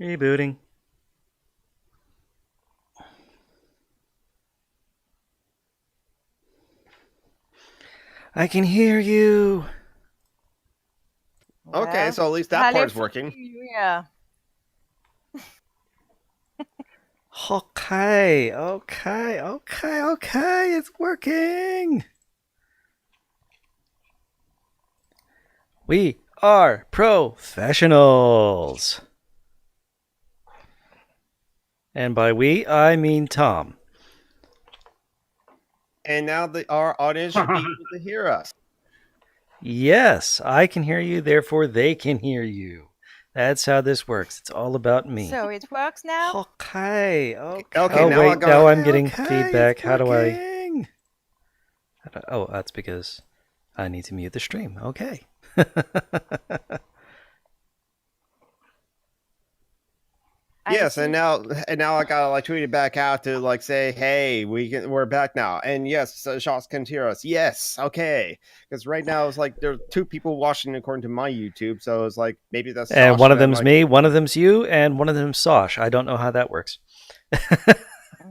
Rebooting. I can hear you. Okay, Well, so at least that part's working. Yeah. Okay. It's working. We are professionals. And by we, I mean Tom. And now our audience should be able to hear us. Yes, I can hear you, therefore they can hear you. That's how this works. It's all about me. So it works now? Okay. Okay, Oh, now wait, now I'm getting okay, feedback. How do I... working. Oh, that's because I need to mute the stream. Okay. Yes, and now I gotta tweet it back out to say, hey, we're back now, and yes, shots can hear us. Yes, okay, because right now it's there are two people watching according to my YouTube, so it's maybe that's and Sasha one of them's me, one of them's you, and one of them's Sasha. I don't know how that works.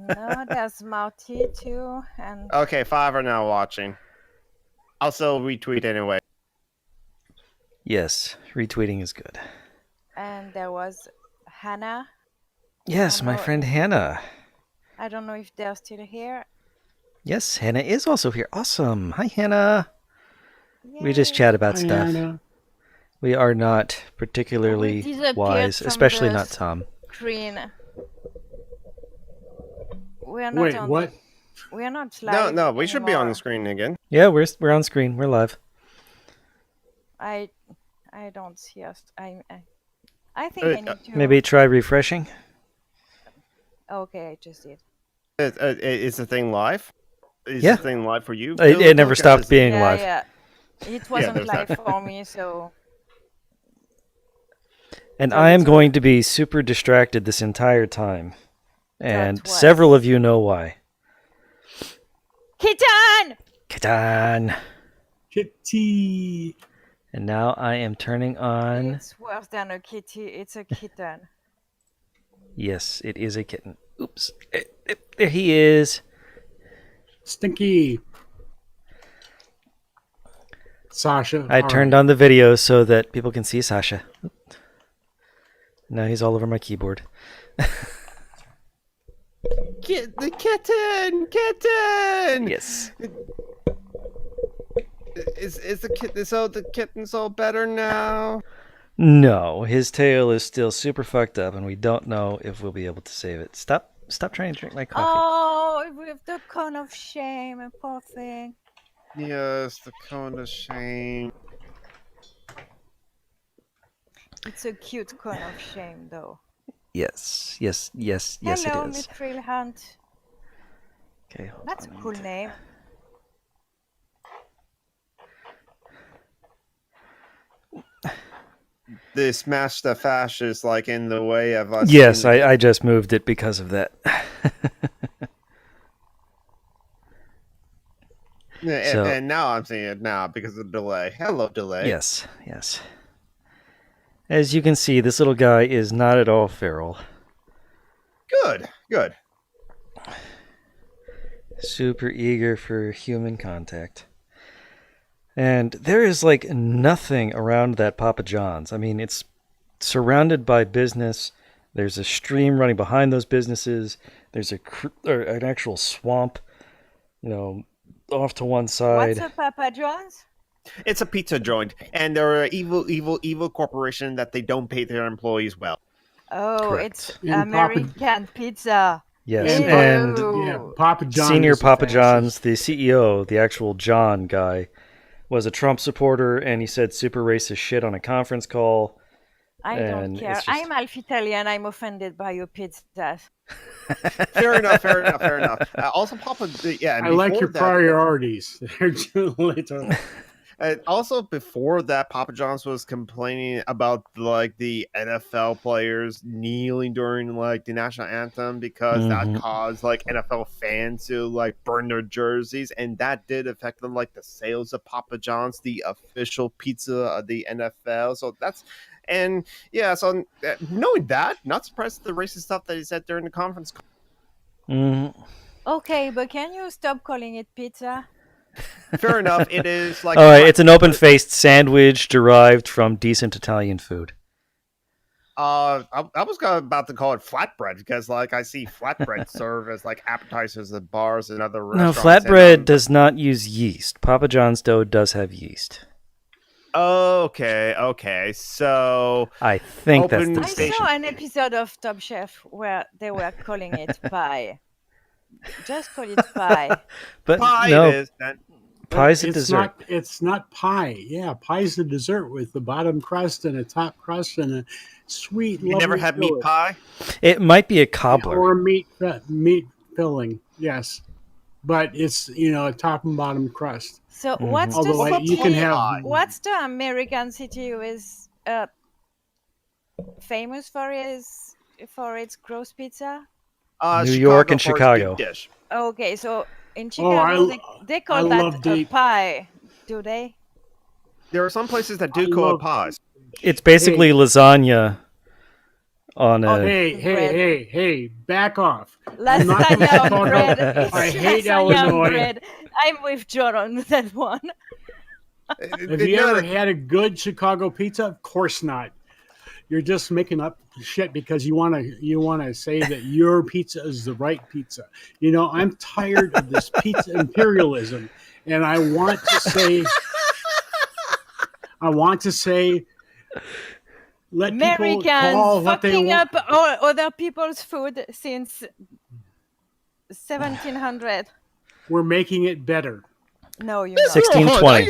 No, there's Marty too, and okay, 5 are now watching. I'll still retweet anyway. Yes, retweeting is good. And there was Hannah. Yes, my friend Hannah. I don't know if they're still here. Yes, Hannah is also here. Awesome. Hi, Hannah. Yay. We just chat about Hi, stuff. Hannah. We are not particularly wise, especially not Tom. Screen. We are not Wait, what? We are not live. No, we should be on the screen again. Yeah, we're on screen. We're live. I don't see us. I think I need to. Maybe try refreshing. Okay, I just did. Is the thing live? Is Yeah. the thing live for you? It never stopped being live. Yeah. It wasn't live for me, so. And I am going to be super distracted this entire time. And several of you know why. Kitten! Kitten! Kitty! And now I am turning on... It's worse than a kitty, it's a kitten. Yes, it is a kitten. Oops. There he is. Stinky! Sasha. I turned on the video so that people can see Sasha. Now he's all over my keyboard. The kitten! Yes. Is the kitten the kitten's all better now? No, his tail is still super fucked up, and we don't know if we'll be able to save it. Stop trying to drink my coffee. Oh, with the cone of shame, a poor thing. Yes, the cone of shame. It's a cute cone of shame, though. Yes, Hello, it is. Mithril Hunt. Okay, That's a cool name. The smash the fascists in the way of us. Yes, I just moved it because of that. And now I'm seeing it now because of the delay. Hello, delay. Yes. As you can see, this little guy is not at all feral. Good. Super eager for human contact. And there is nothing around that Papa John's. I mean, it's surrounded by business. There's a stream running behind those businesses. There's an actual swamp, off to one side. What's a Papa John's? It's a pizza joint, and they're an evil corporation that they don't pay their employees well. Oh, Correct. it's American pizza. Yes, and Papa John Senior Papa John's, the CEO, the actual John guy, was a Trump supporter, and he said super racist shit on a conference call. I don't care. I'm half Italian. I'm offended by your pizza. Fair enough. Also, Papa, I like your priorities. Also, before that, Papa John's was complaining about the NFL players kneeling during the national anthem because that caused NFL fans to burn their jerseys, and that did affect them the sales of Papa John's, the official pizza of the NFL. So And yeah, so knowing that, not surprised at the racist stuff that he said during the conference call. Okay, but can you stop calling it pizza? Fair enough. It is like it's an open-faced sandwich derived from decent Italian food. I was about to call it flatbread because, like, I see flatbread served as like appetizers at bars and other No, restaurants. flatbread does not use yeast. Papa John's dough does have yeast. Okay. So I think that's Open the I distinction. saw an episode of Top Chef where they were calling it pie. Just call it pie. But pie no, it is. Then. pie's a It's dessert. It's not pie. Yeah, pie's the dessert with the bottom crust and a top crust and a sweet. You never lovely had meat filling. pie? It might be a cobbler. Or meat filling. Yes, but it's a top and bottom crust. So Mhm. what's Although the you city? can have What's the American city who is famous for its gross pizza? New York and for its Chicago. deep dish. Okay, so in Oh, Chicago they I call love that a deep. pie, do they? There are some places that do I call it love- pies. It's basically lasagna on a. Hey! Back off! Lasagna on talk bread. about- It's I hate lasagna on Illinois. bread. I'm with John on that one. Have you ever had a good Chicago pizza? Of course not. You're just making up shit because you want to say that your pizza is the right pizza. I'm tired of this pizza imperialism, and I want to say, let people call Americans what they fucking want. up all other people's food since 1700. We're making it better. No, you're not. 1620.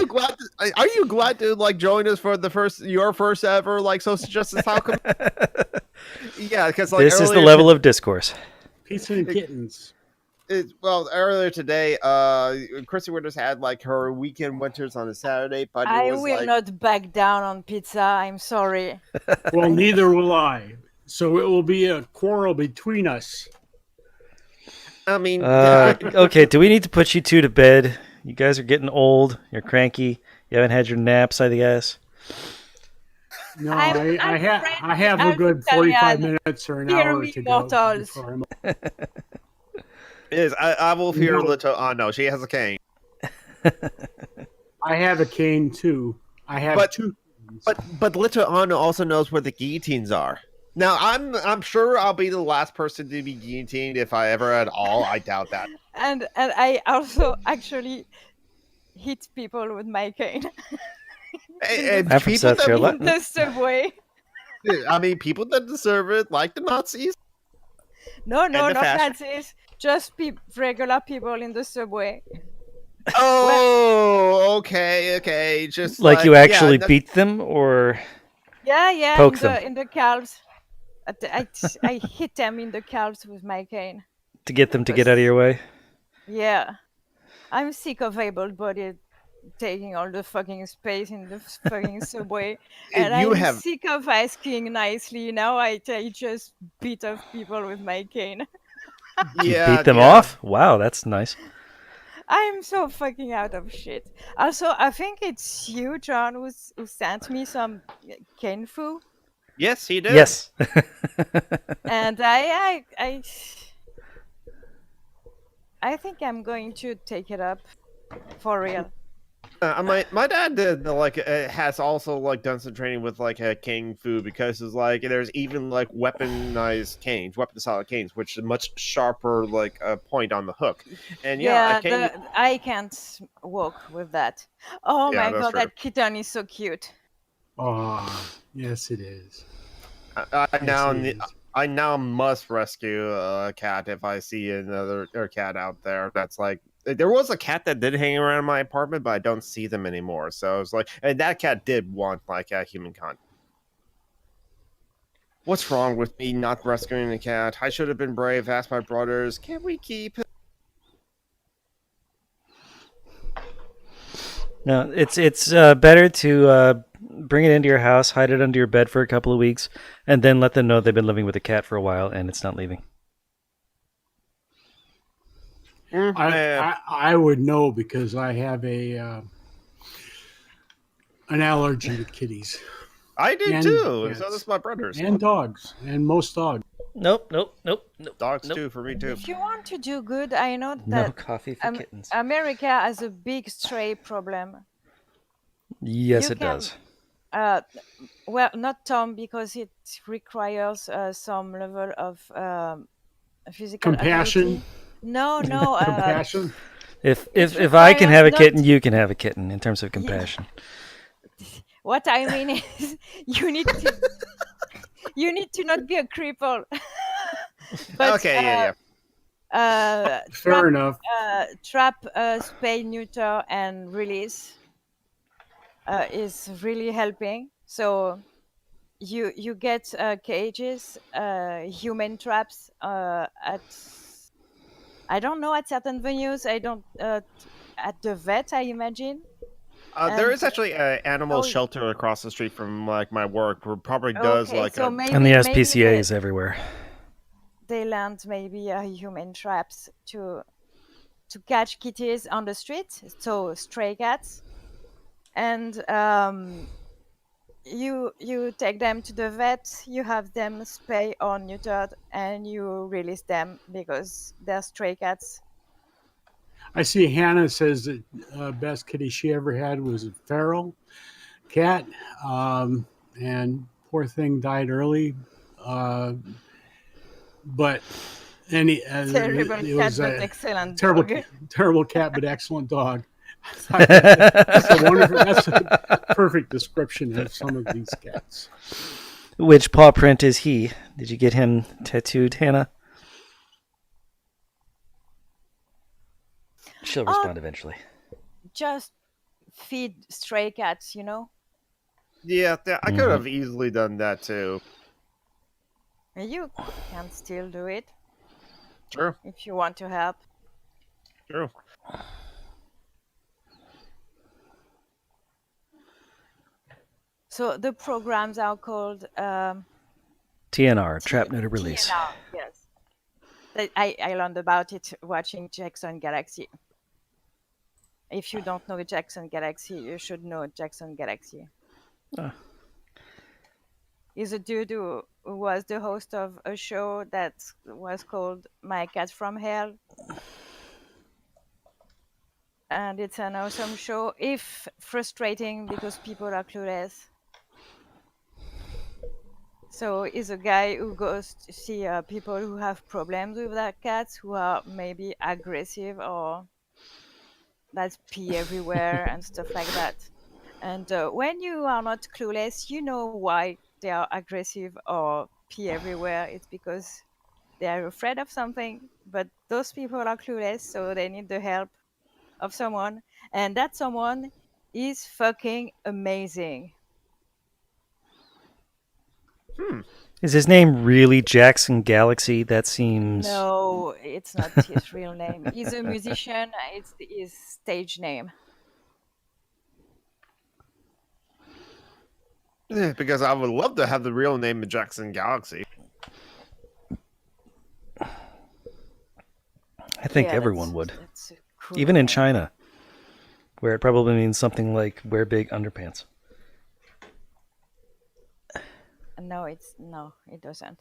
Are you glad to like join us for your first ever like social justice outcome? Yeah, because like This is the level of discourse. Pizza and kittens. Earlier today, Chrissy Winters had like her weekend winters on a Saturday, but I will not back down on pizza. I'm sorry. Well, neither will I. So it will be a quarrel between us. I mean, Okay, do we need to put you two to bed? You guys are getting old. You're cranky. You haven't had your naps, I guess. No, I'm I have a I'm good 45 Italian. minutes or an Hear hour me, to go. mortals. before I'm- I will fear No. little. Oh no, she has a cane. I have a cane too. I have two. But little Anna also knows where the guillotines are. Now I'm sure I'll be the last person to be guillotined if I ever at all. I doubt that. And I also actually hit people with my cane And I'm from people South that- Carolina. in the subway. I mean, people that deserve it, like the Nazis. No, And the not fashion. Nazis. Just regular people in the subway. Oh, okay. Just Like you yeah, actually that's- beat them, or Yeah, Poke in them. the calves. I hit them in the calves with my cane. to get them to get out of your way? Yeah. I'm sick of able-bodied taking all the fucking space in the fucking subway. And You I'm have- sick of asking nicely. Now I just beat up people with my cane. You Yeah, beat them yeah. off? Wow, that's nice. I'm so fucking out of shit. Also, I think it's you, John, who sent me some cane foo. Yes, he did. Yes. And I think I'm going to take it up for real. My dad did has also like done some training with like a cane fu because it's like there's even like weaponized canes, weapon solid canes, which is a much sharper like point on the hook. And yeah, a cane, I can't walk with that. Oh Yeah, my that's god, true. that kitten is so cute. Oh, yes, it is. I now Yes, it ne- is. I now must rescue a cat if I see another cat out there. That's like there was a cat that did hang around my apartment, but I don't see them anymore. So it's like, and that cat did want like a human contact. What's wrong with me not rescuing the cat? I should have been brave. Asked my brothers, can we keep him? No, it's better to bring it into your house, hide it under your bed for a couple of weeks, and then let them know they've been living with a cat for a while and it's not leaving. I would know because I have an allergy to kitties. I did And too. cats. So does my brothers. And dogs. And most dogs. Nope. Dogs too, for me too. If you want to do good, I know No that coffee for kittens. America has a big stray problem. Yes, You it can- does. Well, not Tom, because it requires some level of physical Compassion. ability. No. Compassion. If it I can have a requires kitten, not- you can have a kitten. In terms of compassion. What I mean is, you need to not be a cripple. But, Okay, Fair enough. trap, spay, neuter, and release is really helping. So you get cages, human traps at, I don't know, at certain venues. I don't at the vet, I imagine. there And- is actually an animal Oh, shelter across the street from like my work who probably does okay, like so a. maybe And the maybe SPCA's everywhere. they land maybe human traps to catch kitties on the street, so stray cats, and you take them to the vet, you have them spay or neutered, and you release them because they're stray cats. I see Hannah says that best kitty she ever had was a feral cat, and poor thing died early. But Terrible it cat, was but a excellent terrible, dog. terrible cat, but excellent dog. That's a perfect description of some of these cats. Which paw print is he? Did you get him tattooed, Hannah? She'll respond eventually. Just feed stray cats, Yeah, I could have easily done that too. You can still do it Sure, if you want to help. true. So the programs are called TNR, Trap Neuter Release. TNR, yes. I learned about it watching Jackson Galaxy. If you don't know Jackson Galaxy, you should know Jackson Galaxy. Ah. He's a dude who was the host of a show that was called My Cat from Hell. And it's an awesome show, if frustrating because people are clueless. So he's a guy who goes to see people who have problems with their cats, who are maybe aggressive or that pee everywhere and stuff like that. And when you are not clueless, you know why they are aggressive or pee everywhere. It's because they are afraid of something. But those people are clueless, so they need the help of someone. And that someone is fucking amazing. Is his name really Jackson Galaxy? That seems... No, it's not his real name. He's a musician. It's his stage name. Yeah, because I would love to have the real name of Jackson Galaxy. I think Yeah, everyone would. that's a cool Even in name. China, where it probably means something like wear big underpants. No, it doesn't.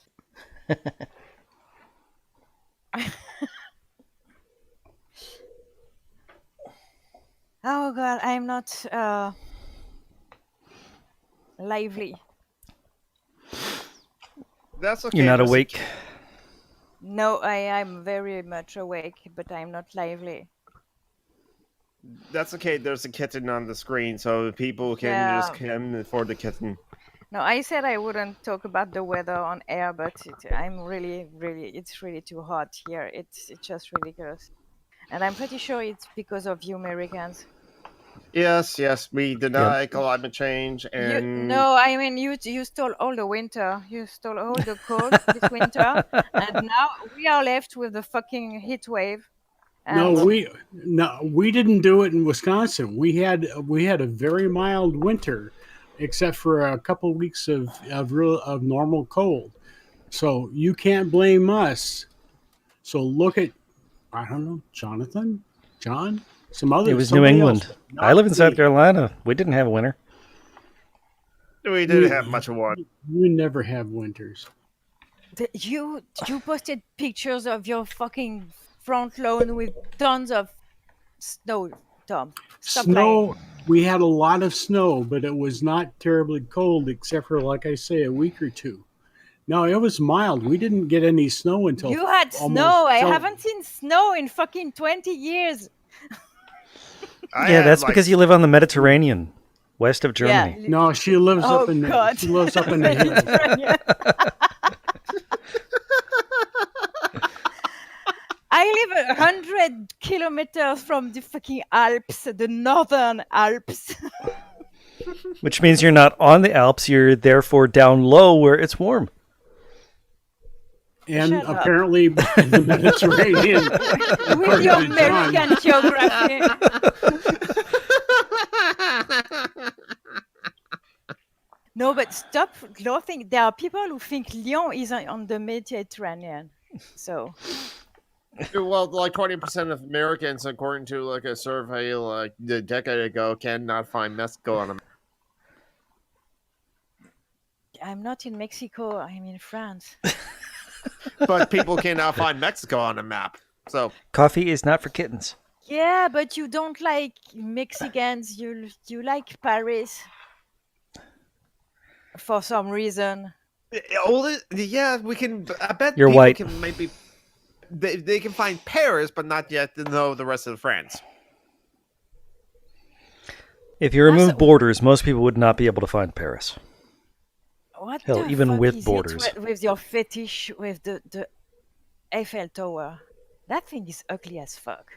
Oh god, I'm not lively. That's okay. You're not there's a- awake? No, I am very much awake, but I'm not lively. That's okay. There's a kitten on the screen, so people can just come for the kitten. No, I said I wouldn't talk about the weather on air, but it's really too hot here. It's just ridiculous. And I'm pretty sure it's because of you Americans. Yes, we deny climate change, and No, I mean you stole all the winter. You stole all the cold this winter, and now we are left with the fucking heat wave. And we didn't do it in Wisconsin. We had a very mild winter, except for a couple weeks of normal cold. So you can't blame us. So look at, I don't know, Jonathan, John, some others. It was New somebody England. else. I live in Not South me. Carolina. We didn't have a winter. We didn't have much of one. You never have winters. You posted pictures of your fucking front lawn with tons of snow, Tom. Stop Snow. lying. We had a lot of snow, but it was not terribly cold, except for, like I say, a week or two. No, it was mild. We didn't get any snow until You had snow. I haven't seen snow in fucking 20 years. Yeah, that's because you live on the Mediterranean, west of Germany. Yeah. No, she lives Oh, up in God. she lives up in the hills. I live 100 kilometers from the fucking Alps, the northern Alps. Which means you're not on the Alps, you're therefore down low where it's warm. And Shut up. apparently by the Mediterranean. With your American geography. No, but stop laughing. There are people who think Lyon is on the Mediterranean. So, Well, like 20% of Americans, according to like a survey like a decade ago, cannot find Mexico on a map. I'm not in Mexico, I'm in France. But people cannot find Mexico on a map. So Coffee is not for kittens. Yeah, but you don't like Mexicans. You like Paris for some reason. yeah, we can. I bet You're people white. can maybe they can find Paris, but not yet to know the rest of France. If you remove borders, most people would not be able to find Paris. What Hell, the even fuck with is borders. it with your fetish with the Eiffel Tower? That thing is ugly as fuck.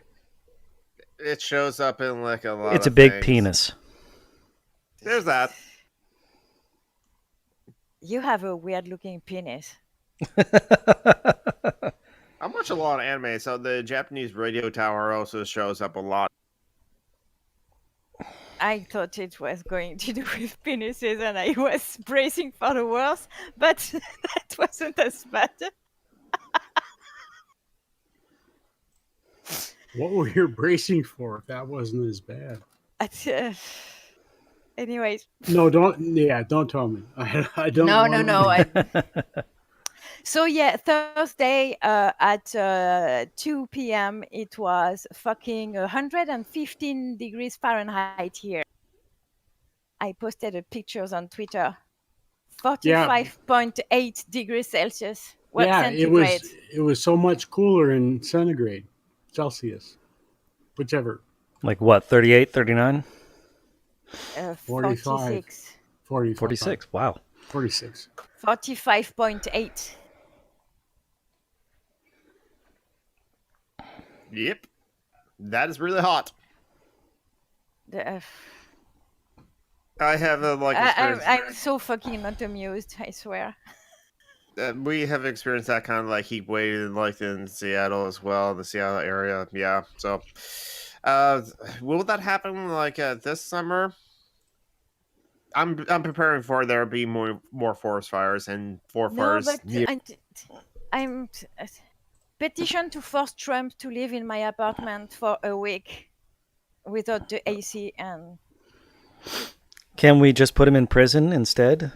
It shows up in like a lot. It's a of big things. penis. There's that. You have a weird looking penis. I watch a lot of anime, so the Japanese radio tower also shows up a lot. I thought it was going to do with penises and I was bracing for the worst, but that wasn't as bad. What were you bracing for if that wasn't as bad? Anyways. No, don't tell me. I don't No, wanna know. So yeah, Thursday at 2 p.m. it was fucking 115 degrees Fahrenheit here. I posted pictures on Twitter. 45.8 degrees Celsius. Well, Yeah, centigrade. it was so much cooler in centigrade, Celsius, whichever. Like what, 38, 39? 46. 46, wow. 46. 45.8. Yep, that is really hot. I have I'm so fucking not amused, I swear. We have experienced that kind of like heat wave like in Seattle as well, the Seattle area. Yeah, so will that happen like this summer? I'm preparing for there to be more forest fires and fires. No, but I'm petition to force Trump to live in my apartment for a week without the AC and. Can we just put him in prison instead?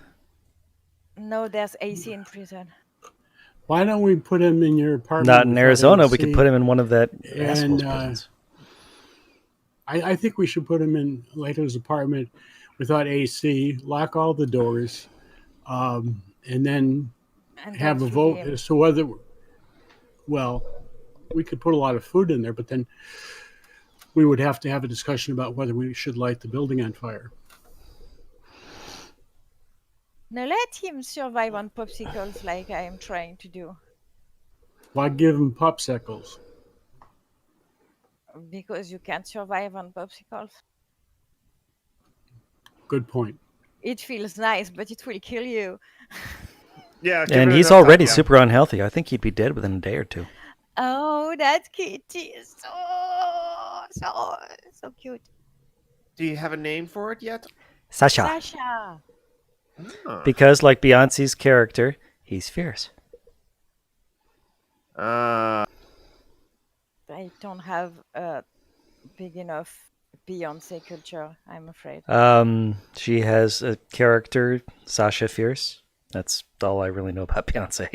No, there's AC in prison. Why don't we put him in your apartment? Not in Arizona. AC? We could put him in one of that And, asshole's prisons. I think we should put him in Leto's apartment without AC, lock all the doors, and then have a vote as to whether. Well, we could put a lot of food in there, but then we would have to have a discussion about whether we should light the building on fire. Now let him survive on popsicles like I am trying to do. Why give him popsicles? Because you can't survive on popsicles. Good point. It feels nice, but it will kill you. Yeah, and he's already super unhealthy. I think he'd be dead within a day or two. Oh, that kitty is so cute. Do you have a name for it yet? Sasha. Sasha. Because, like Beyonce's character, he's fierce. I don't have a big enough Beyonce culture, I'm afraid. She has a character, Sasha Fierce. That's all I really know about Beyonce.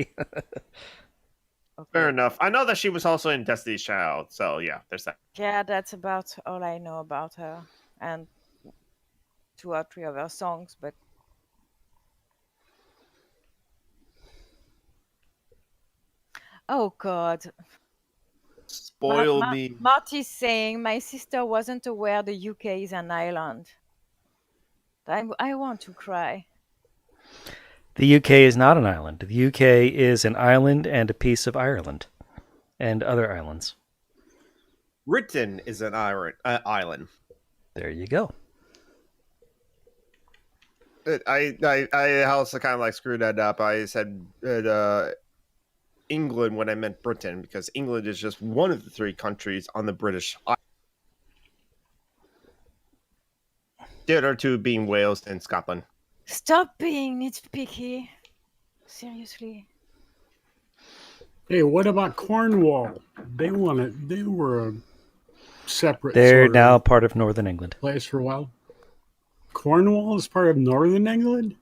Fair Okay. enough. I know that she was also in Destiny's Child, so yeah, there's that. Yeah, that's about all I know about her, and 2 or 3 of her songs. But oh God, Spoil me. Marty's saying my sister wasn't aware the UK is an island. I want to cry. The UK is not an island. The UK is an island and a piece of Ireland and other islands. Britain is an island. There you go. I also kind of like screwed that up. I said England when I meant Britain, because England is just one of the 3 countries on the British island. The other 2 being Wales and Scotland. Stop being nitpicky. Seriously. Hey, what about Cornwall? They were a separate They're sort of now part of Northern England. place for a while. Cornwall is part of Northern England?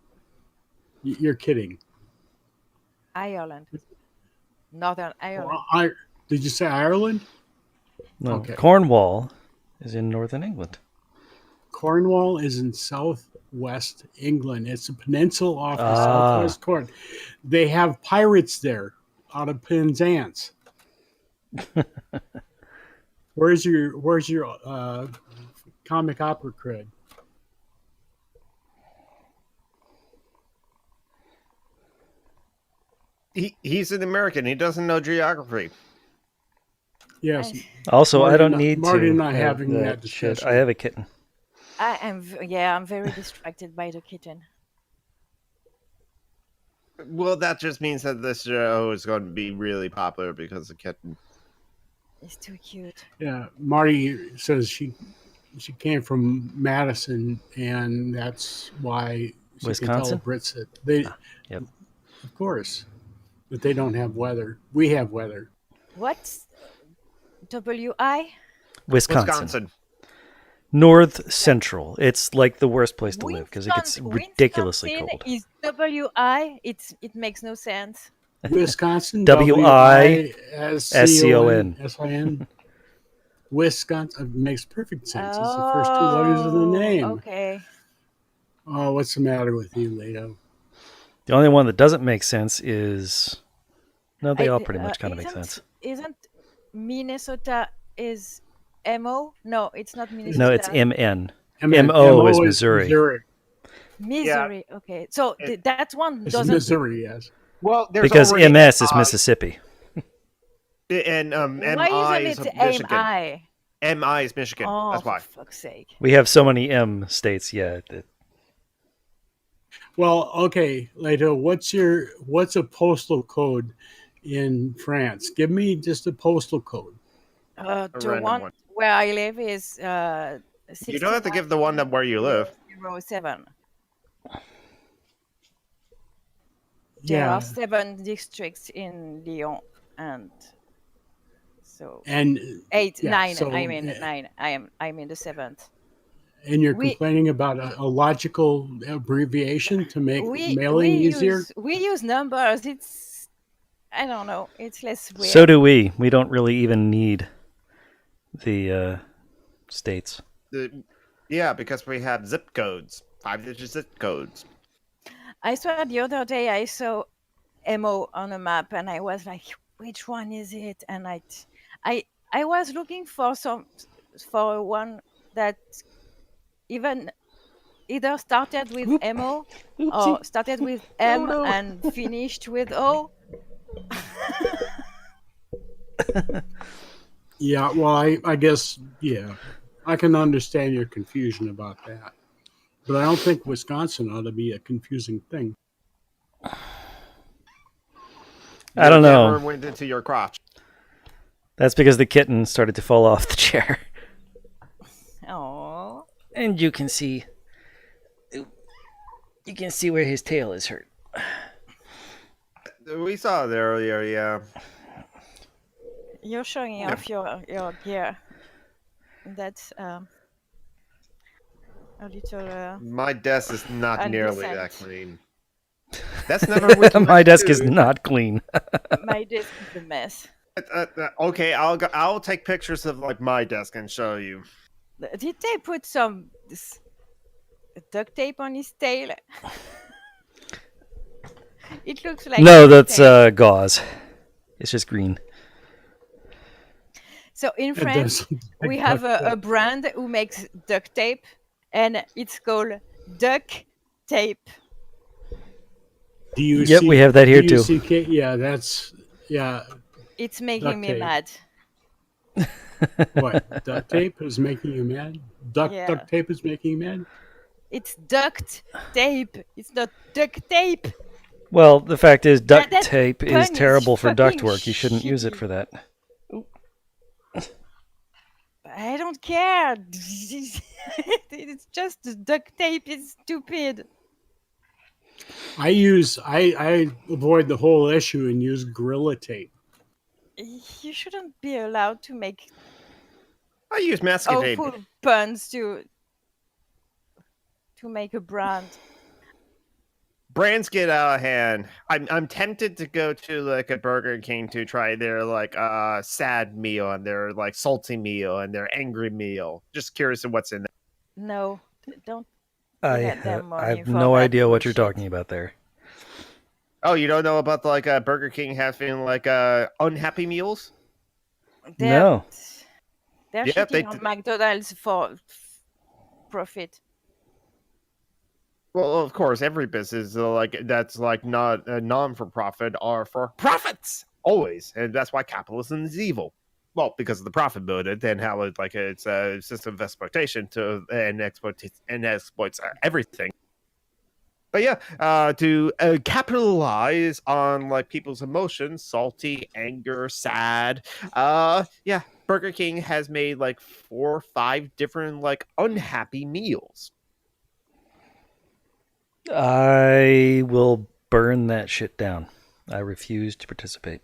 You're kidding. Ireland. Northern Ireland. Well, did you say Ireland? No, Okay. Cornwall is in Northern England. Cornwall is in southwest England. It's a peninsula off the Ah. southwest coast. They have pirates there out of Penzance. Where's your comic opera cred? He's an American. He doesn't know geography. Yes. Also, Marty I don't and I- need Marty to and I have having that that shit. discussion. I have a kitten. I'm very distracted by the kitten. Well, that just means that this show is going to be really popular because of kitten. It's too cute. Yeah. Marty says she came from Madison, and that's why she Wisconsin? can tell Brits that they, Yep. of course, that they don't have weather. We have weather. What's WI? Wisconsin. North Central. It's like the worst place to live because it gets ridiculously Wisconsin cold. is WI. It makes no sense. Wisconsin. WISCON. WISCON. Wisconsin makes perfect sense. It's the first 2 letters of the name. Okay. Oh, what's the matter with you, Leo? The only one that doesn't make sense is... No, they all pretty much kind of make sense. Isn't Minnesota is MO? No, it's not Minnesota. No, it's MN. MO MO is Missouri. Missouri. Yeah. Okay, so that one It's doesn't. Missouri, yes. Well, there's Because already MS is Mississippi. and MI Why is isn't it Michigan. MI? MI is Michigan. Oh, That's why. for fuck's sake! We have so many M states, yeah. Well, okay, Leto, what's a postal code in France? Give me just a postal code. The random one one. where I live is You don't have to give the one that where you live. 7. There Yeah. are 7 districts in Lyon, and so And 8, yeah, 9. so, I mean 9. I'm in the 7th. you're We- complaining about a logical abbreviation to make mailing easier? We use numbers. It's, I don't know. It's less weird. So do we. We don't really even need the states. Yeah, because we have zip codes, 5-digit zip codes. I saw the other day I saw MO on a map, and I was like, which one is it? And I was looking for one that either started with Whoop. MO Oopsie. or started with M no. and finished with O. Yeah, well, I guess, yeah, I can understand your confusion about that. But I don't think Wisconsin ought to be a confusing thing. I don't know. Never went into your crotch. That's because the kitten started to fall off the chair. Oh, And you can see where his tail is hurt. We saw it earlier, yeah. you're showing off your gear. That's a little My desk is not nearly that undecent. clean. That's never what you My meant desk to is do. not clean. My desk is a mess. Okay, I'll take pictures of like my desk and show you. Did they put some duct tape on his tail? It looks like No, duct that's tape. gauze. It's just green. So in It France, does look we like have duct a tape. brand who makes duct tape, and it's called Duck Tape. Yep, we have that here too. DUCK. Yeah, that's It's making duct me tape. mad. What, duct tape is making you mad? Yeah. Duct tape is making you mad? It's duct tape. It's not duct tape. Well, the fact is, duct that tape is pun is terrible for fucking ductwork. You shouldn't use it shitty. for that. I don't care. It's just duct tape. It's stupid. I avoid the whole issue and use Gorilla Tape. You shouldn't be allowed to make I use masking tape. awful puns to make a brand. Brands get out of hand. I'm tempted to go to like a Burger King to try their like sad meal and their like salty meal and their angry meal. Just curious of what's in there. No, don't I let them money have for no that idea what you're bullshit. talking about there. Oh, you don't know about like Burger King having like unhappy meals? No. They're Yep, shitting on McDonald's for profit. Well, of course, every business like that's like not non for profit are for profits always, and that's why capitalism is evil. Well, because of the profit motive and how it like it's a system of exploitation and exploits everything. But yeah, to capitalize on like people's emotions, salty, anger, sad. Yeah, Burger King has made like 4 or 5 different like unhappy meals. I will burn that shit down. I refuse to participate.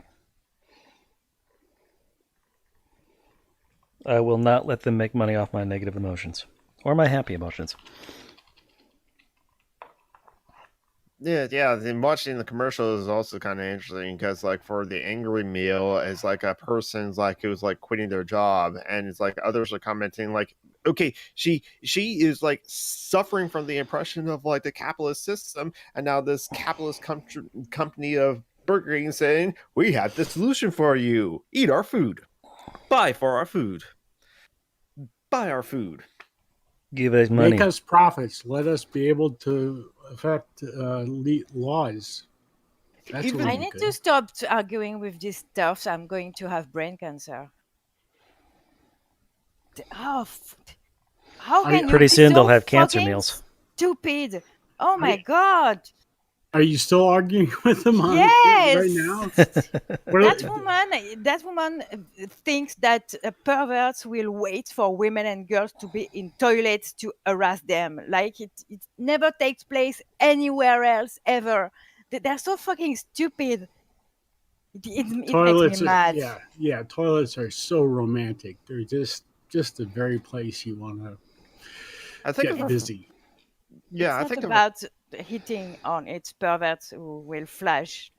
I will not let them make money off my negative emotions or my happy emotions. Yeah. And watching the commercial is also kind of interesting because, like, for the angry meal, it's like a person's like who's like quitting their job, and it's like others are commenting like, okay, she is like suffering from the impression of like the capitalist system, and now this capitalist company of Burger King saying, we have the solution for you: eat our food, buy for our food, buy our food. Give us money. Make us profits. Let us be able to affect laws. That's Even- what I we need could. to stop arguing with this stuff. So I'm going to have brain cancer. How can you Pretty be soon so they'll have cancer fucking meals. stupid? Oh my god! Are you still arguing with them on Yes. right now? That woman thinks that perverts will wait for women and girls to be in toilets to harass them. Like it never takes place anywhere else ever. They're so fucking stupid. It makes me mad. Yeah. Toilets are so romantic. They're just the very place you want to I think get of busy. Yeah, It's I think not about hitting on its perverts who will flash,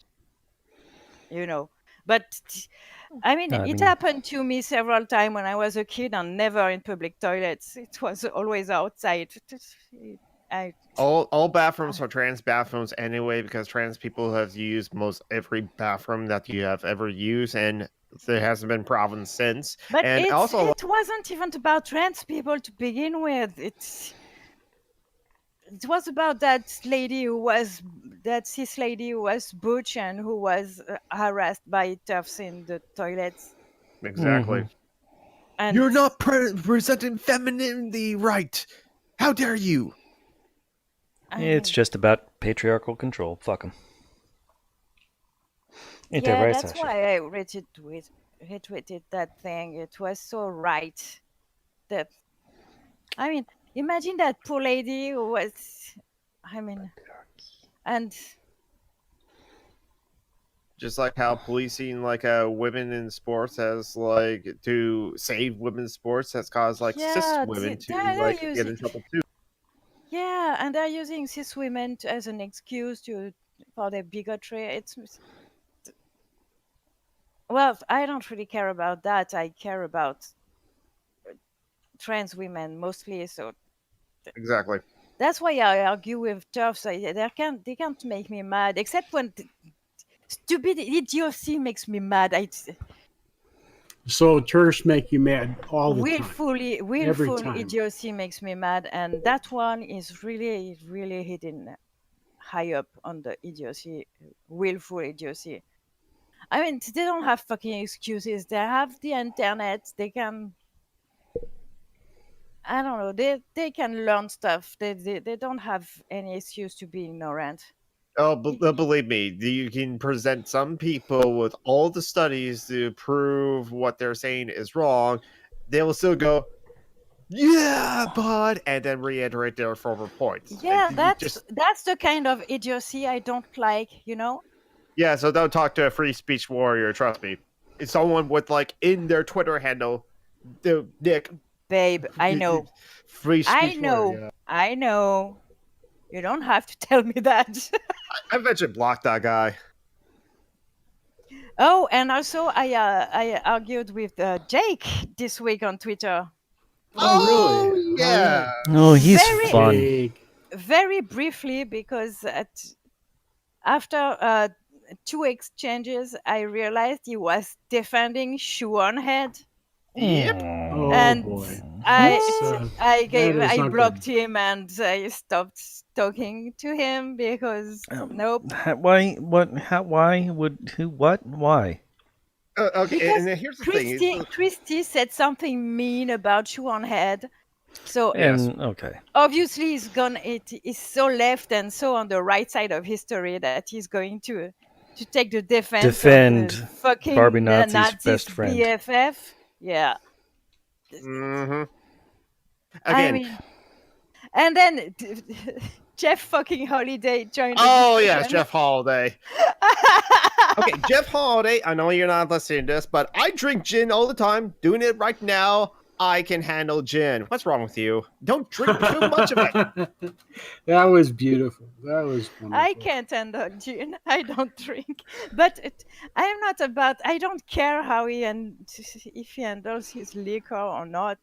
But I mean, it happened to me several times when I was a kid and never in public toilets. It was always outside. all bathrooms are trans bathrooms anyway, because trans people have used most every bathroom that you have ever used, and there hasn't been problems since. But And it also, wasn't even about trans people to begin with. It was about that cis lady who was butch and who was harassed by toughs in the toilets. exactly. And You're not presenting femininity right. How dare you? It's just about patriarchal control. Fuck them. Yeah, right, that's Sasha? why I retweeted that thing. It was so right. That, I mean, imagine that poor lady who was, and Just like how policing like women in sports has like to save women's sports has caused like cis yeah, women to they're like get in using trouble too. Yeah, and they're using cis women as an excuse for their bigotry. Well, I don't really care about that. I care about trans women mostly. So Exactly. that's why I argue with TERFs. They can't make me mad, except when stupid idiocy makes me mad. So tourists make you mad all the time, every Willful time. idiocy makes me mad, and that one is really, really hidden high up on the idiocy, willful idiocy. I mean, they don't have fucking excuses. They have the internet. They can, I don't know, they can learn stuff. They don't have any excuse to be ignorant. Oh, believe me, you can present some people with all the studies to prove what they're saying is wrong. They will still go, yeah, bud, and then reiterate their former points. Yeah, You just that's the kind of idiocy I don't like, you know? yeah. So don't talk to a free speech warrior. Trust me, it's someone with like in their Twitter handle, the Nick Babe, I know. free I speech know. warrior. I know. You don't have to tell me that. I eventually blocked that guy. Oh, and also I argued with Jake this week on Twitter. Oh, really? Yeah. Oh, he's Very- fun. Jake. Very briefly, because after 2 exchanges, I realized he was defending Shoe on Head. Yep. Oh And boy. I that is not blocked good. him, and I stopped talking to him because nope. Why? What? How? Why? Would? Who? What? Why? Okay, Because and then here's the thing. Christy said something mean about Shoe on Head. So And okay. obviously he's so left and so on the right side of history that he's going to take the defense Defend of the fucking Barbie Nazi's Nazis best friend. BFF. Yeah. Mm-hmm. I Again. mean, and then Jeff fucking Holiday joined the Oh yes, discussion. Jeff Holiday. Okay, Jeff Holiday. I know you're not listening to this, but I drink gin all the time. Doing it right now. I can handle gin. What's wrong with you? Don't drink too much of it. That was beautiful. That was wonderful. I can't handle gin. I don't drink, but I'm not about. I don't care how if he handles his liquor or not.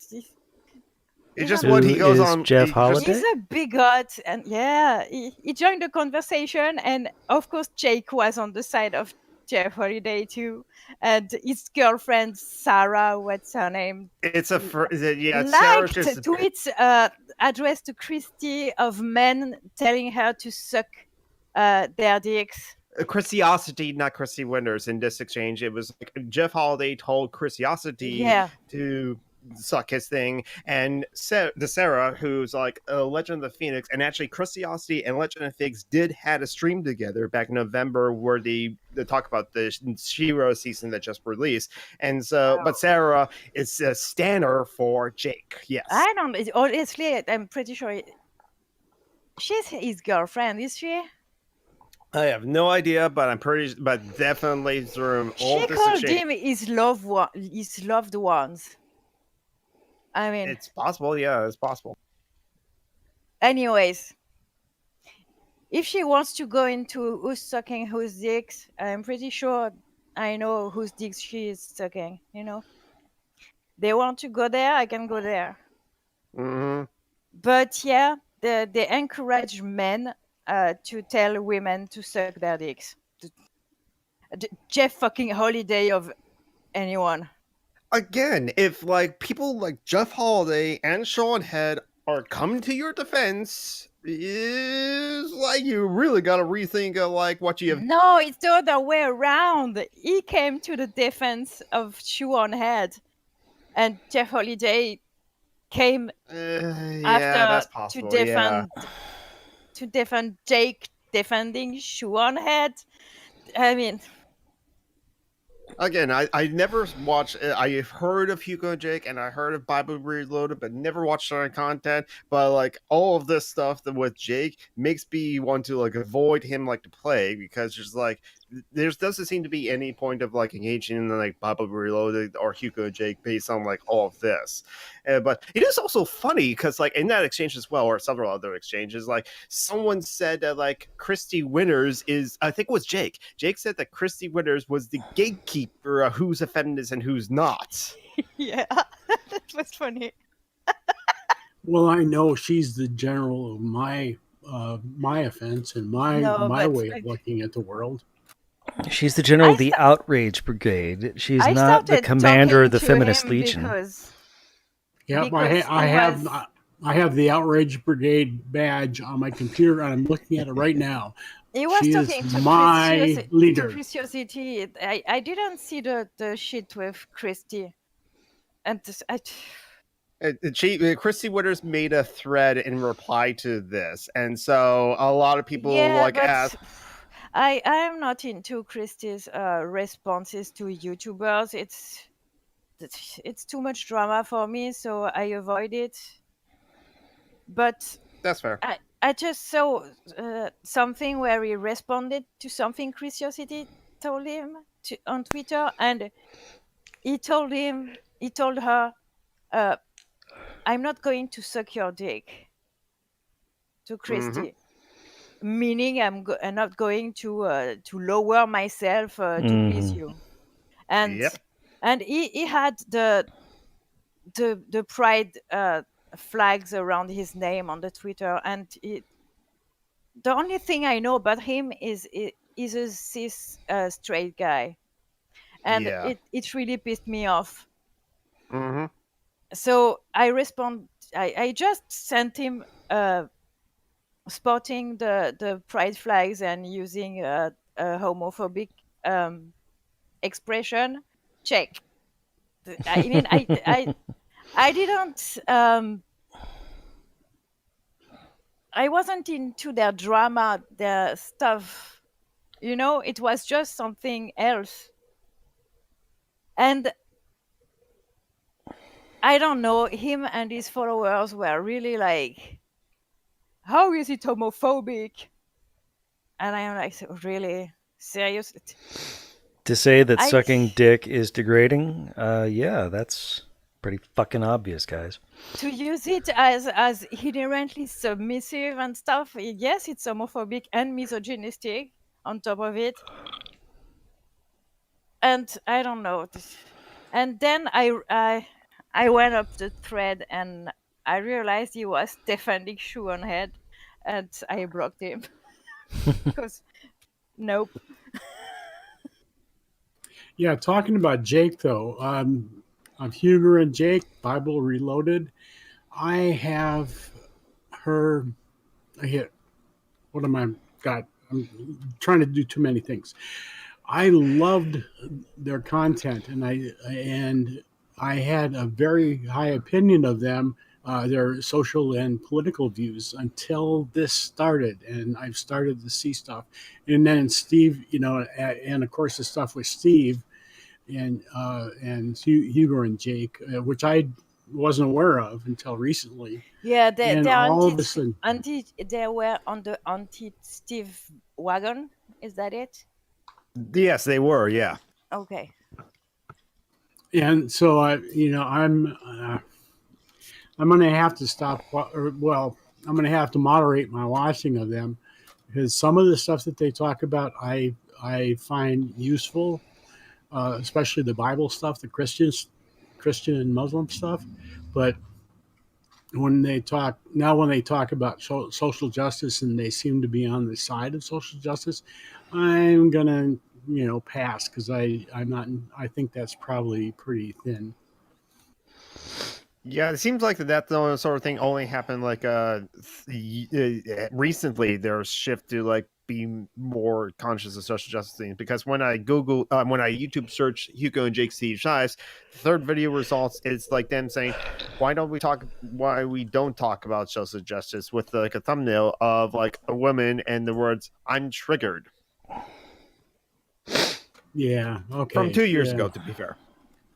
It's just Who what he goes is on. Jeff he just- Holiday? He's a bigot, and yeah, he joined the conversation, and of course Jake was on the side of Jeff Holiday too, and his girlfriend Sarah, what's her name, It's a yeah. Sarah's liked just tweets addressed to Christy of men telling her to suck their dicks. Christiosity, not Christy Winters. In this exchange, it was like Jeff Holiday told Christiosity Yeah. to suck his thing, and the Sarah, who's like a Legend of the Phoenix, and actually Christiosity and Legend of the Phoenix did had a stream together back in November where they talk about the Shiro season that just released, and so but Sarah is a stanner for Jake. Yes, I don't. Honestly, I'm pretty sure she's his girlfriend. Is she? I have no idea, but I'm pretty, but definitely through all She this called exchange, him his loved ones. I mean, it's possible. Yeah, it's possible. anyways, if she wants to go into who's sucking whose dicks, I'm pretty sure I know whose dicks she is sucking. You know, they want to go there, I can go there. Mm-hmm. But yeah, they encourage men to tell women to suck their dicks. Jeff fucking Holiday of anyone. Again, if like people like Jeff Holiday and Sean Head are coming to your defense, is like you really got to rethink of like what you have. No, it's the other way around. He came to the defense of Shoe on Head, and Jeff Holiday came Yeah, after that's possible. to defend Jake defending Shoe on Head. I mean, Again, I never watched. I've heard of Hugo and Jake, and I heard of Bible Reloaded, but never watched their content. But like all of this stuff that with Jake makes me want to like avoid him like the plague, because just like there doesn't seem to be any point of like engaging in like Bible Reloaded or Hugo and Jake based on like all of this. But it is also funny because like in that exchange as well, or several other exchanges, like someone said that like Christy Winters is, I think it was Jake. Jake said that Christy Winters was the gatekeeper of who's a feminist and who's not. Yeah, that was funny. Well, I know she's the general of my offense and my No, my but way of looking at the world. She's the general I of the outrage brigade. She's I not the started commander of the talking to feminist him legion. Yep, because I he have was I have the outrage brigade badge on my computer, and I'm looking at it right now. he was She is talking to my leader. Preciosity. I didn't see the shit with Christy, and Christy Winters made a thread in reply to this, and so a lot of people yeah, like but ask. I am not into Christie's responses to YouTubers. It's too much drama for me, so I avoid it. But That's fair. I just saw something where he responded to something Curiosity told him on Twitter, and he told her, "I'm not going to suck your dick," to Christy. Meaning I'm not going to lower myself to please you, and Yep. and he had the pride flags around his name on the Twitter, and the only thing I know about him is he's a cis straight guy, and Yeah. it really pissed me off. Mm-hmm. So I just sent him spotting the pride flags and using a homophobic expression. Check. I mean, I didn't. I wasn't into their drama, their stuff. It was just something else. And I don't know, him and his followers were really like, how is it homophobic? And I'm like, really? Serious? To say that I sucking dick is degrading, yeah, that's pretty fucking obvious, guys. to use it as inherently submissive and stuff, yes, it's homophobic and misogynistic on top of it. And I don't know. And then I went up the thread and I realized he was defending Shoe on Head, and I blocked him because nope. Yeah, talking about Jake though, of Huger and Jake, Bible Reloaded, I have her. What am I? God, I'm trying to do too many things. I loved their content, and I had a very high opinion of them, their social and political views until this started, and I've started to see stuff, and then Steve, and of course the stuff with Steve and Hugo and Jake, which I wasn't aware of until recently. Yeah, And all of a sudden, they were on the anti-Steve wagon. Is that it? Yes, they were. Yeah. Okay. and so I'm going to have to stop. Well, I'm going to have to moderate my watching of them because some of the stuff that they talk about, I find useful, especially the Bible stuff, the Christian and Muslim stuff. But when they talk about social justice and they seem to be on the side of social justice, I'm gonna pass because I'm not. I think that's probably pretty thin. Yeah, it seems like that sort of thing only happened like recently. There's shift to like be more conscious of social justice things, because when I YouTube search Hugo and Jake Steve Shives, the third video results is like them saying, why we don't talk about social justice, with like a thumbnail of like a woman and the words "I'm triggered." Yeah. Okay. From 2 years ago, to be fair.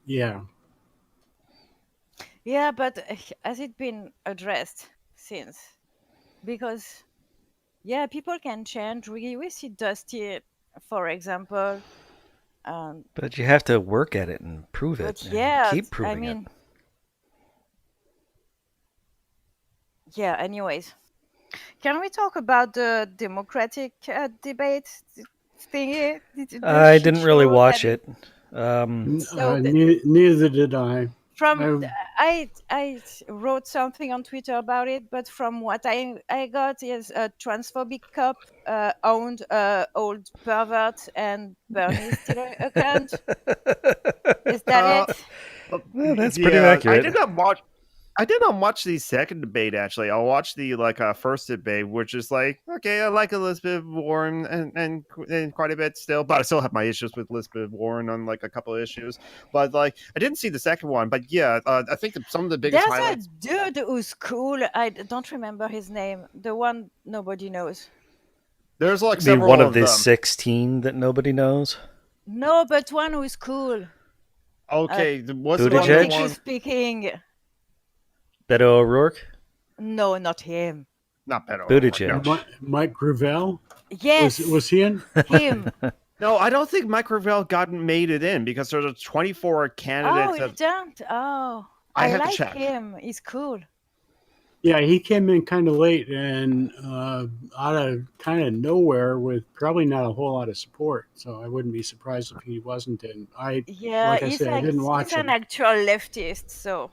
Yeah. Yeah, but has it been addressed since? Because yeah, people can change. We see Dusty for example. But you have to work at it and prove it. But And yeah, keep I proving mean, yeah. Anyways, can we talk about the democratic debate thingy? it. The I shit didn't really show watch that it. so Neither did I. from I I wrote something on Twitter about it, but from what I got is a transphobic cop owned old pervert and Bernie's Twitter account. Is that Uh, it? Well, that's pretty yeah, I accurate. did not watch. I did not watch the second debate. Actually, I watched the first debate, which is like, okay, I like Elizabeth Warren and quite a bit still, but I still have my issues with Elizabeth Warren on like a couple of issues. But like, I didn't see the second one. But yeah, I think that some of the biggest There's a highlights. dude who's cool. I don't remember his name. The one nobody knows. There's like I mean, several one of of the them. 16 that nobody knows. No, but one who's cool. Okay, what's the Buttigieg? Politically one? speaking. Beto O'Rourke? No, not him. Not Beto. Buttigieg. No. Mike Gravel. Yes, Was he in? him. No, I don't think Mike Revelle made it in because there's a 24 Oh, candidates. you don't? Oh, I I have to like check. him. He's cool. Yeah, he came in kind of late and out of kind of nowhere with probably not a whole lot of support. So I wouldn't be surprised if he wasn't in. Yeah, Like I said, I didn't watch he's an him. actual leftist, so.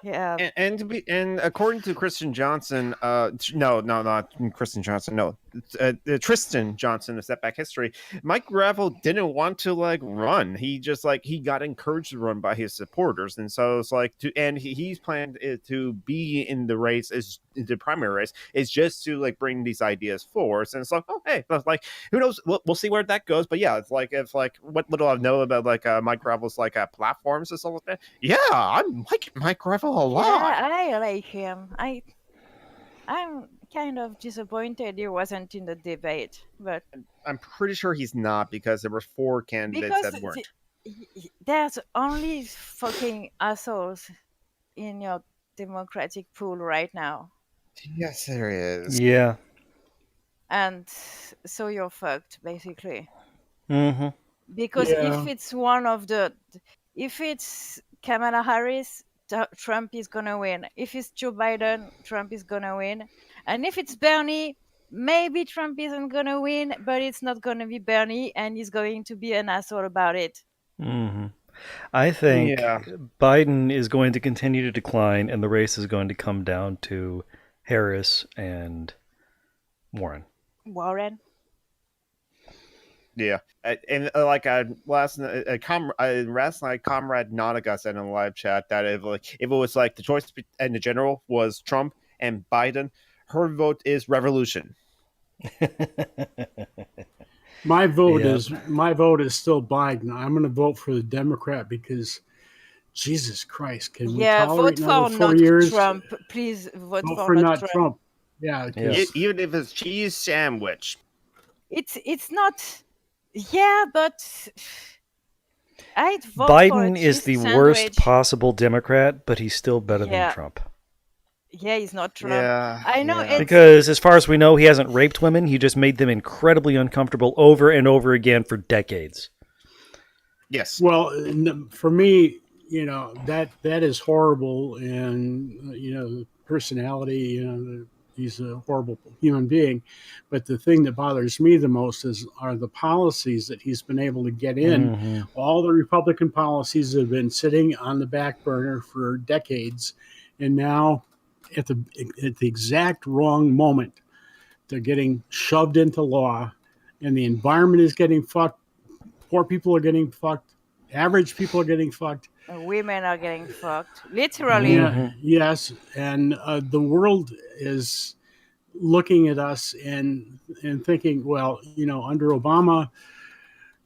Yeah. And according to Kristen Johnson, no, not Kristen Johnson, no, Tristan Johnson, the Setback History. Mike Gravel didn't want to like run. He just he got encouraged to run by his supporters, and so it's like he's planned to be in the race as the primary race is just to like bring these ideas forward. And it's like, oh hey, like who knows? We'll see where that goes. But yeah, it's like if like what little I know about Mike Gravel's platforms and stuff like that. Yeah, I'm liking Mike Gravel a lot. Yeah, I like him. I'm kind of disappointed he wasn't in the debate, but I'm pretty sure he's not because there were 4 candidates because that weren't. there's only fucking assholes in your Democratic pool right now, Yes, there is. Yeah. and so you're fucked basically. Mm-hmm. Because Yeah. if it's Kamala Harris, Trump is gonna win. If it's Joe Biden, Trump is gonna win. And if it's Bernie, maybe Trump isn't gonna win, but it's not gonna be Bernie, and he's going to be an asshole about it. Mm-hmm. I think Yeah. Biden is going to continue to decline, and the race is going to come down to Harris and Warren. Warren. Yeah, last night, Comrade Nautica said in the live chat that if it was like the choice and the general was Trump and Biden, her vote is revolution. My vote is still Biden. I'm going to vote for the Democrat because Jesus Christ, can we tolerate vote another for 4 not years? Trump. Please vote Vote for not not Trump. Yeah, Yes. Even if it's cheese sandwich. It's not. Yeah, but I'd vote for Biden a is cheese the sandwich. worst possible Democrat, but he's still better Yeah. than Trump. Yeah, he's not Trump. Yeah, I know yeah. Because as far as we know, he hasn't raped women. He just made them incredibly uncomfortable over and over again for decades. Yes. Well, for me, that is horrible, and personality, he's a horrible human being. But the thing that bothers me the most are the policies that he's been able to get in. Mm-hmm. All the Republican policies have been sitting on the back burner for decades, and now at the exact wrong moment, they're getting shoved into law, and the environment is getting fucked. Poor people are getting fucked. Average people are getting fucked. Women are getting fucked. Literally. Yeah, yes, and the world is looking at us and thinking, well, under Obama,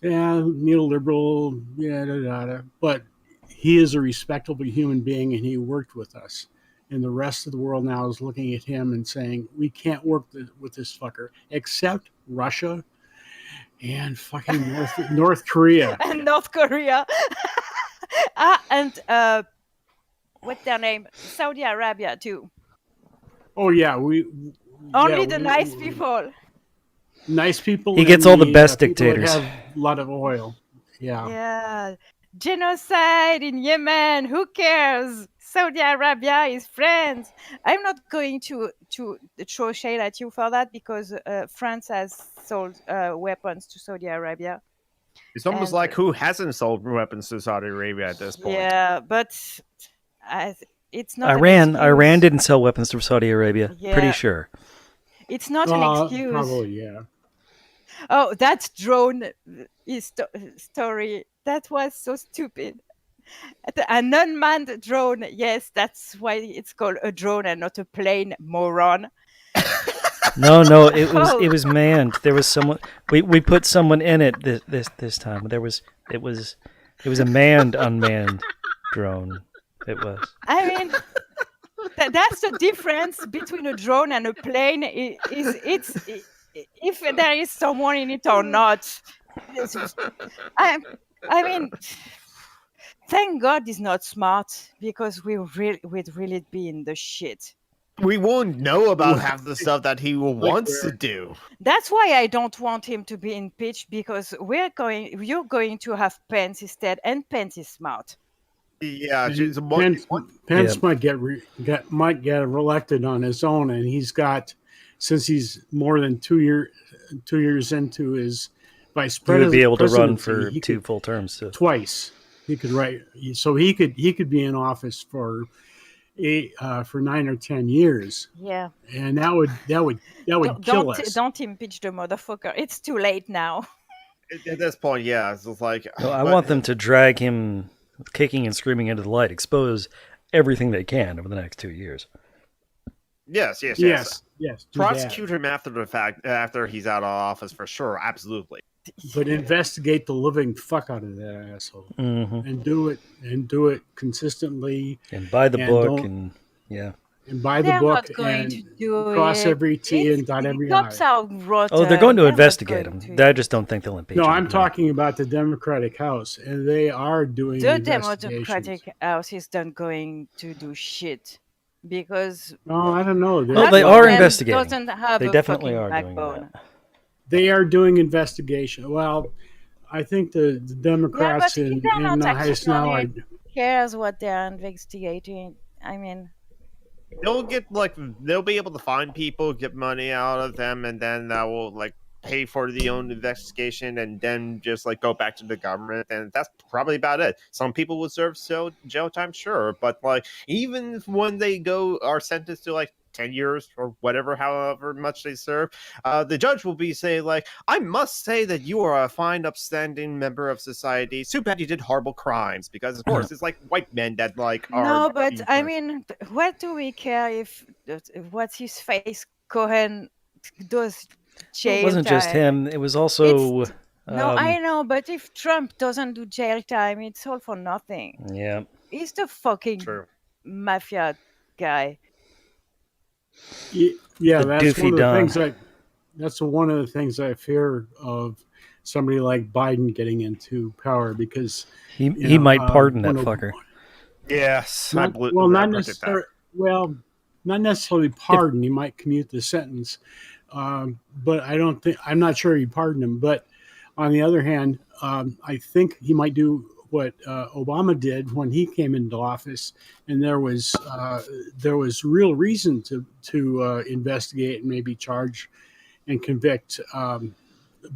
yeah, neoliberal, yeah, but he is a respectable human being and he worked with us. And the rest of the world now is looking at him and saying, we can't work with this fucker, except Russia and fucking North Korea. And North Korea. And what's their name? Saudi Arabia too. Oh yeah, Only the nice people. nice people. He gets and all the best people that dictators. have a lot of oil. Yeah. Yeah. Genocide in Yemen. Who cares? Saudi Arabia is friends. I'm not going to throw shade at you for that because France has sold weapons to Saudi Arabia. It's almost And like who hasn't sold weapons to Saudi Arabia at this point? yeah, but it's not Iran an excuse. didn't sell weapons to Saudi Arabia. Yeah. Pretty sure. It's not an excuse. Probably, yeah. Oh, that drone story. That was so stupid. An unmanned drone. Yes, that's why it's called a drone and not a plane, moron. No, it was manned. There was someone. We put someone in it this time. It was a unmanned drone. It was. I mean, that's the difference between a drone and a plane. If there is someone in it or not. I mean, thank God he's not smart because we'd really be in the shit. We won't know about half the stuff that he wants to do. That's why I don't want him to be impeached because you're going to have Pence instead, and Pence is smart. Yeah, Pence might get elected on his own, and he's got, since he's more than 2 years into his vice He president, would be able to run for two full terms. So. Twice. He could so he could be in office for 9 or 10 years. Yeah, and that would kill us. Don't impeach the motherfucker. It's too late now. At this point, yeah, it's just like. No, I want them to drag him kicking and screaming into the light, expose everything they can over the next 2 years. Yes. Prosecute him after the fact, after he's out of office for sure, absolutely. But investigate the living fuck out of that asshole, and do it consistently, and buy the book, and buy the book, and cross every T and dot every I. Oh, they're going to investigate him. I just don't think they'll impeach him. No, I'm talking about the Democratic House, and they are doing the Democratic House is not going to do shit. Because I don't know. They are investigating. They definitely are doing that. They are doing investigation. Well, I think the Democrats in the House now cares what they're investigating. I mean, they'll be able to find people, get money out of them, and then that will pay for the own investigation, and then just go back to the government, and that's probably about it. Some people will serve jail time, sure, but even when they are sentenced to 10 years or whatever, however much they serve, the judge will be saying I must say that you are a fine, upstanding member of society. Too bad you did horrible crimes, because of course it's white men that are. No, but I mean, what do we care if what's his face Cohen does jail it wasn't time? just him. It was also. No, I know, but if Trump doesn't do jail time, it's all for nothing. Yeah. He's the fucking mafia guy. Yeah, that's one of the things that's one of the things I fear of somebody like Biden getting into power, because he might pardon that fucker. Yes, not necessarily pardon. He might commute the sentence, but I'm not sure he'd pardon him. But on the other hand, I think he might do what Obama did when he came into office, and there was real reason to investigate and maybe charge and convict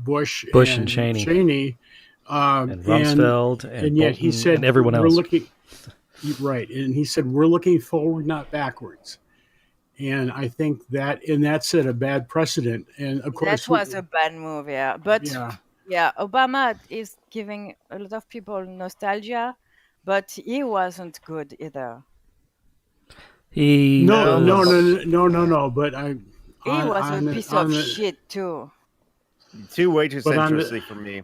Bush and Cheney and Rumsfeld, and yet he said, and everyone else. Right, and he said we're looking forward, not backwards. And I think that set a bad precedent. And of course, that was a bad move, yeah. But yeah, Obama is giving a lot of people nostalgia, but he wasn't good either. No. But he was a piece of shit too. Way too centristic for me.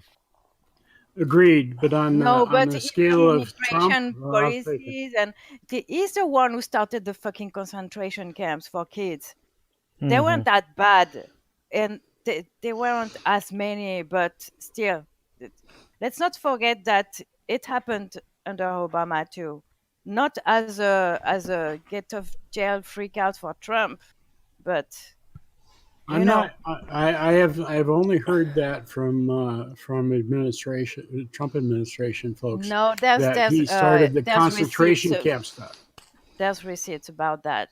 Agreed, but on the scale of Trump policies, and he's the one who started the fucking concentration camps for kids. They weren't that bad, and they weren't as many, but still, let's not forget that it happened under Obama too. Not as a get off jail freak out for Trump. but I'm not. I've only heard that from Trump administration folks no, that he started the there's receipts. concentration camp stuff. There's receipts about that.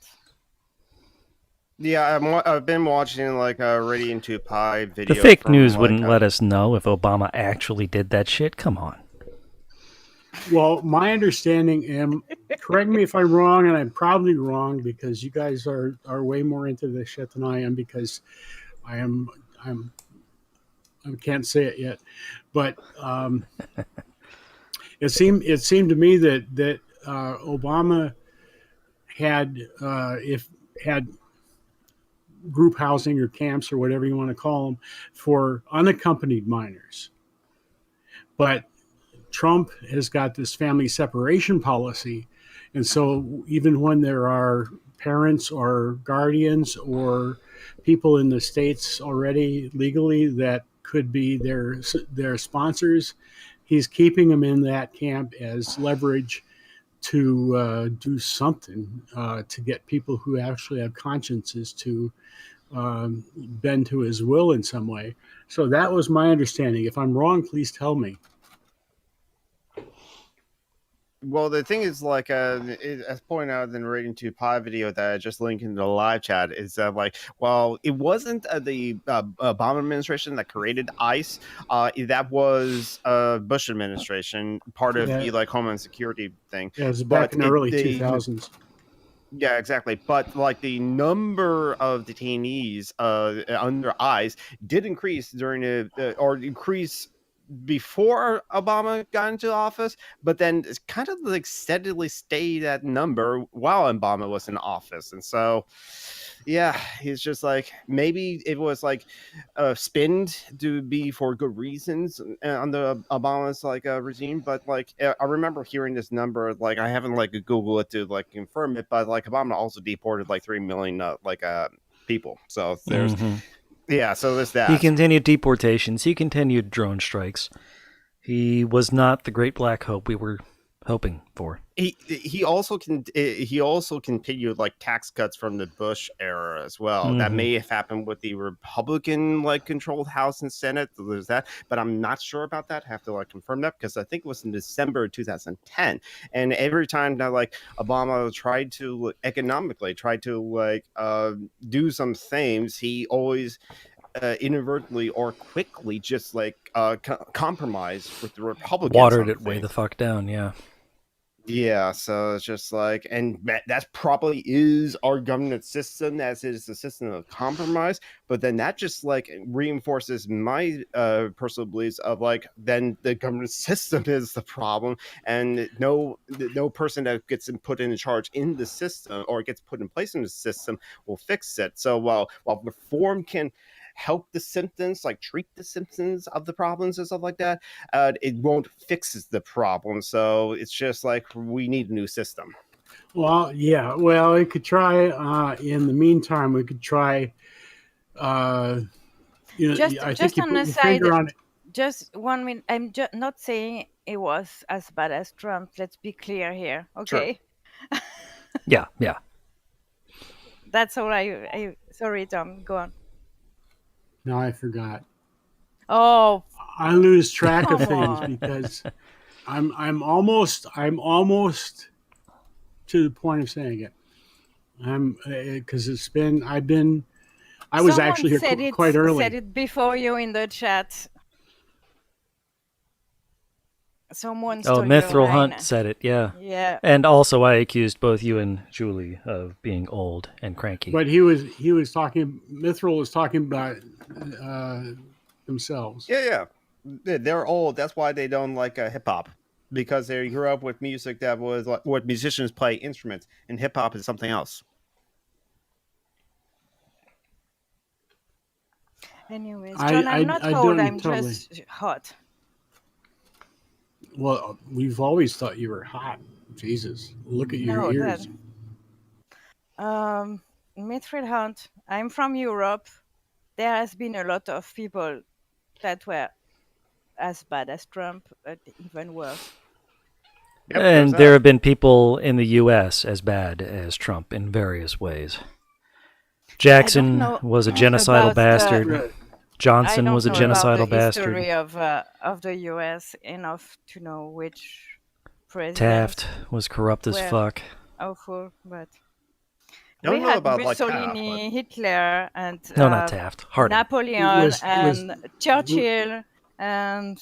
Yeah, I've been watching like a Ready into Pie video. The fake from, news like, wouldn't let us know if Obama actually did that shit. Come on. Well, my understanding, and correct me if I'm wrong, and I'm probably wrong because you guys are way more into this shit than I am, because I can't say it yet, but it seemed to me that Obama had group housing or camps or whatever you want to call them for unaccompanied minors, but Trump has got this family separation policy, and so even when there are parents or guardians or people in the states already legally that could be their sponsors, he's keeping them in that camp as leverage to do something to get people who actually have consciences to bend to his will in some way. So that was my understanding. If I'm wrong, please tell me. Well, the thing is, like, as pointed out in the Rating to Pie video that I just linked in the live chat, is that, like, well, it wasn't the Obama administration that created ICE. That was Bush administration, part of the, like, Homeland Security thing. Yeah, it was back in the early 2000s. Yeah, exactly. But, like, the number of detainees under ICE did increase during or increase before Obama got into office, but then it's kind of like steadily stayed that number while Obama was in office. And so, yeah, he's just like, maybe it was like spinned to be for good reasons under Obama's like regime. But like, I remember hearing this number, like I haven't like Googled it to like confirm it, but like Obama also deported like 3 million people. So there's yeah, so there's that. He continued deportations. He continued drone strikes. He was not the great black hope we were hoping for. He also continued like tax cuts from the Bush era as well. That may have happened with the Republican like controlled House and Senate. There's that, but I'm not sure about that. I have to like confirm that because I think it was in December 2010. And every time that like Obama tried to economically do some things, he always inadvertently or quickly just like compromised with the Republicans. Watered it way the fuck down, yeah. Yeah, so it's just like, and that probably is our government system, as it is a system of compromise. But then that just like reinforces my personal beliefs of like, then the government system is the problem, and no person that gets put in charge in the system or gets put in place in the system will fix it. So while reform can help the symptoms, like treat the symptoms of the problems and stuff like that, it won't fix the problem. So it's just like, we need a new system. Well, yeah. Well, we could try. In the meantime, we could try. I just on the side. Just 1 minute. I'm not saying it was as bad as Trump. Let's be clear here, okay? Sure. Yeah. That's all. Sorry, Tom. Go on. No, I forgot. Oh, I lose track of things because I'm almost to the point of saying it. Because I was actually here quite early. Said it before you in the chat. Someone. Mithril Hunt said it. Yeah. Yeah. And also, I accused both you and Julie of being old and cranky. But he was talking. Mithril was talking about themselves. Yeah. They're old. That's why they don't like hip hop, because they grew up with music that was like what musicians play instruments, and hip hop is something else. Anyways, John, I'm not old. I'm just hot. Well, we've always thought you were hot. Jesus, look at your ears. Mithril Hunt. I'm from Europe. There has been a lot of people that were as bad as Trump, but even worse. Yep, and there have been people in the U.S. as bad as Trump in various ways. Jackson know was a genocidal about the. bastard. Right. I Johnson don't was a know about the genocidal bastard. history of the U.S. enough to know which president Taft was corrupt as were fuck. awful, but I we don't know had about like Taft, Mussolini, Hitler, and No, not Taft. Harding. Napoleon, Was and Churchill, and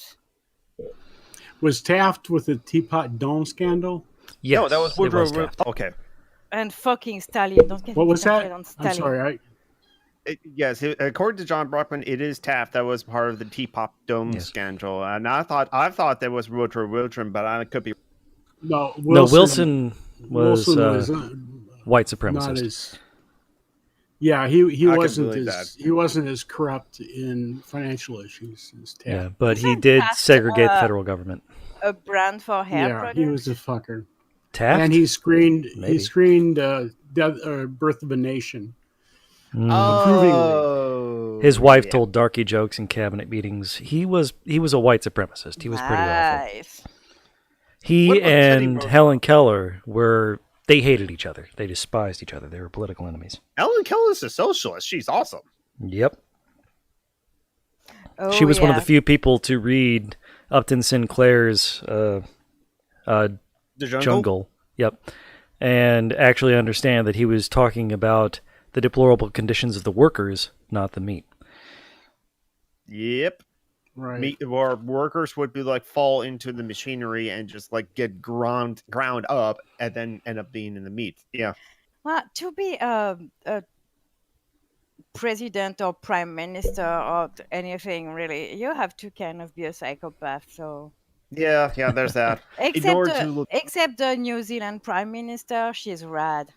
was Taft with the Teapot Dome scandal? Yes, no, that was it Woodrow. was Taft. Okay. fucking Stalin. Don't get What me was started that? on I'm Stalin. sorry. Yes, according to John Brockman, it is Taft that was part of the Teapot Dome Yes. scandal, and I thought that was Woodrow Wilson, but I could be. No, No, Wilson was white not supremacist. as. Yeah, he I can wasn't believe as corrupt in financial issues as Taft. Yeah, but he Isn't did Taft, segregate the federal government. a brand for hair Yeah, products? he was a fucker. Taft? And he screened Maybe. Birth of a Nation. Oh, His wife yeah. told darky jokes in cabinet meetings. He was a white supremacist. He was pretty awful. Nice. He What about Teddy and Roosevelt? Helen Keller they hated each other. They despised each other. They were political enemies. Ellen Keller's a socialist. She's awesome. Yep. Oh, She was one of yeah. the few people to read Upton Sinclair's The Jungle. Yep. And actually understand that he was talking about the deplorable conditions of the workers, not the meat. Yep. Right. Meat or workers would be like fall into the machinery and just like get ground up and then end up being in the meat. Yeah. Well, to be a president or prime minister or anything really, you have to kind of be a psychopath. So Yeah, there's that. In order to look, except the New Zealand prime minister, she's rad.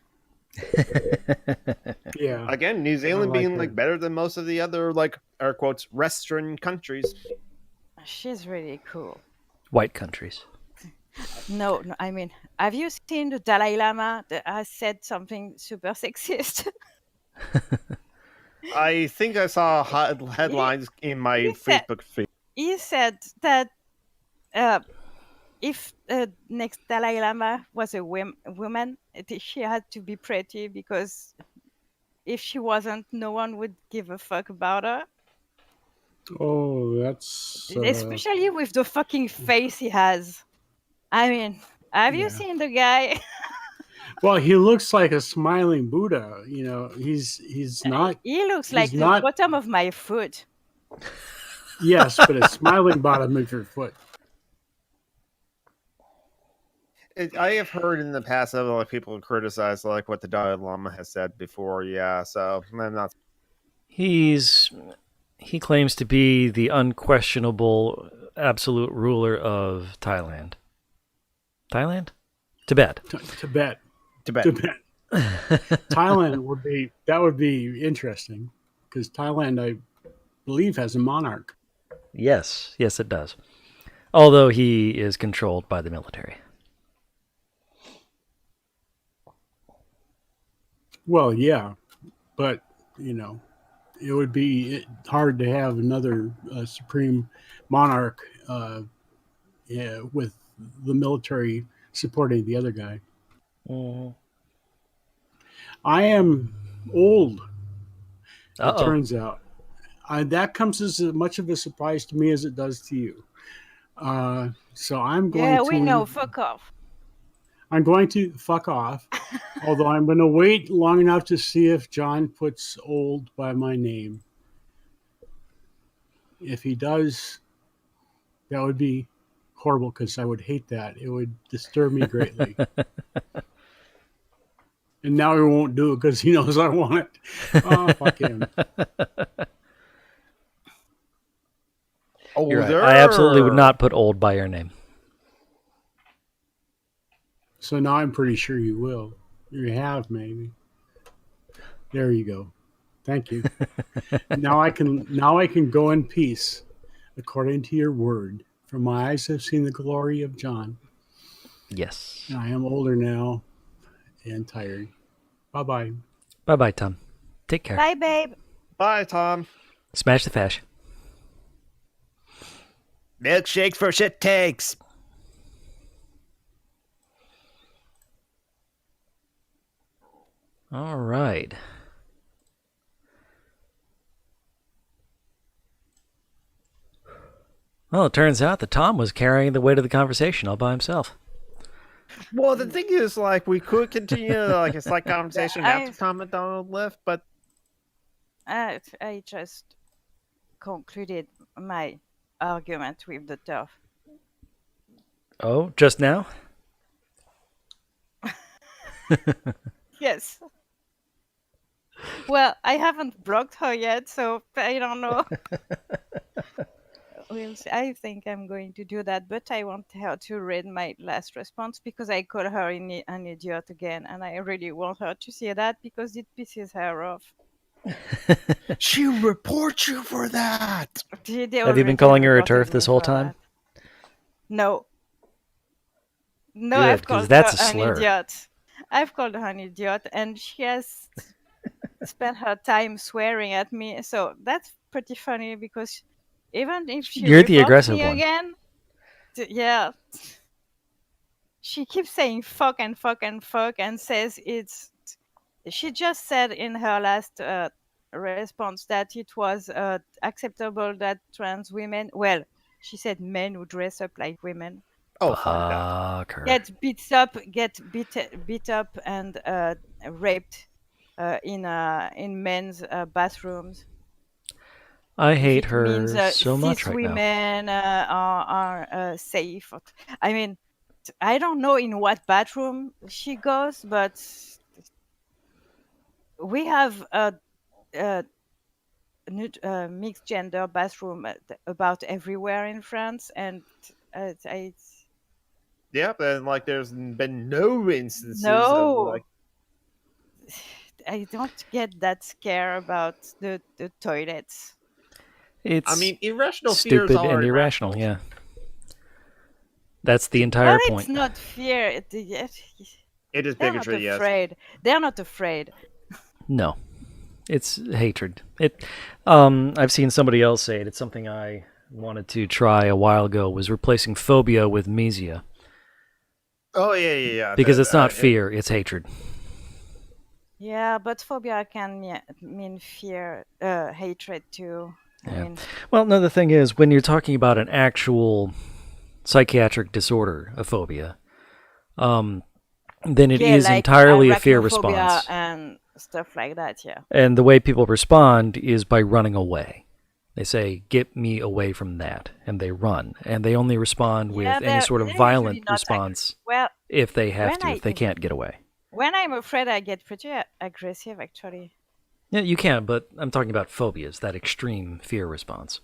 Yeah. again, New Zealand like being her. like better than most of the other like air quotes Western countries. She's really cool. White countries. No, I mean, have you seen the Dalai Lama that has said something super sexist? I think I saw headlines in my he said- Facebook feed. He said that if next Dalai Lama was a woman, she had to be pretty because if she wasn't, no one would give a fuck about her. Oh, that's Especially with the fucking face he has. I mean, have you Yeah. seen the guy? well. He looks like a smiling Buddha. You know, he's not. He looks He's like the not- bottom of my foot. Yes, but a smiling bottom of your foot. I have heard in the past of like people criticize like what the Dalai Lama has said before. Yeah, so I'm not. He claims to be the unquestionable absolute ruler of Thailand. Thailand? Tibet. Tibet. Tibet. Thailand would be interesting because Thailand, I believe, has a monarch. Yes, it does. Although he is controlled by the military. Well, yeah, but you know, it would be hard to have another supreme monarch with the military supporting the other guy. Mhm. I am old. It Uh-oh. turns out that comes as much of a surprise to me as it does to you. So I'm going Yeah, to. we know. Fuck off. I'm going to fuck off. Although I'm going to wait long enough to see if John puts old by my name. If he does, that would be horrible because I would hate that. It would disturb me greatly. And now he won't do it because he knows I want it. Oh, fuck him. You're right. I absolutely would not put old by your name. So now I'm pretty sure you will. You have, maybe. There you go. Thank you. Now I can go in peace, according to your word. For my eyes have seen the glory of John. Yes. And I am older now and tired. Bye-bye. Bye-bye, Tom. Take care. Bye, babe. Bye, Tom. Smash the fash. Milkshake for shit takes. All right. Well, it turns out that Tom was carrying the weight of the conversation all by himself. Well, the thing is, like, we could continue like a slight conversation after Tom and Donald left, but I just concluded my argument with the turf. Oh, just now? Yes. Well, I haven't blocked her yet, so I don't know. We'll see. I think I'm going to do that, but I want her to read my last response because I call her an idiot again, and I really want her to see that because it pisses her off. she reports you for that. Have you been calling her a turf this whole time? No. No, Good, I've called that's her a slur. an idiot. I've called her an idiot, and she has spent her time swearing at me. So that's pretty funny because even if she You're the reports aggressive me one. again, yeah, she keeps saying fuck and fuck and fuck and says it's. She just said in her last response that it was acceptable that trans women, well, she said men who dress up like women, Oh, fuck that. Fuck her. get beat up and raped in men's bathrooms. I If hate it her means so much cis right now. women are safe. I mean, I don't know in what bathroom she goes, but we have a mixed gender bathroom about everywhere in France, and Yep, and like there's been no instances of no, like. I don't get that scare about the toilets. It's I mean, irrational fears stupid are and irrational, yeah. That's the entire But point. it's not fear. It is They're not bigotry, yes. afraid. They're not afraid. No. It's hatred. I've seen somebody else say it. It's something I wanted to try a while ago, was replacing phobia with mesia. Oh, yeah. Because it's not fear, it's hatred. Yeah, but phobia can mean fear, hatred too. I Yeah. mean, Well, no, the thing is, when you're talking about an actual psychiatric disorder, a phobia, then it is like entirely a fear arachnophobia response. and stuff like that. Yeah. And the way people respond is by running away. They say, "Get me away from that," and they run. And they only respond with any sort of they're violent usually not response well, if they have when to, if they can't get away. when I'm afraid, I get pretty aggressive. Actually. Yeah, you can, but I'm talking about phobias, that extreme fear response.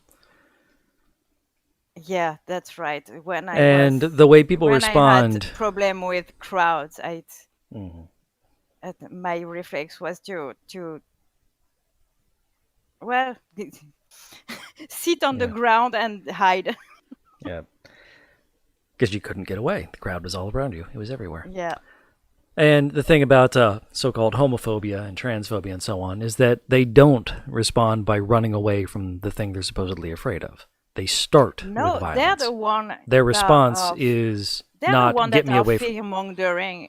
Yeah, that's right. The way people respond. I had problem with crowds, Mhm. My reflex was to well sit on the ground and hide. Yeah. Because you couldn't get away. The crowd was all around you. It was everywhere. Yeah. And the thing about so-called homophobia and transphobia and so on is that they don't respond by running away from the thing they're supposedly afraid of. They start with violence. They're the one. Their response is not get me away from. Fear mongering,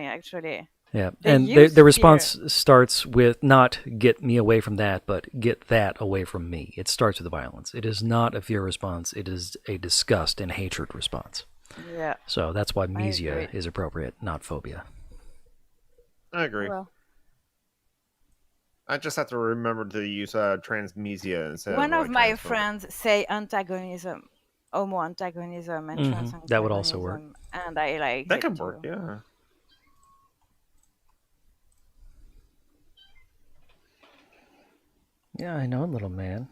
actually. Yeah, They and use the response starts with not get me away from that, but get that away from me. It starts with violence. It is not a fear response. It is a disgust and hatred response. Yeah. So that's why mesia is appropriate, not phobia. I agree. Well, I just have to remember to use transmesia instead one of of my transphobia. friends say antagonism, homo antagonism, and trans antagonism. That would also work. And I like That it can too. work, yeah. Yeah, I know, little man.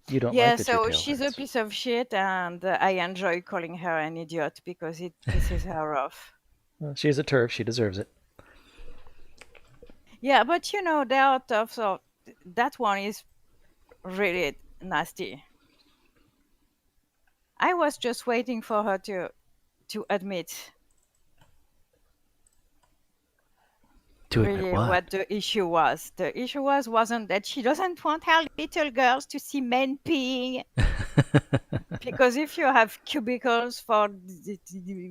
You don't Yeah, like that so your tail she's a hurts. piece of shit, and I enjoy calling her an idiot because it pisses her off. Well, she's a turf. She deserves it. Yeah, but they are tough, so that one is really nasty. I was just waiting for her to admit really what the issue was. The issue wasn't that she doesn't want her little girls to see men peeing. Because if you have cubicles for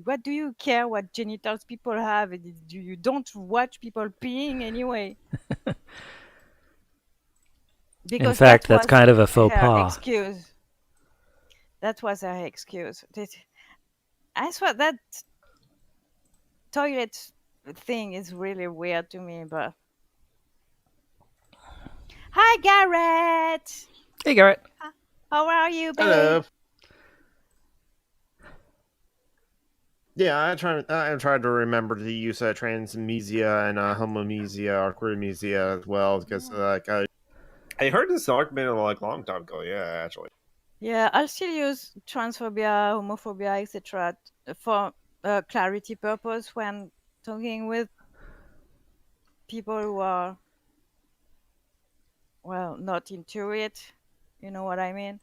what do you care what genitals people have? You don't watch people peeing anyway. In fact, that's kind of a faux pas. Excuse. That was her excuse. I swear that toilet thing is really weird to me, but. Hi, Garrett! Hey, Garrett. How are you, babe? Hello. Yeah, I'm trying to remember to use transmesia and homomesia or queermesia as well, because I heard this argument like a long time ago. Yeah, actually. Yeah, I'll still use transphobia, homophobia, etc. for clarity purpose when talking with people who are, well, not into it. You know what I mean?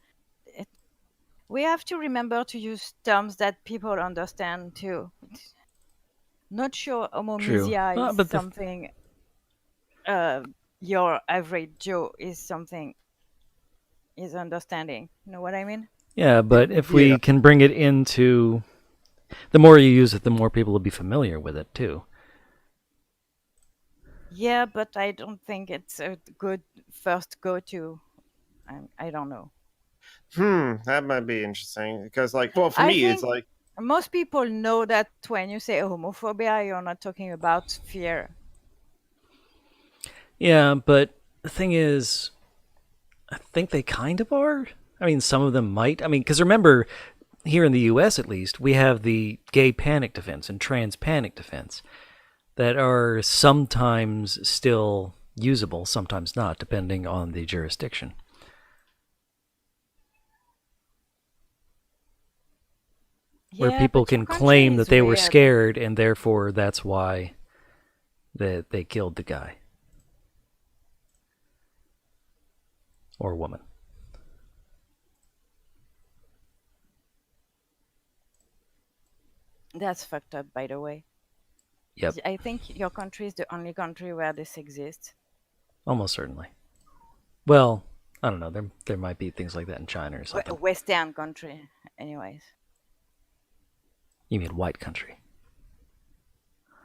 We have to remember to use terms that people understand too. Not sure True. homomesia is But something your average Joe is understanding. You know what I mean? yeah, but if we can bring it into, the more you use it, the more people will be familiar with it too. Yeah, but I don't think it's a good first go-to. I don't know. That might be interesting because, for I me, it's think like most people know that when you say homophobia, you're not talking about fear. Yeah, but the thing is, I think they kind of are. I mean, some of them might. I mean, because remember, here in the U.S. at least, we have the gay panic defense and trans panic defense that are sometimes still usable, sometimes not, depending on the jurisdiction. Where people can claim that they were scared, and therefore that's why they killed the guy. Or woman. That's fucked up, by the way. Yep. I think your country is the only country where this exists. Almost certainly. Well, I don't know. There might be things like that in China or something. A Western country, anyways. You mean white country?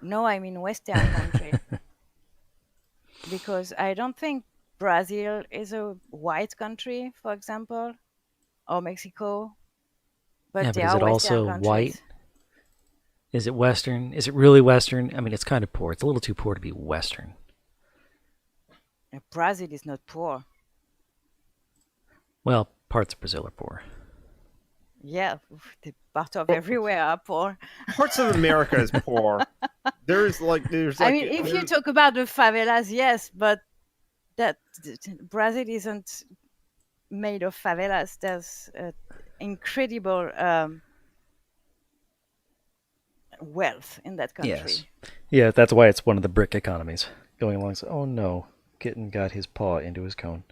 No, I mean Western country. Because I don't think Brazil is a white country, for example, or Mexico. But yeah, they but is are it Western also countries. white? Is it Western? Is it really Western? I mean, it's kind of poor. It's a little too poor to be Western. Brazil is not poor. Well, parts of Brazil are poor. Yeah, the part of everywhere are poor. Parts of America is poor. There's I mean, if you talk about the favelas, yes, but that Brazil isn't made of favelas. There's incredible wealth in that country. Yes. Yeah, that's why it's one of the BRIC economies. Going along, so, oh no, Kitten got his paw into his cone.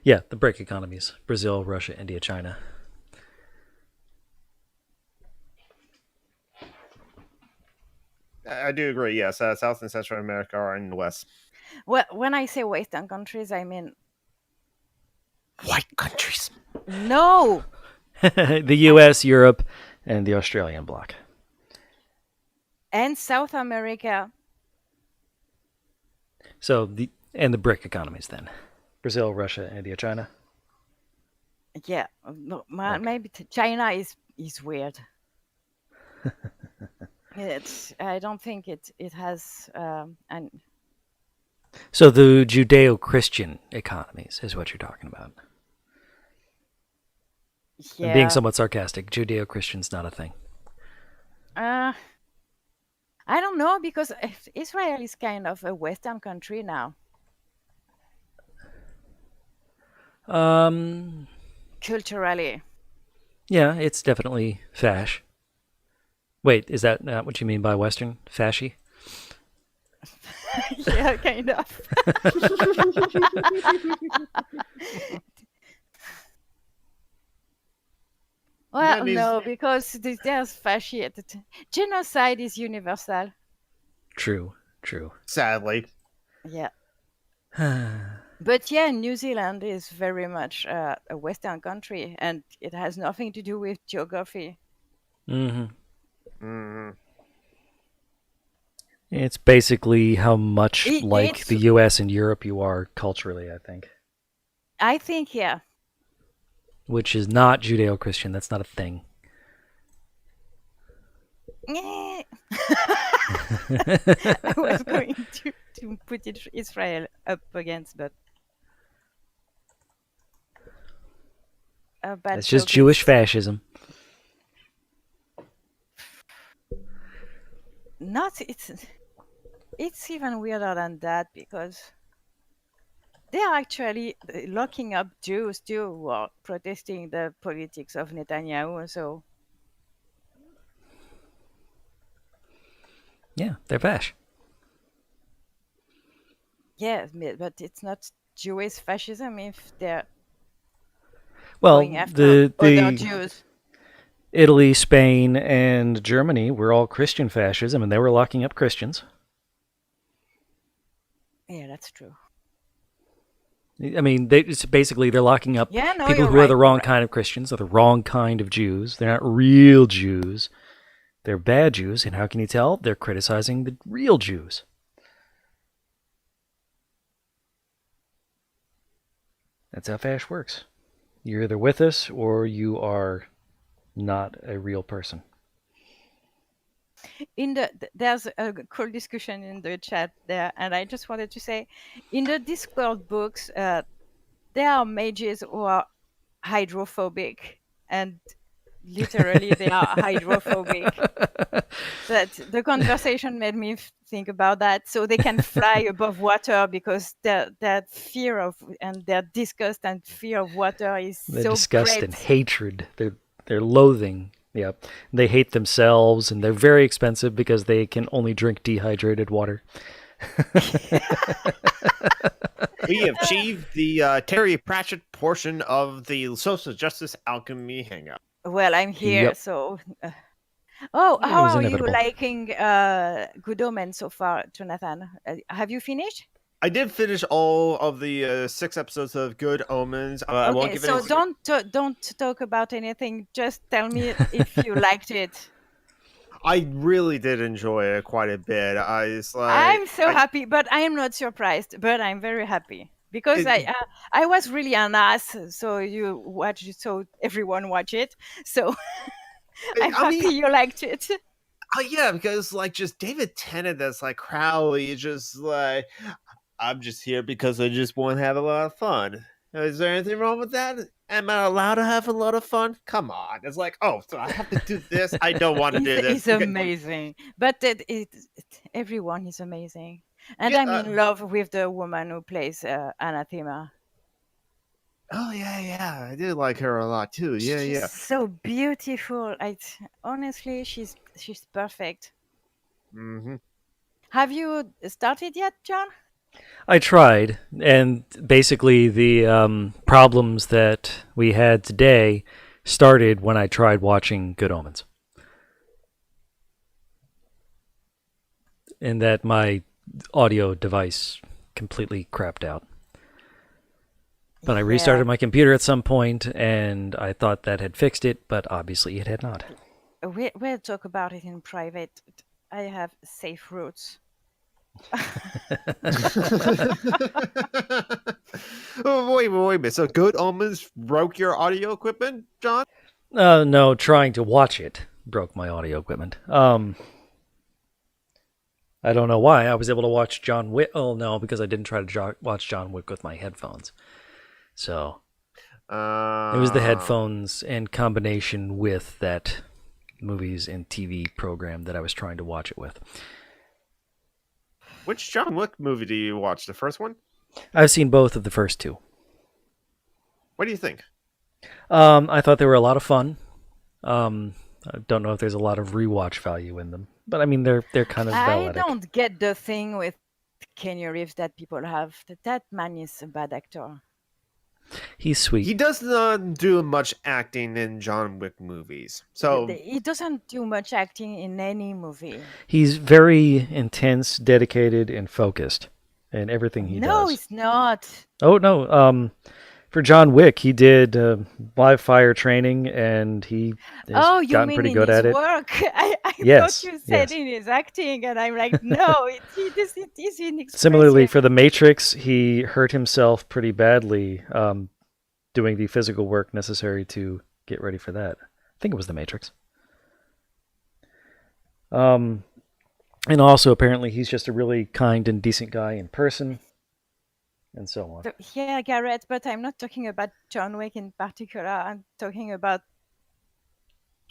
Yeah, the BRIC economies. Brazil, Russia, India, China. I do agree, yes. South and Central America are in the West. Well, when I say Western countries, I mean... white countries. No! The US, Europe, and the Australian bloc. And South America. So, the BRIC economies then. Brazil, Russia, India, China. Yeah, no, maybe China is weird. I don't think it has an. So the Judeo-Christian economies is what you're talking about. Yeah. I'm being somewhat sarcastic. Judeo-Christian's not a thing. I don't know, because Israel is kind of a Western country now. Culturally. Yeah, it's definitely fash. Wait, is that not what you mean by Western? Fashy? Yeah, kind of. Well, no, because there's fascist. Genocide is universal. True. Sadly. Yeah. But yeah, New Zealand is very much a Western country, and it has nothing to do with geography. It's basically how much like the US and Europe you are culturally, I think. I think, yeah. which is not Judeo-Christian. That's not a thing. I was going to put Israel up against, but It's just Jewish fascism. It's even weirder than that, because they are actually locking up Jews too who are protesting the politics of Netanyahu. So Yeah, they're fash. yeah, but it's not Jewish fascism if they're Well, going after other the Jews. Italy, Spain, and Germany were all Christian fascism, and they were locking up Christians. Yeah, that's true. I mean, they're locking up Yeah, no, people you're who are right, the you're wrong right. kind of Christians, or the wrong kind of Jews. They're not real Jews. They're bad Jews, and how can you tell? They're criticizing the real Jews. That's how fash works. You're either with us or you are not a real person. There's a cool discussion in the chat there, and I just wanted to say, in the Discord books, there are mages who are hydrophobic, and literally they are hydrophobic. That the conversation made me think about that. So they can fly above water because their fear of and their disgust and fear of water is Their so disgust great. and hatred. They're loathing. Yeah, they hate themselves, and they're very expensive because they can only drink dehydrated water. We have achieved the Terry Pratchett portion of the Social Justice Alchemy Hangout. Well, I'm here, Yep. so. It How was are you inevitable. liking Good Omens so far, Jonathan? Have you finished? I did finish all of the 6 episodes of Good Omens. I won't Okay, give so any. don't talk about anything. Just tell me if you liked it. I really did enjoy it quite a bit. I'm so happy, but I am not surprised. But I'm very happy because I was really an ass. So you watch it, so everyone watch it. So I'm happy you liked it. Yeah, because like just David Tennant as like Crowley is just like, I'm just here because I just want to have a lot of fun. Is there anything wrong with that? Am I allowed to have a lot of fun? Come on. It's like, oh, so I have to do this. I don't want to do this. It's amazing. But everyone is amazing. And Yeah, I'm in love with the woman who plays Anathema. Oh, yeah. I did like her a lot too. Yeah, She's yeah. so beautiful. Honestly, she's perfect. Mm-hmm. Have you started yet, John? I tried, and basically the problems that we had today started when I tried watching Good Omens. And that my audio device completely crapped out. But I restarted my computer at some point, and I thought that had fixed it, but obviously it had not. We'll talk about it in private. I have safe routes. Wait a minute. So Good Omens broke your audio equipment, John? No, trying to watch it broke my audio equipment. I don't know why. I was able to watch John Wick. Oh, no, because I didn't try to watch John Wick with my headphones. So it was the headphones in combination with that movies and TV program that I was trying to watch it with. Which John Wick movie do you watch? The first one? I've seen both of the first two. What do you think? I thought they were a lot of fun. I don't know if there's a lot of rewatch value in them, but I mean they're kind of balletic. I don't get the thing with Keanu Reeves that people have. That man is a bad actor. He's sweet. He does not do much acting in John Wick movies. So he doesn't do much acting in any movie. He's very intense, dedicated, and focused in everything he does. No, he's not. Oh, no. For John Wick, he did live fire training, and he has gotten pretty good at it. Work? I Yes, thought you said in his acting, and I'm like, no, he's inexpressive. Similarly, for The Matrix, he hurt himself pretty badly doing the physical work necessary to get ready for that. I think it was The Matrix. And also, apparently, he's just a really kind and decent guy in person, and so on. Yeah, Garrett, but I'm not talking about John Wick in particular. I'm talking about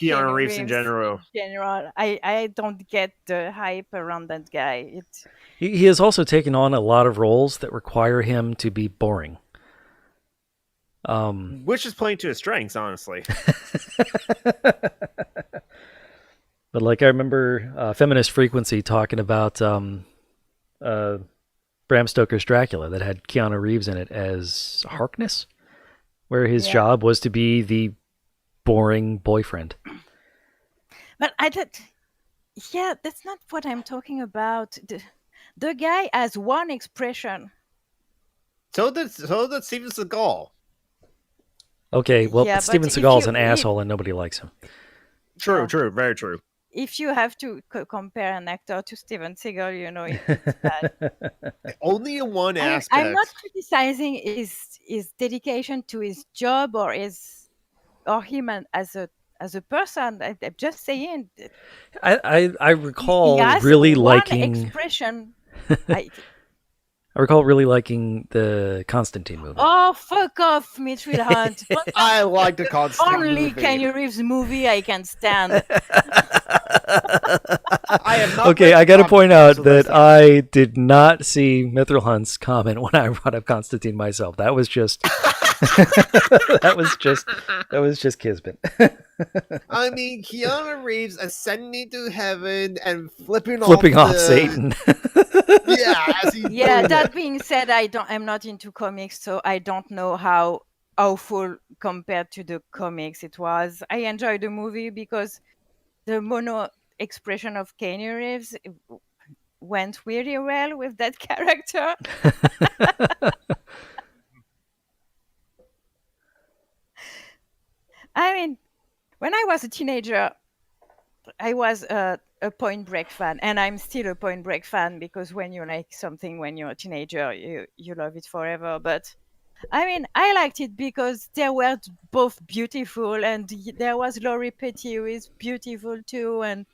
Keanu Reeves in general. I don't get the hype around that guy. He has also taken on a lot of roles that require him to be boring. Which is playing to his strengths, honestly. But like I remember Feminist Frequency talking about Bram Stoker's Dracula that had Keanu Reeves in it as Harkness, where his job was to be the boring boyfriend. But that's not what I'm talking about. The guy has one expression. So did Steven Seagal. Okay, well, Yeah, Steven but Seagal's an asshole and nobody likes him. True, very true. If you have to compare an actor to Steven Seagal, it's bad. Only in one aspect. I'm not criticizing his dedication to his job or him as a person. I'm just saying. I recall he has really one liking expression. I recall really liking the Constantine movie. Oh, fuck off, Mitchell Hunt. I like the Constantine Only movie. Keanu Reeves movie I can stand. Okay, I got to point out that I did not see Mithril Hunt's comment when I brought up Constantine myself. That was just that was just Kismet. I mean, Keanu Reeves ascending to heaven and flipping off Satan. Yeah, that being said, I'm not into comics, so I don't know how awful compared to the comics it was. I enjoyed the movie because the mono expression of Keanu Reeves went really well with that character. I mean, when I was a teenager, I was a Point Break fan, and I'm still a Point Break fan because when you like something when you're a teenager, you love it forever. But I mean, I liked it because they were both beautiful, and there was Laurie Petty who is beautiful too, and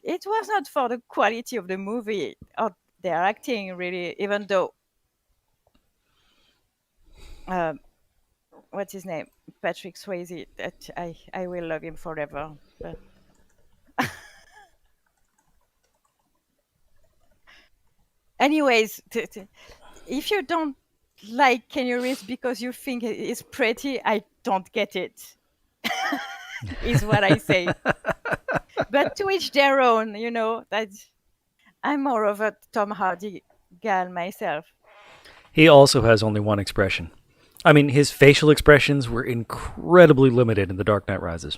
it was not for the quality of the movie or their acting, really, even though what's his name? Patrick Swayze, that I will love him forever. But anyways, if you don't like Keanu Reeves because you think he's pretty, I don't get it. Is what I say. But to each their own, that I'm more of a Tom Hardy gal myself. He also has only one expression. I mean, his facial expressions were incredibly limited in The Dark Knight Rises.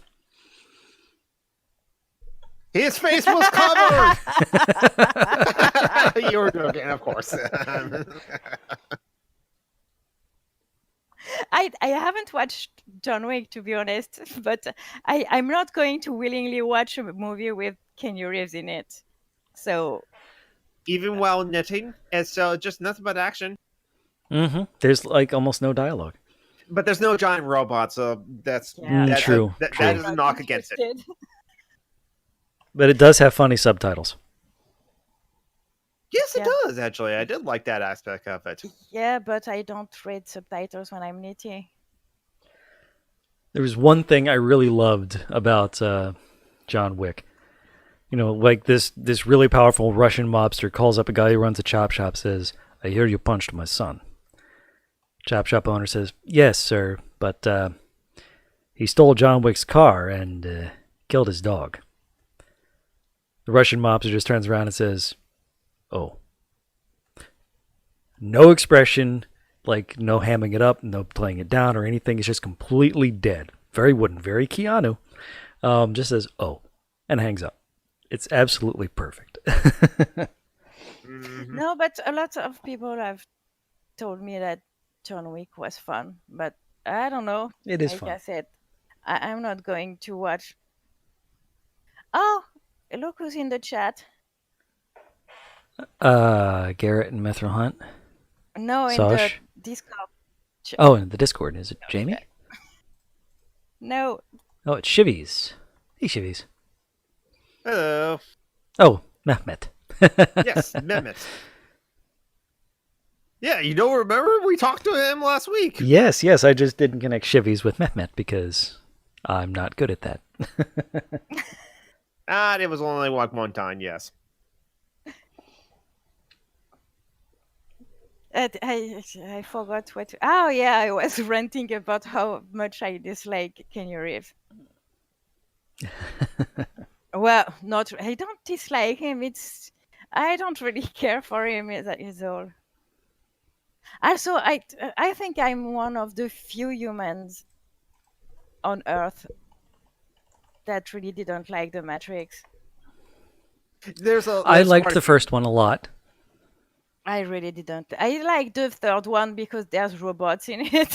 His face was covered. You were joking, of course. I haven't watched John Wick, to be honest, but I'm not going to willingly watch a movie with Keanu Reeves in it. So even while knitting, it's just nothing but action. Mm-hmm. There's like almost no dialogue. But there's no giant robot, so that's true. That is a knock against it. But it does have funny subtitles. Yes, it does, actually. I did like that aspect of it. Yeah, but I don't read subtitles when I'm knitting. There was one thing I really loved about John Wick. Like this really powerful Russian mobster calls up a guy who runs a chop shop, says, "I hear you punched my son." Chop shop owner says, "Yes, sir, but he stole John Wick's car and killed his dog." The Russian mobster just turns around and says, "Oh." No expression, like no hamming it up, no playing it down or anything. It's just completely dead. Very wooden, very Keanu. Just says, "Oh," and hangs up. It's absolutely perfect. No, but a lot of people have told me that John Wick was fun, but I don't know. It is like fun. I said, I'm not going to watch. Oh, look who's in the chat. Garrett and Mithril Hunt. No, in Sasha? the Discord Oh, and the Discord. Is it Jamie? No. Oh, it's Shivies. Hey, Shivies. Hello. Oh, Mehmet. Yes, Mehmet. Yeah, you don't remember? We talked to him last week. Yes. I just didn't connect Shivies with Mehmet because I'm not good at that. It was only like one time, yes. I forgot what. Oh yeah, I was ranting about how much I dislike Kenny Reeves. Well, not. I don't dislike him. I don't really care for him. That is all. Also, I think I'm one of the few humans on Earth that really didn't like the Matrix. I liked the first one a lot. I really didn't. I like the third one because there's robots in it.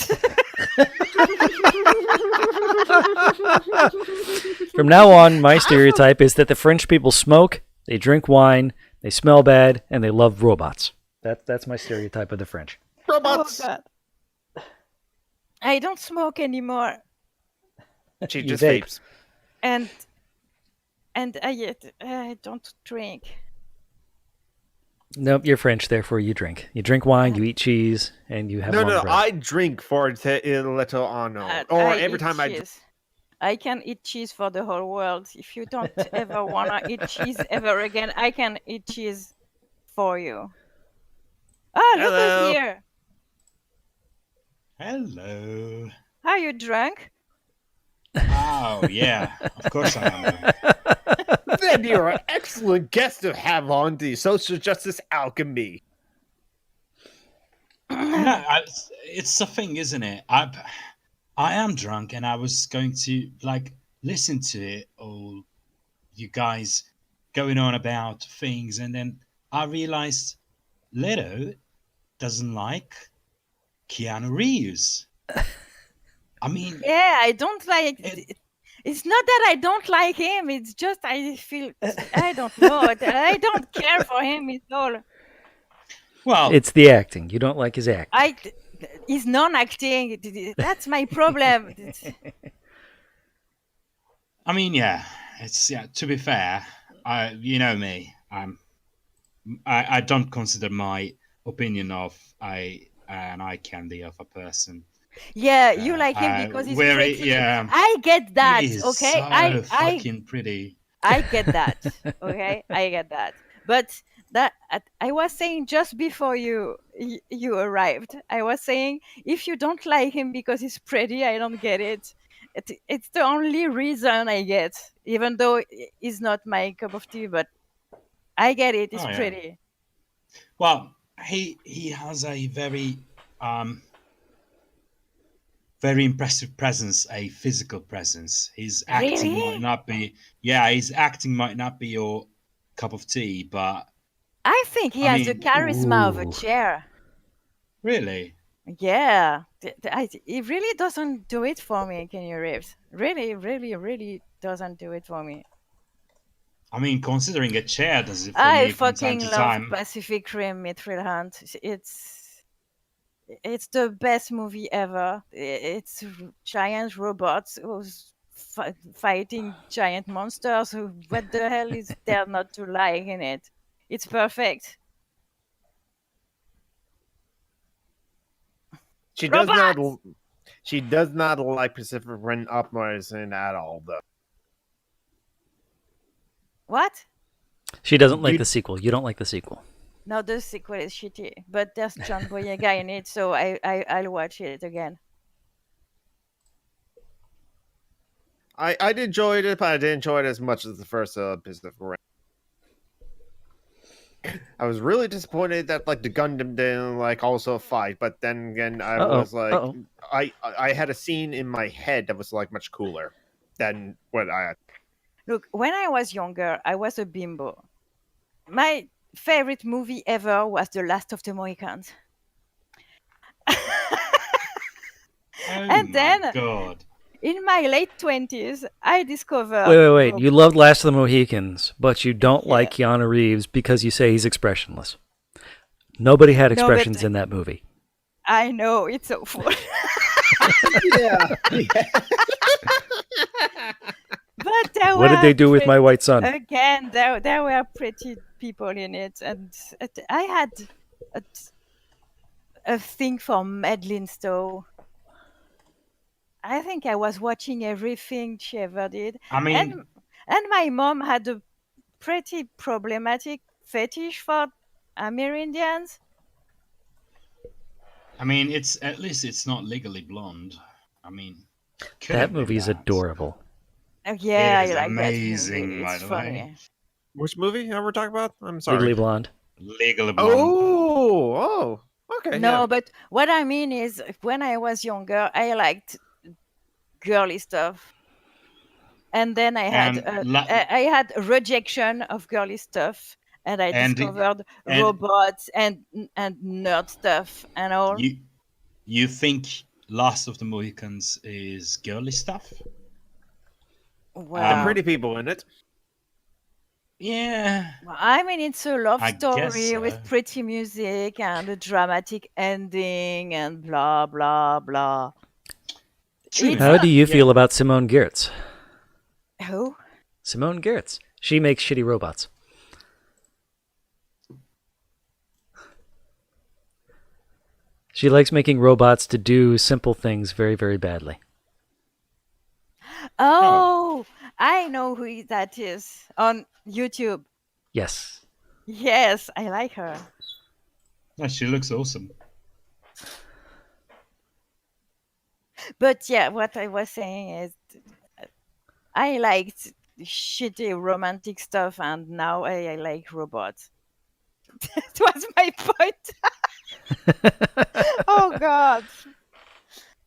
From now on, my stereotype is that the French people smoke, they drink wine, they smell bad, and they love robots. That's my stereotype of the French. Robots. Oh, God. I don't smoke anymore, She You just vape. vapes. and I don't drink. Nope, you're French, therefore you drink. You drink wine, you eat cheese, and you have No, long no, breath. I drink for a little honor. Or I every eat time cheese. I can eat cheese for the whole world. If you don't ever wanna eat cheese ever again, I can eat cheese for you. Oh, look Hello. who's here. Hello. Are you drunk? Oh, yeah. Of course I am. Then you're an excellent guest to have on the social justice alchemy. No, it's the thing, isn't it? I am drunk, and I was going to listen to it, all you guys going on about things, and then I realized Leto doesn't like Keanu Reeves. I mean, Yeah, I don't like it. It's not that I don't like him. It's just I feel I don't know. I don't care for him at all. well, It's the acting. You don't like his act. He's non-acting. That's my problem. I mean, yeah. It's to be fair, you know me. I don't consider my opinion of an eye candy of a person. Yeah, you like him because he's very pretty. yeah. I get that. He is Okay, so fucking pretty. I get that. Okay, I get that. But that I was saying just before you arrived. I was saying if you don't like him because he's pretty, I don't get it. It's the only reason I get, even though he's not my cup of tea. But I get it. He's Oh, yeah. pretty. Well, he has a very very impressive presence, a physical presence. His acting Really? might not be, yeah, his acting might not be your cup of tea, but I think he I has the mean, charisma of a ooh. chair. really, Yeah, he really doesn't do it for me, Kenny Reeves. Really, really, really doesn't do it for me. I mean, considering a chair does it for I me from time fucking to love time. Pacific Rim Mithril Hunt. It's the best movie ever. It's giant robots who's fighting giant monsters. What the hell is there not to like in it? It's perfect. She does not. Robots! She does not like Pacific Rim Uprising at all, though. What? She doesn't like the sequel. You don't like the sequel. No, the sequel is shitty, but there's John Boyega in it, so I'll watch it again. I did enjoy it, but I didn't enjoy it as much as the first Pacific Rim. I was really disappointed that the Gundam didn't also fight, but then again I was I had a scene in my head that was much cooler than what I had. Look, when I was younger, I was a bimbo. My favorite movie ever was The Last of the Mohicans. Oh then my god! in my late 20s, I discovered. Wait. You loved Last of the Mohicans, but you don't like Keanu Reeves because you say he's expressionless. Nobody had expressions in that movie. I know it's awful. Yeah. But there What did were they do with my white son? again, there were pretty people in it, and I had a, a thing for Madeline Stowe. I think I was watching everything she ever did, I mean, and my mom had a pretty problematic fetish for Amerindians. it's at least it's not Legally Blonde. I mean, could That have been movie's that. adorable. Yeah, It I is like that amazing, movie. by It's the way. funny. Which movie are we talking about? I'm sorry. Legally Blonde. Legally Blonde. Oh, okay. No, Yeah. but what I mean is, when I was younger, I liked girly stuff, and then And I had a rejection of girly stuff, and I and discovered and robots and nerd stuff and all. you think Last of the Mohicans is girly stuff? The Well, pretty people in it. Yeah, I mean, it's a love I guess story with so. pretty music and a dramatic ending and blah blah blah. True It's How enough. do you Yeah. feel about Simone Geertz? who? Simone Geertz. She makes shitty robots. She likes making robots to do simple things very, very badly. Oh, I know who that is on YouTube. Yes. Yes, I like her. Yeah, she looks awesome. But yeah, what I was saying is, I liked shitty romantic stuff, and now I like robots. That was my point. Oh God,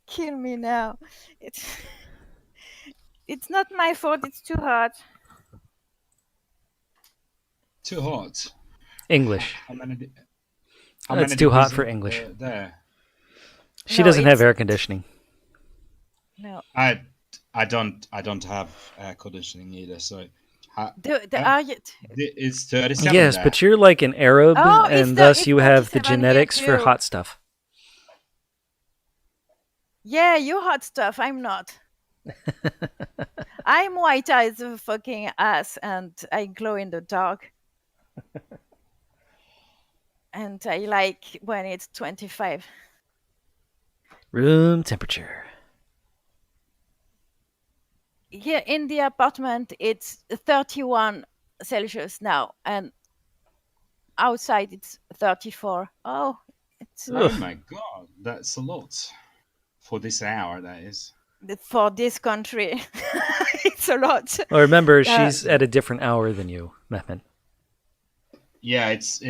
kill me now. It's it's not my fault. It's too hot. Too hot. English. How many? It's too hot degrees for English. There. She No, doesn't have it's air conditioning. no. I don't have air conditioning either. So, Are you? it's 37 Yes, there. but you're like an Arab, Oh, and thus it's you have the 37 here genetics for too. hot stuff. Yeah, you hot stuff. I'm not. I'm white as a fucking ass, and I glow in the dark. And I like when it's 25. Room temperature. Here in the apartment, it's 31 Celsius now, and outside it's 34. Oh, it's Oh Ugh. my god, that's a lot for this hour. That is. for this country. It's a lot. Well, remember, Uh, she's at a different hour than you, Mehmet. Yeah, it's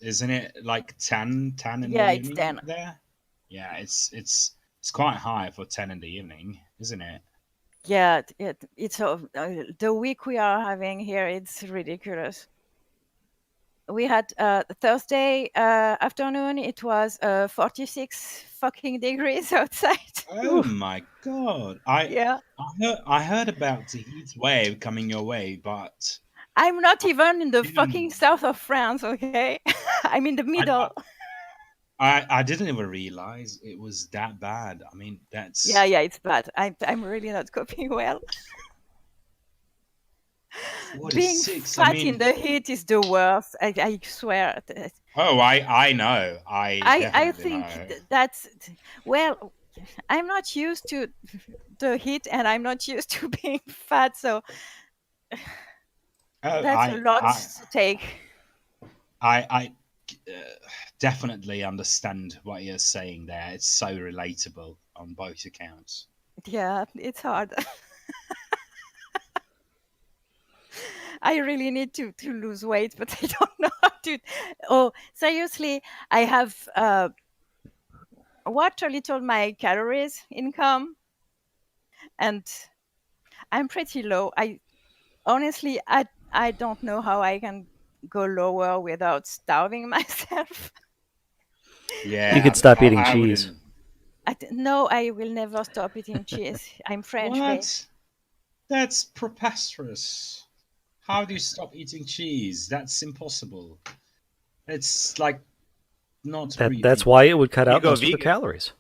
isn't it like 10 in Yeah, the it's evening 10. there? Yeah, it's quite high for 10 in the evening, isn't it? Yeah, it's the week we are having here. It's ridiculous. We had Thursday afternoon. It was 46 fucking degrees outside. Oh my god. Yeah, I heard about the heat wave coming your way, but I'm not even in the fucking didn't south of France. Okay, I'm in the I, middle. I didn't even realize it was that bad. I mean, Yeah, that's it's bad. I'm really not coping well. Being 46. I fat in mean, the heat is the worst. I swear. oh, I know. I I definitely think know. that's, well, I'm not used to the heat, and I'm not used to being fat, so Oh, that's a lot to take. I definitely understand what you're saying there. It's so relatable on both accounts. Yeah, it's hard. I really need to lose weight, but I don't know how to. Oh, seriously, I have watched a little my calories income, and I'm pretty low. I don't know how I can go lower without starving myself. Yeah, You could stop eating I cheese. wouldn't. No, I will never stop eating cheese. I'm French, babe. What? That's preposterous. How do you stop eating cheese? That's impossible. It's like not That's really. why it would cut You out go most of the vegan. calories.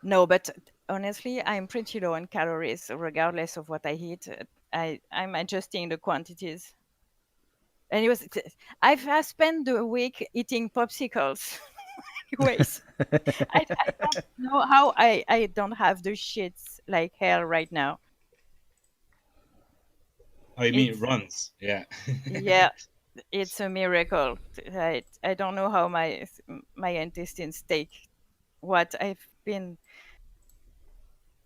No, but honestly, I'm pretty low on calories, regardless of what I eat. I'm adjusting the quantities. And I've spent the week eating popsicles. Anyways, I don't know how I don't have the shits like hell right now. Oh, you mean it It's runs? Yeah. yeah, it's a miracle. I don't know how my intestines take what I've been,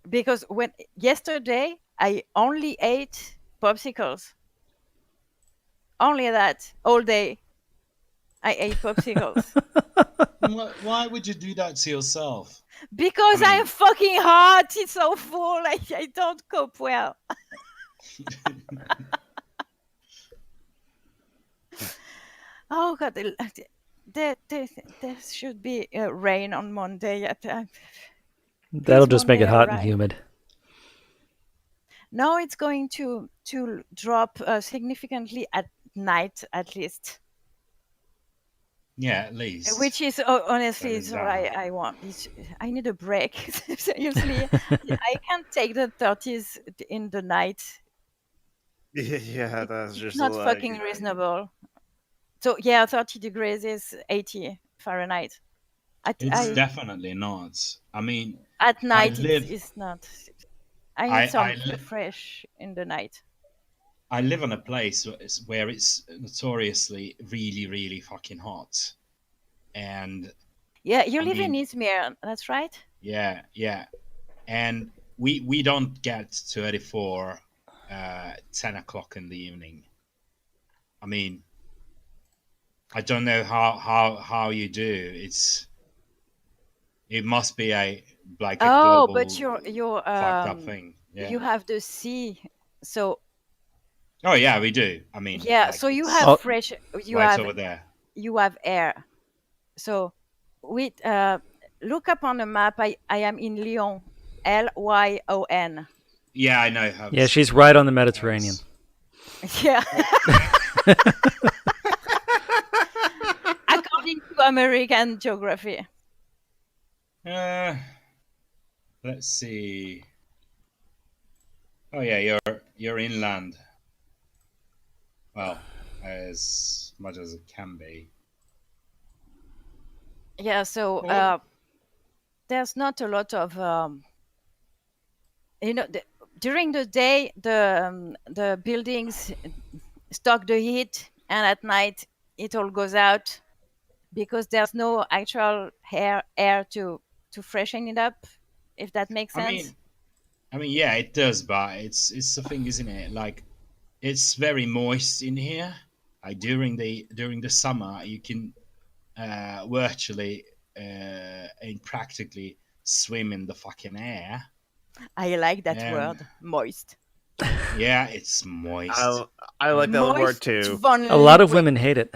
because when yesterday I only ate popsicles. Only that all day I ate popsicles Why would you do that to yourself? because I I'm mean, fucking hot. It's so full. I don't cope well. Oh God, there should be rain on Monday. That'll Please, just make Monday it hot and arrive. humid. No, it's going to drop significantly at night, at least. yeah, at least. Which is honestly, Better it's than all that. I want. I need a break. Seriously, I can't take the 30s in the night. Yeah, that's It's just not like fucking reasonable. So yeah, 30 degrees is 80 Fahrenheit. It's I definitely not. I mean, At I night live. it's not. I need I some I, li- fresh in the night. I live on a place where it's notoriously really, really fucking hot, and Yeah, you I live in mean, Izmir, that's right? yeah, and we don't get 34 10 o'clock in the evening. I mean, I don't know how you do. It must be a Oh, but global you're fucked up thing. you Yeah. have the sea. So Oh yeah, we do. I mean, yeah, like so you have Oh, it's fresh you right have over there. you have air. So with look up on the map. I am in Lyon. Lyon. Yeah, I know how. yeah, she's right on the Mediterranean. Yeah. According to American geography. Uh, let's see. Oh yeah, you're inland. Well, as much as it can be. Yeah, so Oh, there's not a lot of during the day the buildings stock the heat, and at night it all goes out because there's no actual air to freshen it up, if that makes I sense. mean, yeah, it does, but it's the thing, isn't it? Like, it's very moist in here. Like during the summer, you can virtually and practically swim in the fucking air. I like that And word, moist. yeah, it's moist. I like that word Moist too. von A lot of liquid. women hate it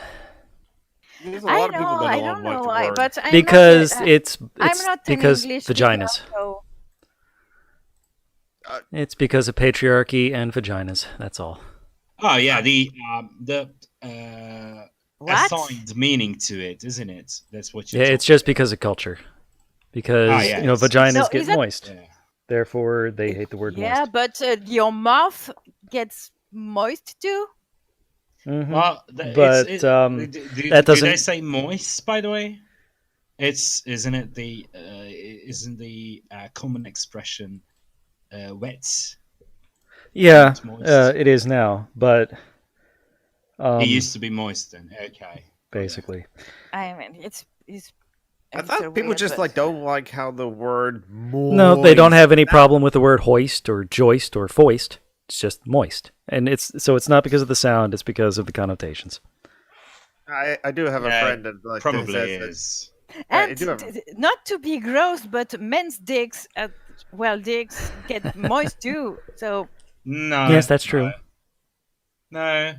There's a I lot of people know, that I don't don't like know the why, word. but I'm because not I'm not an because English speaker, vaginas. so It's because of patriarchy and vaginas. That's all. Oh yeah, the what? assigned meaning to it, isn't it? That's what you're Yeah, it's talking just because of culture. Because Ah, yeah, it's- vaginas No, get is it? moist. Yeah. Therefore, they hate the word Yeah, moist. but your mouth gets moist too. Hmm Well, But do that they doesn't. say moist? By the way, isn't it isn't the common expression wet? Yeah, Not moist. it is now. But It used to be moist then. Okay. basically, I mean, it's I a little thought people weird, just but like don't like how the word no, they don't have any moist- problem with the word hoist or joist or foist. It's just moist, and it's not because of the sound. It's because of the connotations. I do have a Yeah, friend that like probably says that. is. I and do have. not to be gross, but men's dicks, dicks get moist too. So No. Yes, that's true. No,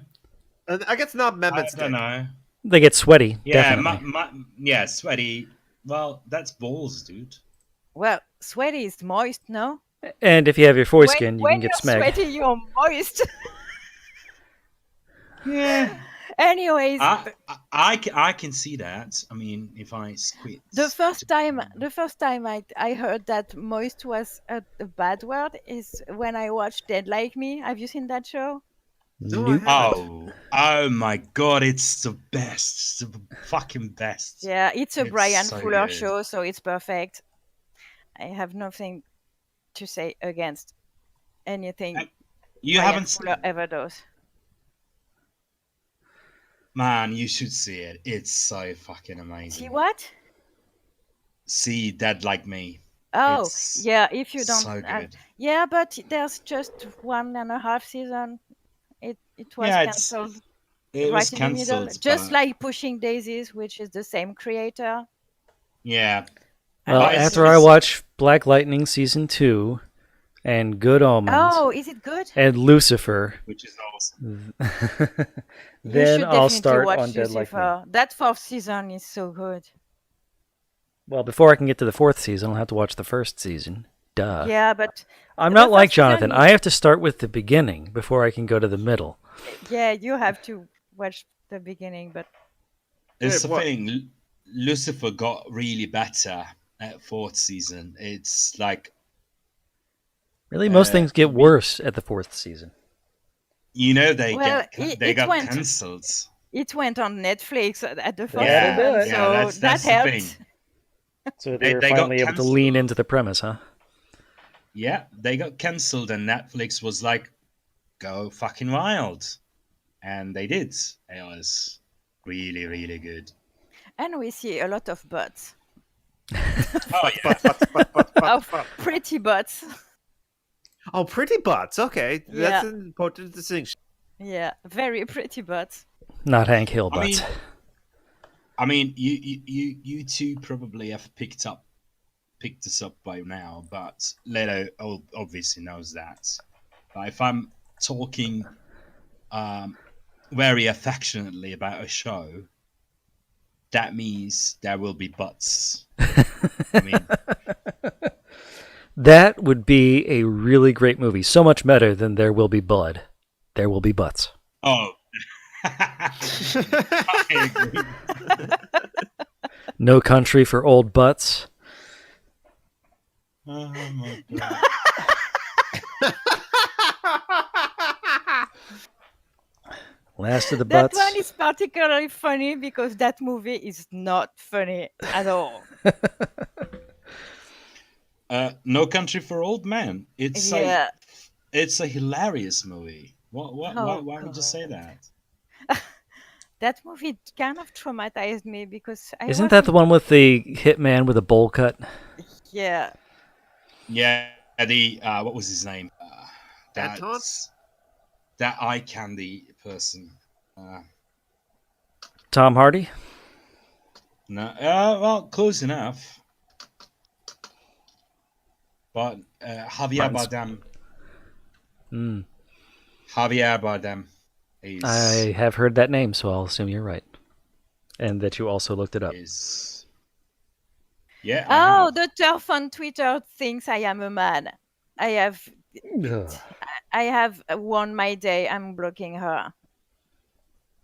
I guess not I Mehmet's don't dick. know. They get sweaty. Yeah, Definitely. yeah, sweaty. Well, that's balls, dude. sweaty is moist, no? And if you have your foreskin, you When can get you're smeg. sweaty, you're moist. Yeah. Anyways, I can see that. I mean, if I quit. the first time I heard that moist was a bad word is when I watched Dead Like Me. Have you seen that show? No, I Nope. haven't. Oh my god, it's the best. It's the fucking best. Yeah, it's a It's Brian so Fuller good. show, so it's perfect. I have nothing to say against anything You Brian haven't seen Fuller it? ever does. Man, you should see it. It's so fucking See amazing. what? See Dead Like Me. Oh, It's yeah, if you don't so good. yeah, but there's just 1.5 season. It was Yeah, cancelled it was right in the middle, cancelled, just but like Pushing Daisies, which is the same creator. yeah. Well, But after I watch Black Lightning season 2 and Good Omens Oh, is it good? and Lucifer, which is awesome. You then should I'll definitely start watch on Dead Like Me. Lucifer. That 4th season is so good. Well, before I can get to the 4th season, I'll have to watch the 1st season. Duh. Yeah, but I'm the not like first season Jonathan. is- I have to start with the beginning before I can go to the middle. yeah, you have to watch the beginning, but It's Yeah, the what- thing. Lucifer got really better at 4th season. It's like, Really, most things get I mean- worse at the 4th season. you know, they Well, they it got went- cancelled. it went on Netflix at the first Yeah, season, it did. so Yeah, that's that the helped. thing. So they were they got finally able to cancelled. lean into the premise, huh? Yeah, they got cancelled, and Netflix was like, "Go fucking wild," and they did. It was really, really good. And we see a lot of butts. Oh yeah, Of pretty butts. Oh, pretty butts. Okay, that's Yeah. an important distinction. Yeah, very pretty butts. Not Hank Hill I butts. I mean, you two probably have picked this up by now, but Leto obviously knows that. But if I'm talking very affectionately about a show, that means there will be butts. I mean, That would be a really great movie. So much better than There Will Be Blood. There Will Be Butts. oh. I agree. No Country for Old Butts. Oh my god. Last of the That Butts. one is particularly funny because that movie is not funny at all. No Country for Old Men. It's Yeah. it's a hilarious movie. What? Oh, Why would you say God. that? That movie kind of traumatized me because I Isn't that the one with the hitman with a bowl cut? Yeah. Yeah, the what was his name? Anton? That's that eye candy person. Tom Hardy? No, well, close enough. But Javier Mine's- Bardem. Mm. Javier Bardem is I have heard that name, so I'll assume you're right. And that you also looked it up. is. Yeah. Oh, the turf on Twitter thinks I am a man. I have won my day. I'm blocking her.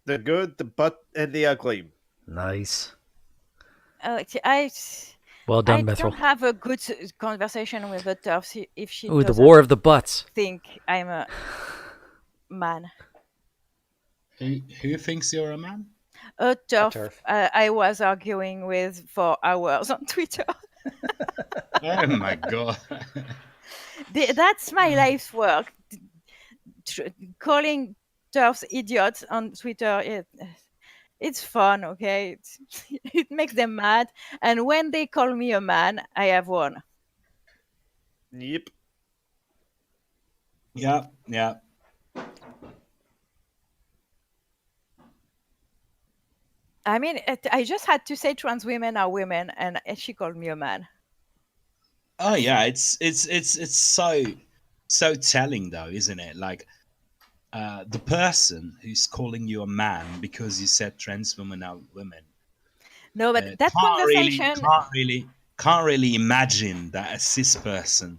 The good, the butt, and the ugly. Nice. I Well done, don't Mithril. have a good conversation with the turf if she Ooh, the doesn't War of the Butts. think I'm a man. Who thinks you're a man? A turf. turf. I was arguing with for hours on Twitter. Oh my god. That's my life's work. Calling turfs idiots on Twitter. It's fun, okay? It makes them mad. And when they call me a man, I have won. Yep. Yeah. I mean, I just had to say trans women are women, and she called me a man. Oh yeah, it's so telling though, isn't it? Like the person who's calling you a man because you said trans women are women. No, but that conversation. Can't really imagine that a cis person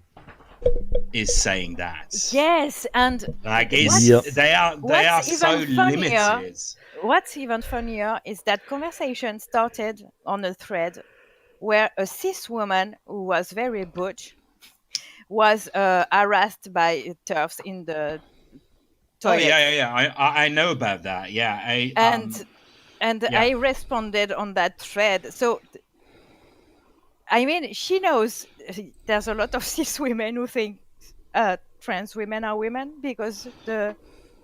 is saying that. Yes, and Like Yep. they are what's so even funnier- limited. what's even funnier is that conversation started on a thread where a cis woman who was very butch was harassed by turfs in the Oh toilet. yeah. I know about that. Yeah, And yeah. I responded on that thread. So I mean, she knows there's a lot of cis women who think trans women are women, because the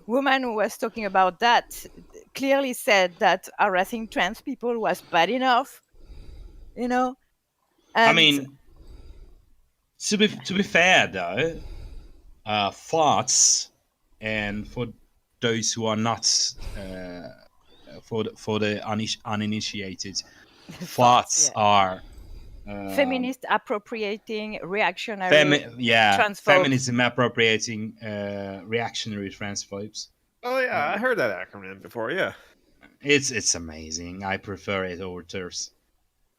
woman who was talking about that clearly said that harassing trans people was bad enough, you know. I And mean, to be fair though, farts, and for those who are not for the uninitiated, farts yeah. are Feminist appropriating reactionary transphobes. feminism appropriating reactionary transphobes. Oh yeah, I heard that acronym before. Yeah, It's amazing. I prefer it over TERFs.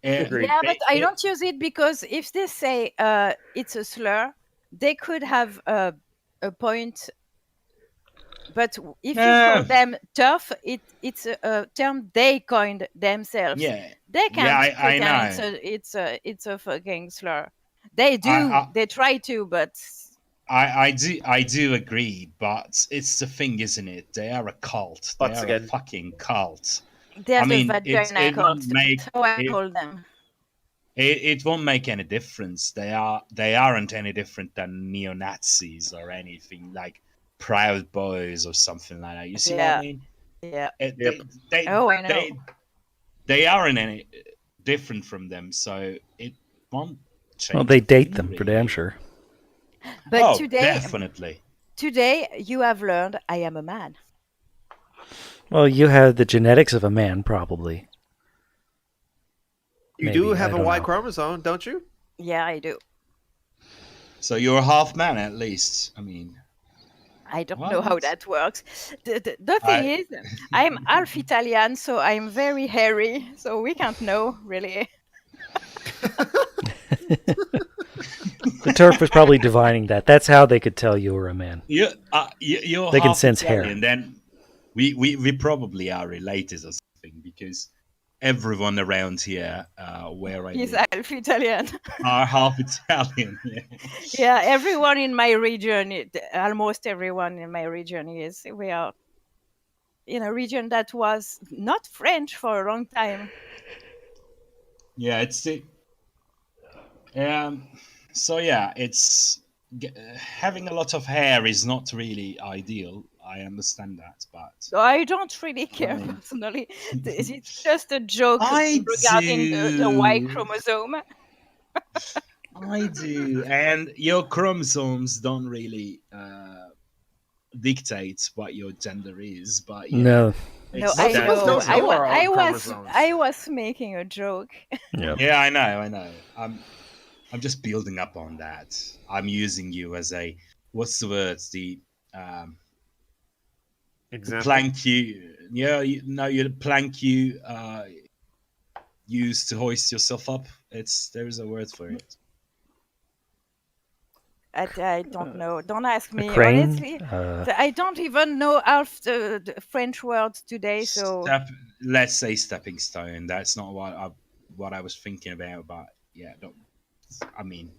agreed. Yeah, but I don't use it because if they say it's a slur, they could have a point. But if you call them tough, it's a term they coined themselves. Yeah, They can't I pretend know. it's a fucking slur. They do. They try to, but I do agree, but it's the thing, isn't it? They are a cult. They Once are again. a fucking cult. there's I mean, a vagina it cult. won't make That's how I it, call them. it won't make any difference. They aren't any different than neo Nazis or anything like Proud Boys or something like that. You see what I mean? Yeah. They Oh, I know. they aren't any different from them, so it won't change. Well, they a date thing, them for really. damn sure. But Definitely. today you have learned I am a man. Well, you have the genetics of a man, probably. You Maybe, do I have a don't Y know. chromosome, don't you? Yeah, I do. So you're half man at least. I mean, I don't know how what? that works. The thing is, I'm half Italian, so I'm very hairy, so we can't know, really. The turf was probably divining that. That's how they could tell you were a man. You're They can half sense hair. Italian. Then we probably are related or something, because everyone around here, where I He's live, half Italian. are half Italian. Yeah. Yeah, everyone in my region, almost everyone in my region is. We are in a region that was not French for a long time. Yeah, it's the so yeah, it's having a lot of hair is not really ideal. I understand that, but So I don't really care mean- personally. It's just a joke I regarding the Y do. chromosome. I do, and your chromosomes don't really dictate what your gender is, but yeah, No. No, it's I Most of us know. don't know our own chromosomes. I was making a joke. Yeah. Yeah, I know. I'm just building up on that. I'm using you as a what's the word? The Example. plank you. Yeah, you're the plank you use to hoist yourself up. There's a word for it. I don't know. Don't ask me. crane? Honestly, I don't even know half the French words today. So Let's say stepping stone. That's not what I was thinking about. But yeah, I mean,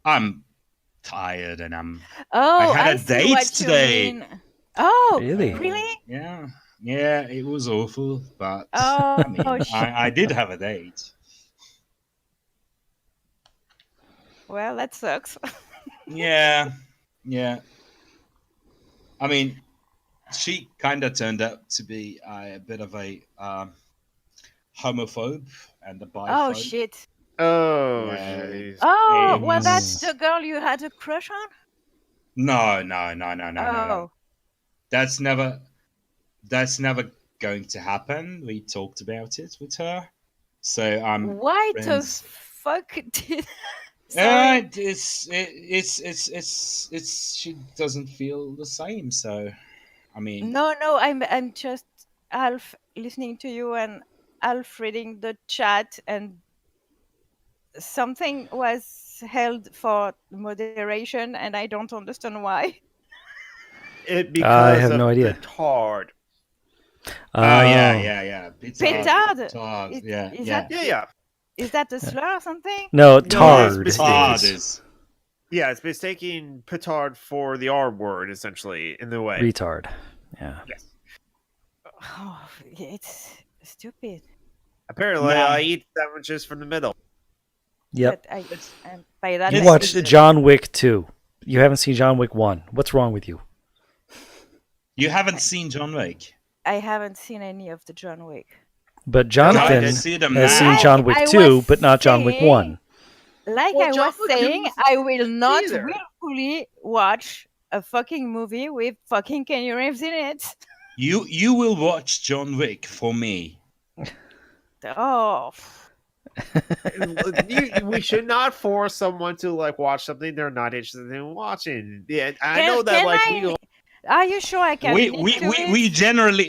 I'm tired and I had a see date what you today. mean. Oh, Really? really? Yeah, it was awful, but Oh, I mean, I did have a date. Well, that sucks. Yeah. I mean, she kind of turned out to be a bit of a homophobe and a biphobe. Oh shit. Oh, Yeah. jeez. Oh, It well, that's was- the girl you had a crush on? No. Oh. That's never going to happen. We talked about it with her, so I'm Why the friends. fuck did? Sorry. It's she doesn't feel the same. So, I mean, No, I'm just half listening to you and half reading the chat, and something was held for moderation, and I don't understand why. Because have of no idea. the tard. Oh yeah. Petard. Petard. Yeah, Is yeah. Yeah. Is that a slur or something? No, it's tard. petard. is Yeah, it's mistaking petard for the R word, essentially, in the way. retard. Yeah. Yes. Oh, it's stupid. Apparently, Nah. I eat sandwiches from the middle. Yep. But and by that You I watched mean- John Wick 2. You haven't seen John Wick 1. What's wrong with you? You haven't seen John Wick? I haven't seen any of the John Wick. But Jonathan Guys, see them has now. seen John Wick I 2, was but not John Wick saying- 1. Like Well, I John was Wick saying, was I will not either. willfully watch a fucking movie with fucking Kenny Reeves in it. You will watch John Wick for me. Oh, We should not force someone to like watch something they're not interested in watching. Yeah, I know that. Can Like, I- are you sure I can? We knit to it?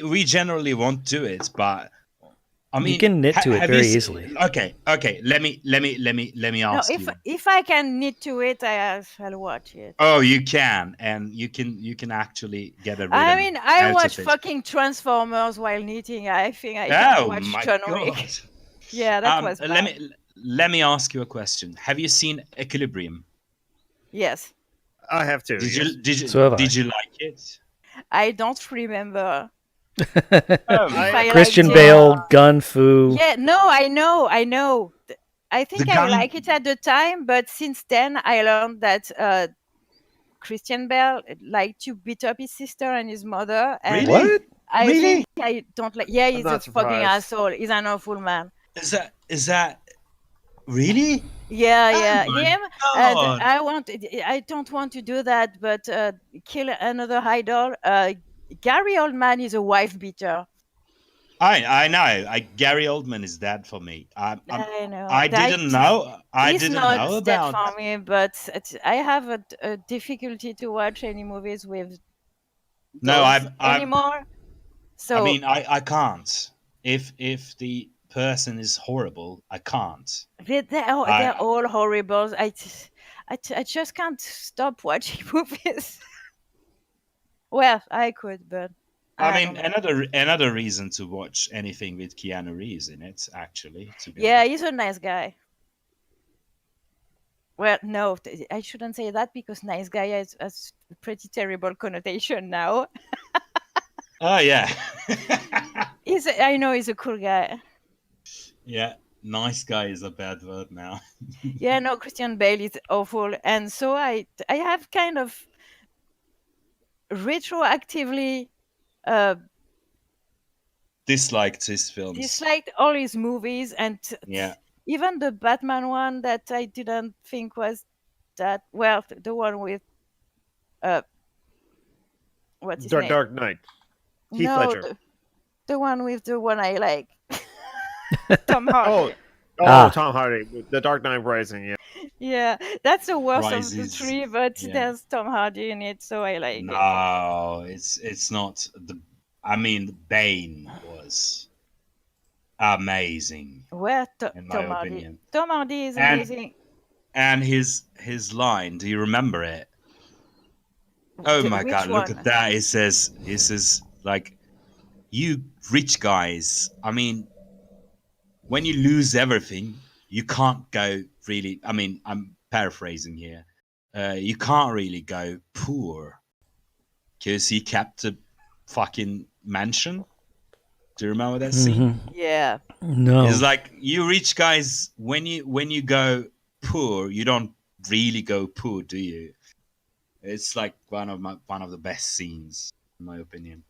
we generally won't do it, but I mean, You can knit to it have very you easily. Okay. Let me No, ask you. if I can knit to it, I'll watch it. Oh, you can, and you can actually get a rhythm. I mean, I out watch of it. fucking Transformers while knitting. I think I Oh can watch my John god! Wick. Yeah, that was bad. Let me ask you a question. Have you seen Equilibrium? Yes, I have to. So have I. Did you like it? I don't remember. Oh, If I Christian liked it. Bale, Gun Fu. Yeah, no, I know. I think The I gun- like it at the time, but since then I learned that Christian Bale liked to beat up his sister and his mother. And Really? What? I Really? think I don't like. Yeah, he's a not fucking surprised. asshole. He's an awful man. Is that really? Yeah, Oh my him. God. And I don't want to do that, but kill another idol. Gary Oldman is a wife beater. I know. Gary Oldman is dead for me. I know. I didn't know. I He's didn't not know dead about. for me, but I have a difficulty to watch any movies with No, those I'm. anymore. So I mean, I can't. If the person is horrible, I can't. they're all horrible. I just can't stop watching movies. Well, I could, but I don't mean, know. another reason to watch anything with Keanu Reeves in it, actually. To be Yeah, honest. he's a nice guy. Well, no, I shouldn't say that because nice guy has a pretty terrible connotation now. Oh yeah. I know he's a cool guy. Yeah, nice guy is a bad word now. Yeah, no, Christian Bale is awful, and so I have kind of retroactively Disliked his films. disliked all his movies, and Yeah. even the Batman one that I didn't think was that well, the one with what's his name? Dark Knight. Heath No, Ledger. the one with the one I like, Tom Hardy. Tom Hardy. The Dark Knight Rising. Yeah. Yeah, that's the worst of the Rises, three, but yeah. there's Tom Hardy in it, so I like it. No, it's not the. I mean, Bane was amazing, Where in my Tom Hardy? opinion. Tom Hardy is And- amazing. And his line. Do you remember it? Oh my Which god! Look one? at that. He says like, you rich guys. I mean, when you lose everything, you can't go really. I mean, I'm paraphrasing here. You can't really go poor because he kept a fucking mansion. Do you remember that scene? Mhm. Yeah. No. It's like, you rich guys, when you go poor, you don't really go poor, do you? It's like one of the best scenes, in my opinion.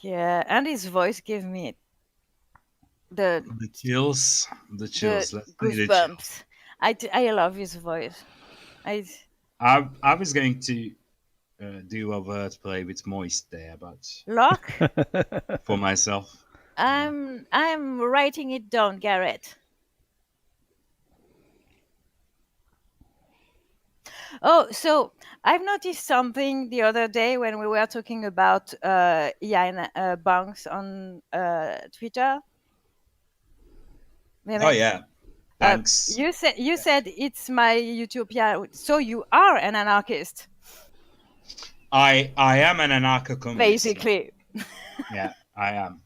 Yeah, and his voice gave me the The chills. Let's say the chills. goosebumps. I love his voice. I was going to do a wordplay with moist there, but Locke, for myself. I'm writing it down, Garrett. Oh, so I've noticed something the other day when we were talking about Ian Banks on Twitter. Oh yeah, thanks. You said it's my utopia. So you are an anarchist, I am an anarcho-communist. basically. Yeah, I am.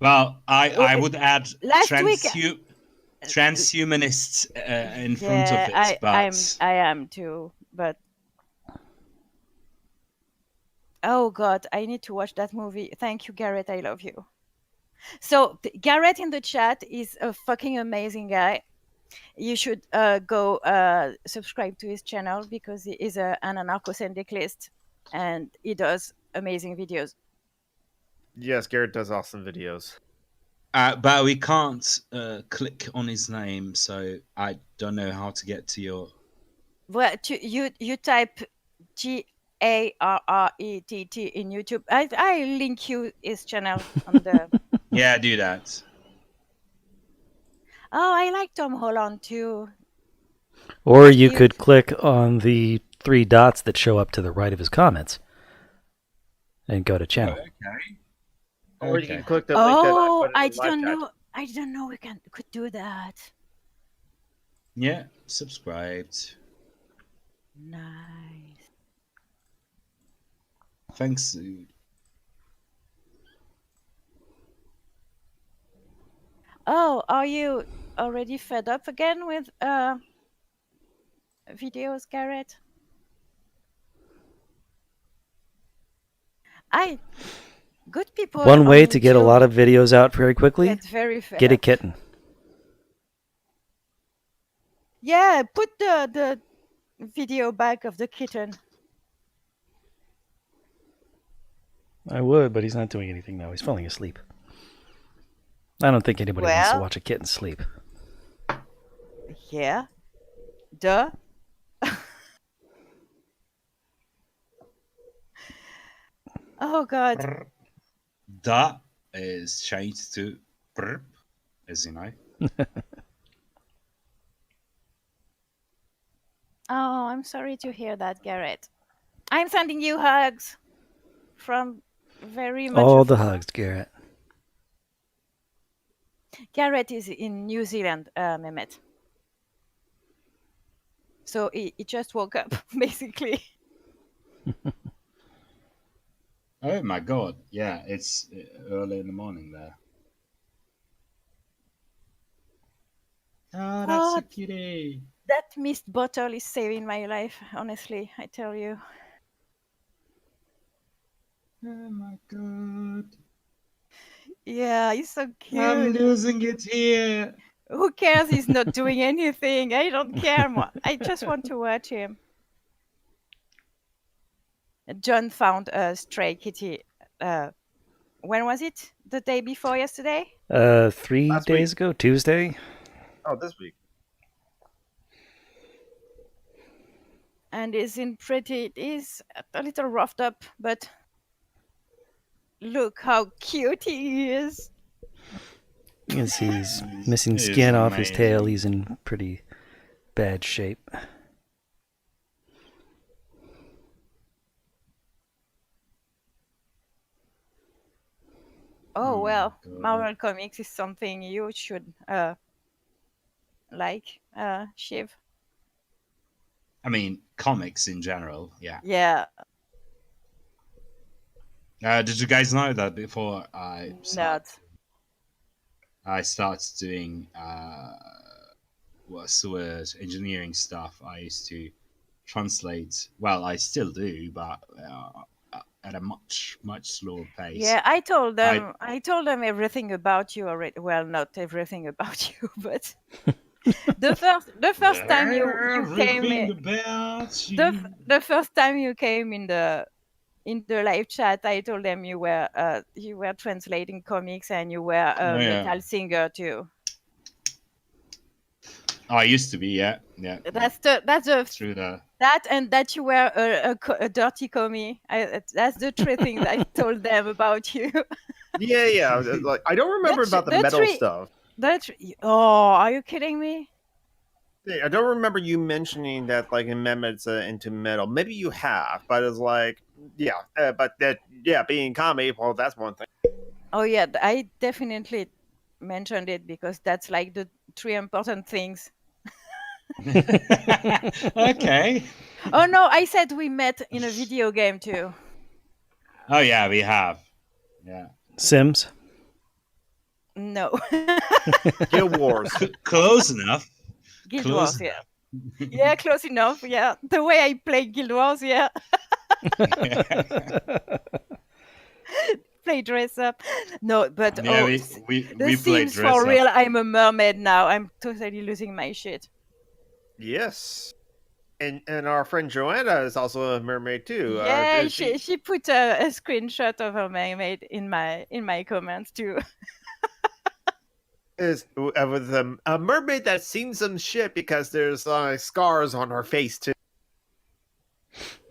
Well, I would add last week. transhumanists in front of it, but I am too, but oh god, I need to watch that movie. Thank you, Garrett. I love you. So Garrett in the chat is a fucking amazing guy. You should go subscribe to his channel because he is an anarcho-syndicalist and he does amazing videos. Yes, Garrett does awesome videos. but we can't click on his name, so I don't know how to get to your. Well, you type GARRETT in YouTube. I link you his channel on the. Yeah, do that. Oh, I like Tom Holland too. Or you could click on the 3 dots that show up to the right of his comments and go to channel. Okay. Or you can click the link that I put in I the live don't chat. know. I don't know we could do that. Yeah, subscribed. Nice. Thanks, dude. Oh, are you already fed up again with videos, Garrett? Good people. One way on to get a YouTube lot of videos out very quickly, get very fed get a up. kitten. Yeah, put the video back of the kitten. I would, but he's not doing anything now. He's falling asleep. I don't think anybody wants to watch a kitten sleep. Yeah. Duh. Oh god. Da is changed to brp, as you know. Oh, I'm sorry to hear that, Garrett. I'm sending you hugs from very much. All the hugs, Garrett. Garrett is in New Zealand, Mehmet. So he just woke up, basically. Oh my god, yeah, it's early in the morning there. Oh, that's a cutie. That mist bottle is saving my life, honestly, I tell you. Oh my god. Yeah, he's so cute. I'm losing it here. Who cares? He's not doing anything. I don't care more. I just want to watch him. John found a stray kitty. When was it? The day before yesterday? 3 Last days week. ago, Tuesday. Oh, this week. And it is a little roughed up, but look how cute he is. You can see he's missing skin off his tail. He's in pretty bad shape. Oh well, Marvel Comics is something you should like, Shiv. I mean, comics in general, yeah. Yeah. Did you guys know that before I started doing what's the word, engineering stuff, I used to translate. Well, I still do, but at a much slower pace. Yeah, I told them everything about you already. Well, not everything about you, but the first time you came in, the first time you came in the live chat, I told them you were translating comics and you were a metal singer too. Oh, I used to be, yeah. That's through the that, and that you were a dirty commie. That's the three things I told them about you. Yeah. Like, I don't remember about the metal stuff. Are you kidding me? I don't remember you mentioning that, like, in Mehmet's into metal. Maybe you have, but it's like, being commie, well, that's one thing. Oh yeah, I definitely mentioned it because that's like the 3 important things. Okay. Oh no, I said we met in a video game too. Oh yeah, we have. Yeah. Sims? No. Guild Wars. Close enough. Guild Close Wars, yeah. Yeah, close enough, yeah. The way I play Guild Wars, yeah. Play dress up. No, but Yeah, the we played Sims dress for up. real, I'm a mermaid now. I'm totally losing my shit. Yes. And our friend Joanna is also a mermaid too. Yeah, she put a screenshot of her mermaid in my comments too. is with a mermaid that's seen some shit because there's scars on her face too.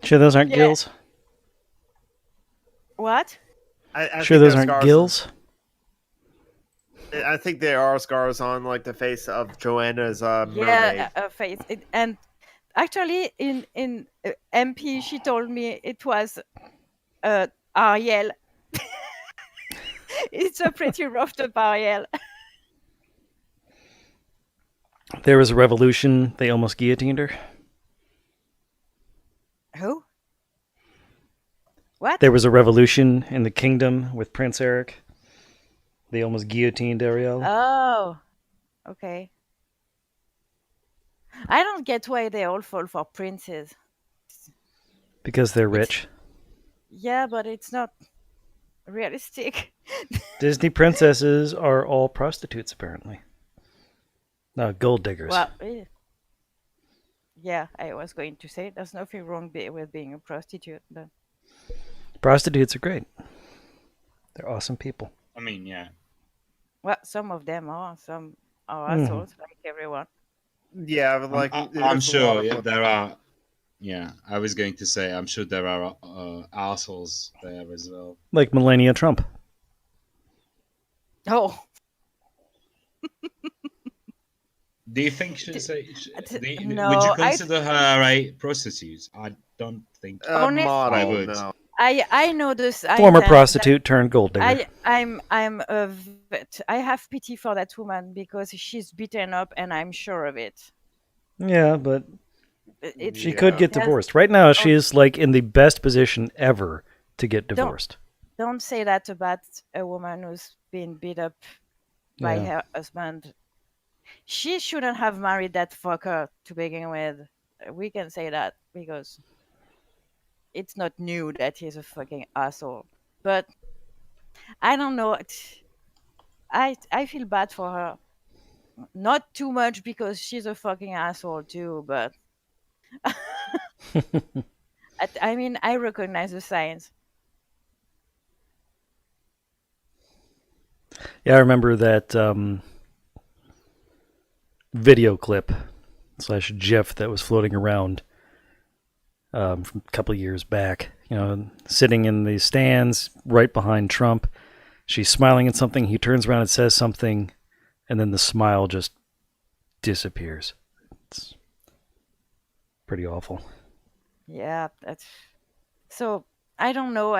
Sure, those aren't Yeah. gills. What? I Sure, think those there's aren't scars. gills. I think there are scars on like the face of Joanna's mermaid. Yeah, her face. And actually, in MP, she told me it was Ariel. It's a pretty roughed up Ariel. There was a revolution. They almost guillotined her. Who? What? There was a revolution in the kingdom with Prince Eric. They almost guillotined Ariel. Oh, okay. I don't get why they all fall for princes. Because they're rich. Yeah, but it's not realistic. Disney princesses are all prostitutes, apparently. No, gold diggers. Well, yeah, I was going to say there's nothing wrong with being a prostitute, but Prostitutes are great. They're awesome people. I mean, yeah. well, some of them are, some are Mhm. assholes, like everyone. Yeah, but like I'm there's a lot sure of- there are. Yeah, I was going to say I'm sure there are assholes there as well. Like Melania Trump. Oh, Do you think would no, you consider her a prostitute? I don't think. Honestly- model. I would. No. I know this. Former prostitute turned gold digger. I'm a vet. I have pity for that woman because she's beaten up, and I'm sure of it. Yeah, but It- she Yeah. could get Yes. divorced. Right now, she's like in the best position ever to get divorced. Don't say that about a woman who's been beat up by Yeah. her husband. She shouldn't have married that fucker to begin with. We can say that because it's not new that he's a fucking asshole. But I don't know. I feel bad for her. Not too much because she's a fucking asshole too, but I mean, I recognize the signs. Yeah, I remember that video clip / GIF that was floating around from a couple of years back. You know, sitting in the stands right behind Trump. She's smiling at something. He turns around and says something, and then the smile just disappears. It's pretty awful. Yeah, that's so. I don't know.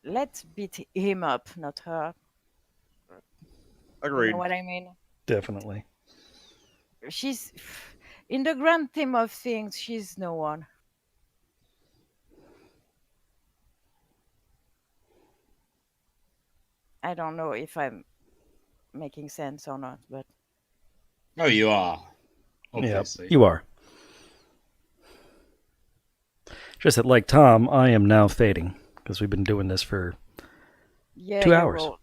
Let's beat him up, not her. You Agreed. know what I mean? Definitely. She's in the grand theme of things. She's no one. I don't know if I'm making sense or not, but Oh, you are. Yeah, Obviously. you are. Just that, like Tom, I am now fading because we've been doing this for yeah, 2 you're hours. wrong.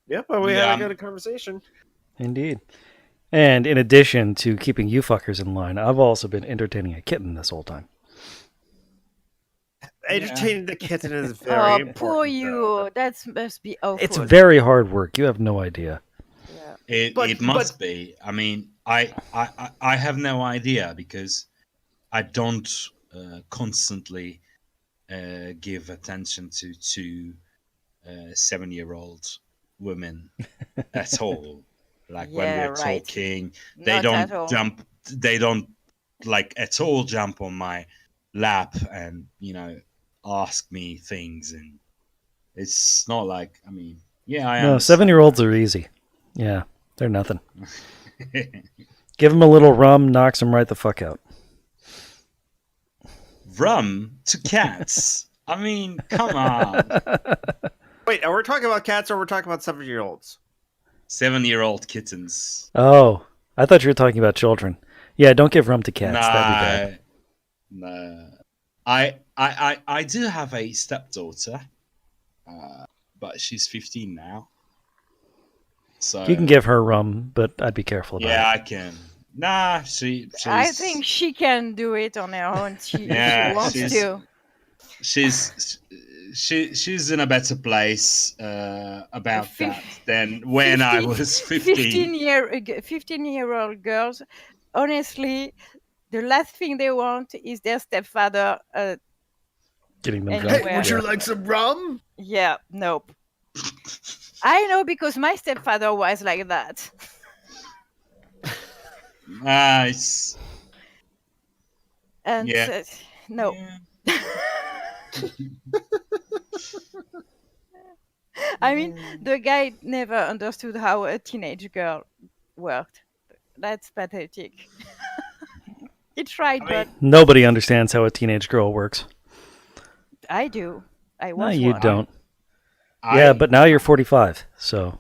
Yeah, but we Yeah. had a good conversation. Indeed. And in addition to keeping you fuckers in line, I've also been entertaining a kitten this whole time. Entertaining the kitten is very Oh, important. poor though. you. That must be awful. It's very hard work. You have no idea. Yeah. It must be. I mean, I have no idea because I don't constantly give attention to 7-year-old women at all. Like when Yeah, we're right. talking, they Not at all. don't jump. They don't like at all jump on my lap and ask me things, and it's not like. I mean, yeah, I No, understand. 7-year-olds are easy. Yeah, they're nothing. Give them a little rum, knocks them right the fuck out. Rum to cats. I mean, come on. Wait, are we talking about cats or we're talking about 7-year-olds? 7-year-old kittens. Oh, I thought you were talking about children. Yeah, don't give rum to cats. That'd be bad. No. I do have a stepdaughter, but she's 15 now. So You can give her rum, but I'd be careful about yeah, it. I can. Nah, she's. I think she can do it on her own. If Yeah, she wants to. She's in a better place about that than when I was 15. 15-year-old girls, honestly, the last thing they want is their stepfather. Getting them Hey, drunk. Hey, would you like some rum? Yeah, nope. I know because my stepfather was like that. Nice. And Yeah. no. Yeah. I mean, the guy never understood how a teenage girl worked. That's pathetic. He tried, but Nobody understands how a teenage girl works. I do. I No, was you one. don't. Yeah, but now you're 45, so.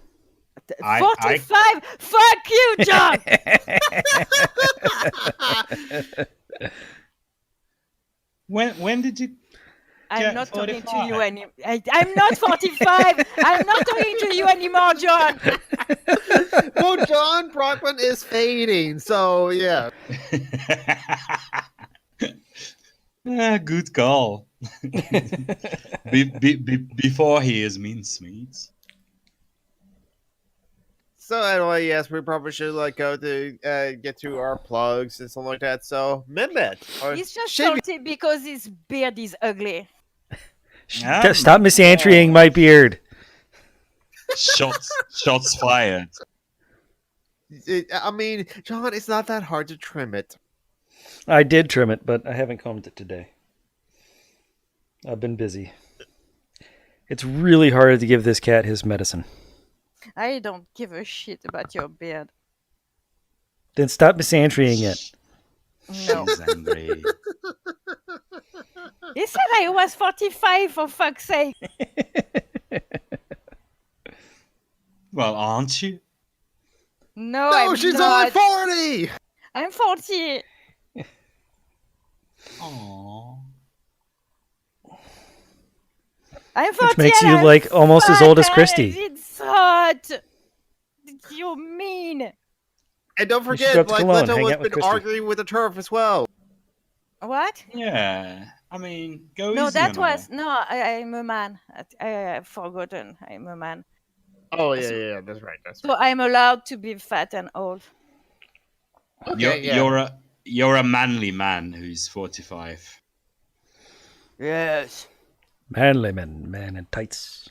45? Fuck you, John! When did you? I'm Yeah, not talking to 45. you anymore. I'm not 45. I'm not talking to you anymore, John. Well, John Brockman is fading, so yeah. Good call. Before he is mincemeat. So anyway, yes, we probably should go to get to our plugs and something like that. So Mehmet, He's just Shady- salty because his beard is ugly. Stop misandrying my beard. Shots fired. I mean, John, it's not that hard to trim it. I did trim it, but I haven't combed it today. I've been busy. It's really hard to give this cat his medicine. I don't give a shit about your beard. Then stop misandrying it. No. She's angry. He said I was 45, for fuck's sake. Well, aren't you? No, No, I'm she's not. only 40. I'm 40. Aww. I'm 40. Which makes and you I'm like almost as old as fat, Christy. and it's hot. You mean. And don't You should forget, go up to Cologne, Leto hang has out with been Christy. arguing with the turf as well. What? Yeah. I mean, go No, easy that on was. her. No, I'm a man. I've forgotten. I'm a man. Oh yeah, that's right. So I'm allowed to be fat and old. Okay, You're a manly man who's 45. Yes. Manly man in tights.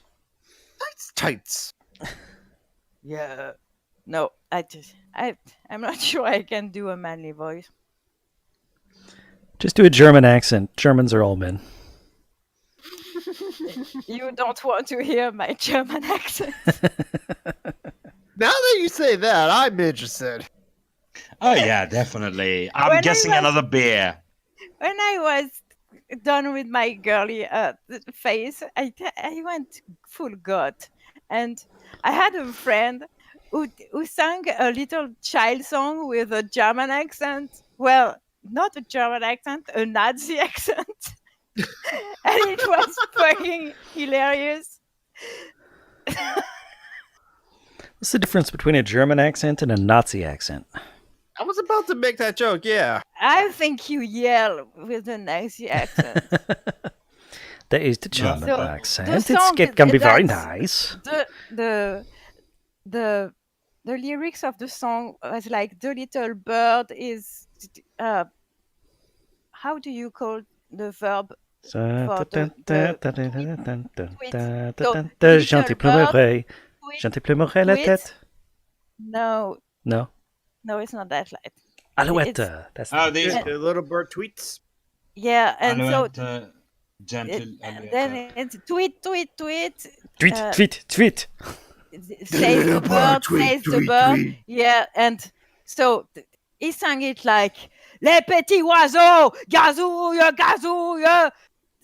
tights. Yeah. No, I'm not sure I can do a manly voice. Just do a German accent. Germans are all men. You don't want to hear my German accent. Now that you say that, I'm interested. Oh yeah, definitely. I'm When I guessing was- another beer. When I was done with my girly face, I went full goth, and I had a friend who sang a little child song with a German accent. Well, not a German accent, a Nazi accent, and it was fucking hilarious. What's the difference between a German accent and a Nazi accent? I was about to make that joke, yeah. I think you yell with a Nazi accent. That is the German So, accent. the song, It can be very that's- nice. The lyrics of the song was like the little bird is how do you call the verb? Gentil pleurer. Tweet? Gentil pleurer la Tweet? tête. No, No. it's not that light. Alouette. That's Oh, these The little bird tweets. Yeah, and so gentle. then it's tweet. tweet. Says the bird, says the bird. Yeah, and so he sang it like Les petits oiseaux, gazouille, gazouille.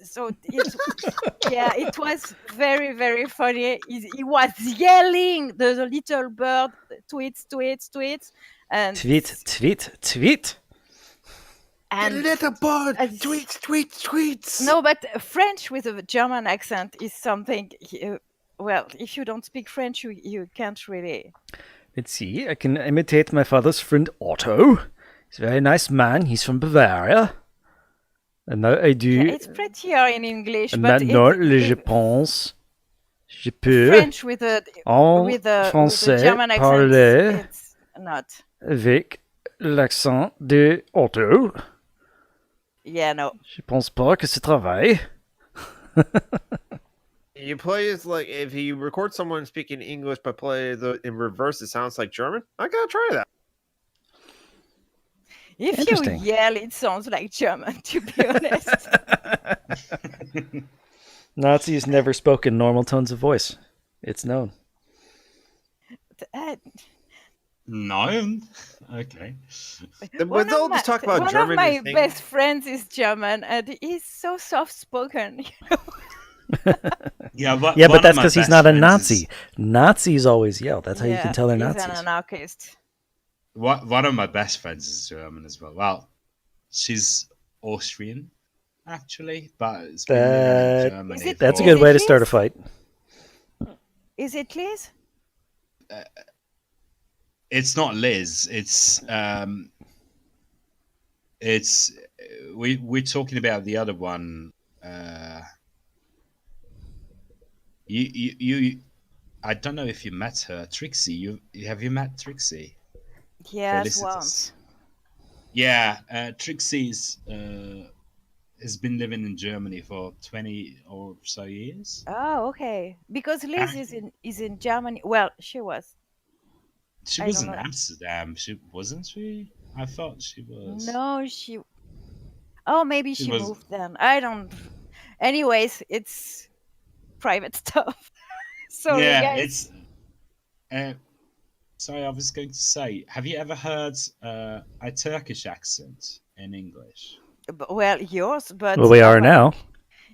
So it was very, very funny. He was yelling the little bird, tweets, tweets, tweets, and Tweet. and little bird, uh, tweets. no, but French with a German accent is something. Well, if you don't speak French, you can't really. Let's see, I can imitate my father's friend Otto. He's a very nice man. He's from Bavaria. And now I do. Yeah, it's prettier in English, but Maintenant, je pense. Je peux. French with a En français German accent, parler it's not. avec l'accent de Otto. Yeah, no. Je pense pas que c'est travail. You play as like if you record someone speaking English but play in reverse, it sounds like German. I gotta try that. If you Interesting. yell, it sounds like German, to be honest. Nazis never spoke in normal tones of voice. It's known. No. Okay. But they'll just talk about German. One of my best friends is German, and he's so soft-spoken. Yeah, but that's because he's not a Nazi. Nazis always yell. That's how you can tell they're he's Nazis. an anarchist. One of my best friends is German as well. Well, she's Austrian, actually, but it's been living in Germany. That's a for- good way to start a fight. Is it Liz? It's not Liz. We're talking about the other one. You I don't know if you met her, Trixie. Have you met Trixie? Yes, Felicitas. once. Yeah, Trixie's has been living in Germany for 20 or so years. Oh, okay. Because Liz is in Germany. Well, she was. She I was don't in know. Amsterdam. Wasn't she? I thought she was. No, she. Oh, maybe She she was- moved then. I don't. Anyways, it's private stuff. Sorry, yeah, guys. it's. Sorry, I was going to say, have you ever heard a Turkish accent in English? Well, yours, but Well, we are now.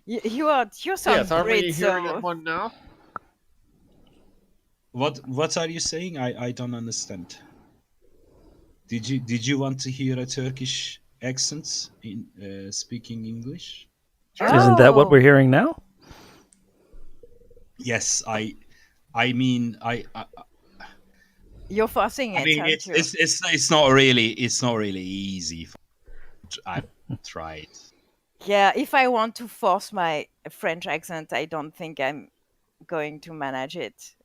You sound Yes, are we great. hearing So one now? What are you saying? I don't understand. Did you want to hear a Turkish accent in speaking English? Isn't that what Oh. we're hearing now? Yes, I mean you're forcing it. I mean aren't you? it's not really easy. I tried. Yeah, if I want to force my French accent, I don't think I'm going to manage it.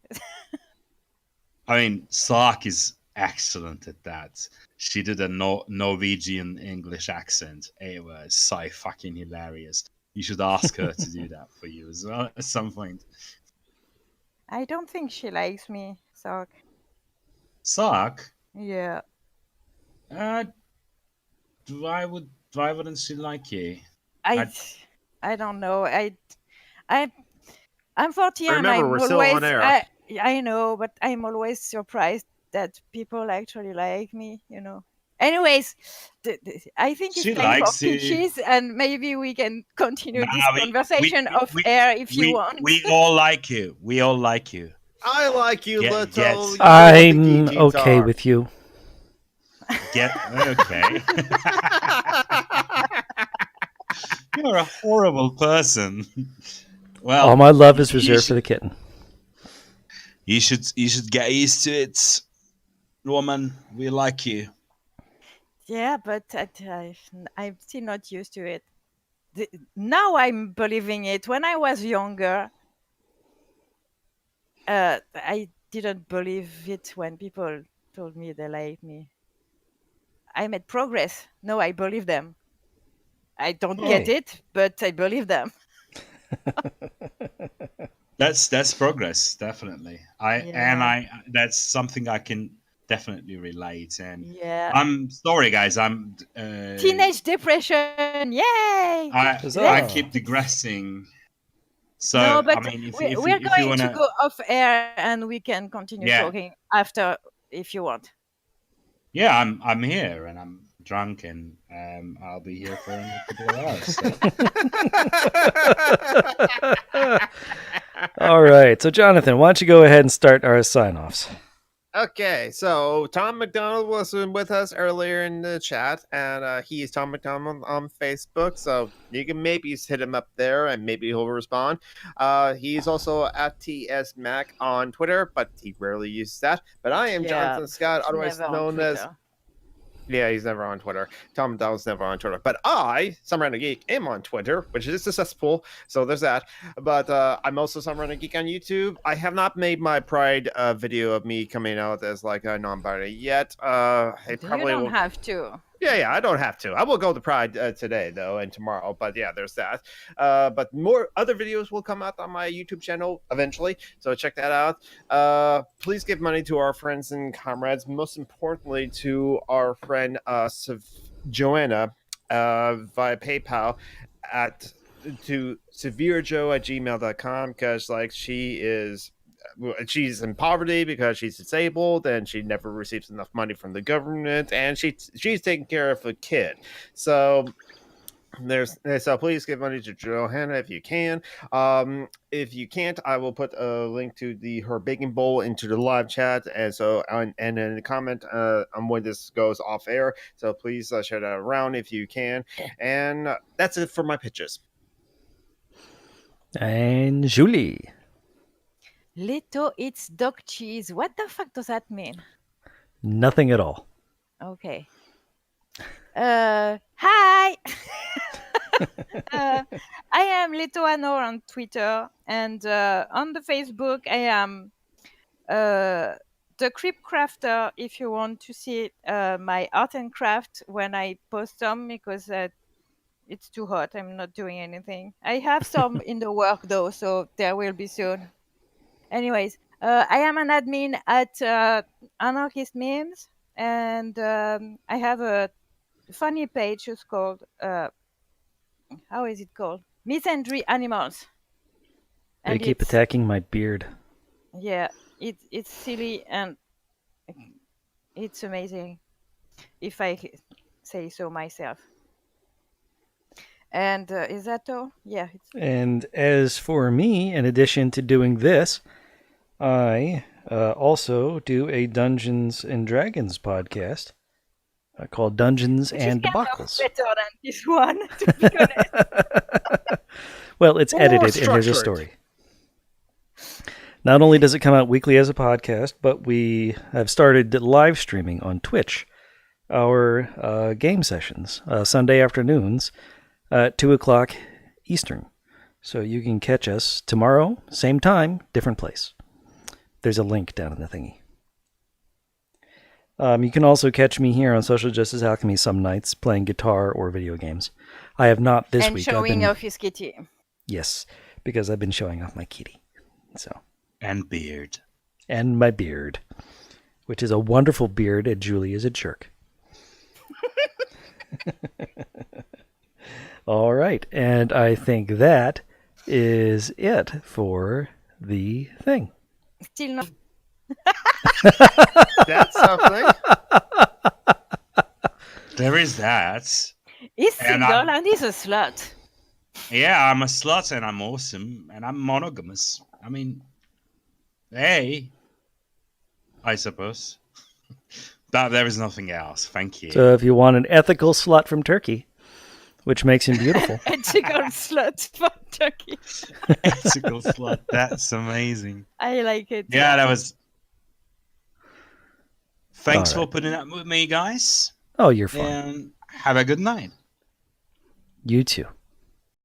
I mean, Sark is excellent at that. She did a Norwegian English accent. It was so fucking hilarious. You should ask her to do that for you as well at some point. I don't think she likes me, so Sark? yeah. Why wouldn't she like you? I don't know. I'm 40 and Remember, I'm we're still always on air. I know, but I'm always surprised that people actually like me, you know. Anyways, I think it's She time for likes you. pitches, and maybe we can continue Nah, this we- conversation we- off we- air if you we, want. we all like you. We all like you. I like you, Get- little. get- you I'm know what the okay are. with you. Get okay. You're a horrible person. Well, All my love is you reserved should- for the kitten. You should get used to it, woman. We like you. Yeah, but I'm still not used to it. Now I'm believing it. When I was younger, I didn't believe it when people told me they liked me. I made progress. No, I believe them. I don't get Hey. it, but I believe them. That's progress, definitely. Yeah. That's something I can definitely relate. And Yeah. I'm sorry, guys. I'm Teenage depression. Yay! I Huzzah. keep digressing. So No, but I mean, if we're you going wanna, to go off air and we can continue Yeah. talking after if you want. yeah, I'm here and I'm drunk, and I'll be here for a couple of hours. So. All right. So, Jonathan, why don't you go ahead and start our sign-offs? Okay, so Tom McDonald was with us earlier in the chat, and he is Tom McDonald on Facebook, so you can maybe hit him up there and maybe he'll respond. He's also at TS Mac on Twitter, but he rarely uses that. But I am Jonathan Scott, he's otherwise never on known as. Twitter. Yeah, he's never on Twitter. Tom McDonald's never on Twitter. But I, Some Random Geek, am on Twitter, which is a cesspool. So there's that. But I'm also Some Random Geek on YouTube. I have not made my Pride video of me coming out as like a non-binary yet. I You probably don't will. have to. Yeah, I don't have to. I will go to Pride today, though, and tomorrow. But yeah, there's that. But more other videos will come out on my YouTube channel eventually, so check that out. Please give money to our friends and comrades, most importantly to our friend Joanna via PayPal to severejoe@gmail.com, because like she's in poverty because she's disabled and she never receives enough money from the government, and she's taking care of a kid. So please give money to Johanna if you can. If you can't, I will put a link to her baking bowl into the live chat, and in the comment on when this goes off air. So please share that around if you can. And that's it for my pitches. And Julie. Leto eats dog cheese. What the fuck does that mean? Nothing at all. Okay. Hi. I am Leto Anor on Twitter, and on the Facebook I am the Creep Crafter. If you want to see my art and craft when I post them, because it's too hot, I'm not doing anything. I have some in the work though, so there will be soon. Anyways, I am an admin at Anarchist Memes, and I have a funny page. It's called how is it called? Misandry Animals. They And keep attacking my beard. Yeah, it's silly and it's amazing, if I say so myself. And is that all? Yeah. And as for me, in addition to doing this, I also do a Dungeons and Dragons podcast called Dungeons and Debacles. Better than this one, to be honest. Well, it's edited and there's a story. Not only does it come out weekly as a podcast, but we have started live streaming on Twitch our game sessions, Sunday afternoons at 2 o'clock Eastern. So you can catch us tomorrow, same time, different place. There's a link down in the thingy. You can also catch me here on Social Justice Alchemy some nights playing guitar or video games. I have not this week. And showing off his kitty. Yes, because I've been showing off my kitty. And beard. And my beard, which is a wonderful beard, and Julie is a jerk. All right, and I think that is it for the thing. Still not. That's something. There is that. He's single and he's a slut. Yeah, I'm a slut and I'm awesome and I'm monogamous. I mean, hey, I suppose. But there is nothing else. Thank you. So if you want an ethical slut from Turkey, which makes him beautiful. Ethical slut from Turkey. Ethical slut. That's amazing. I like it. Yeah, that was... Thanks for putting up with me, guys. Oh, you're fine. And have a good night. You too.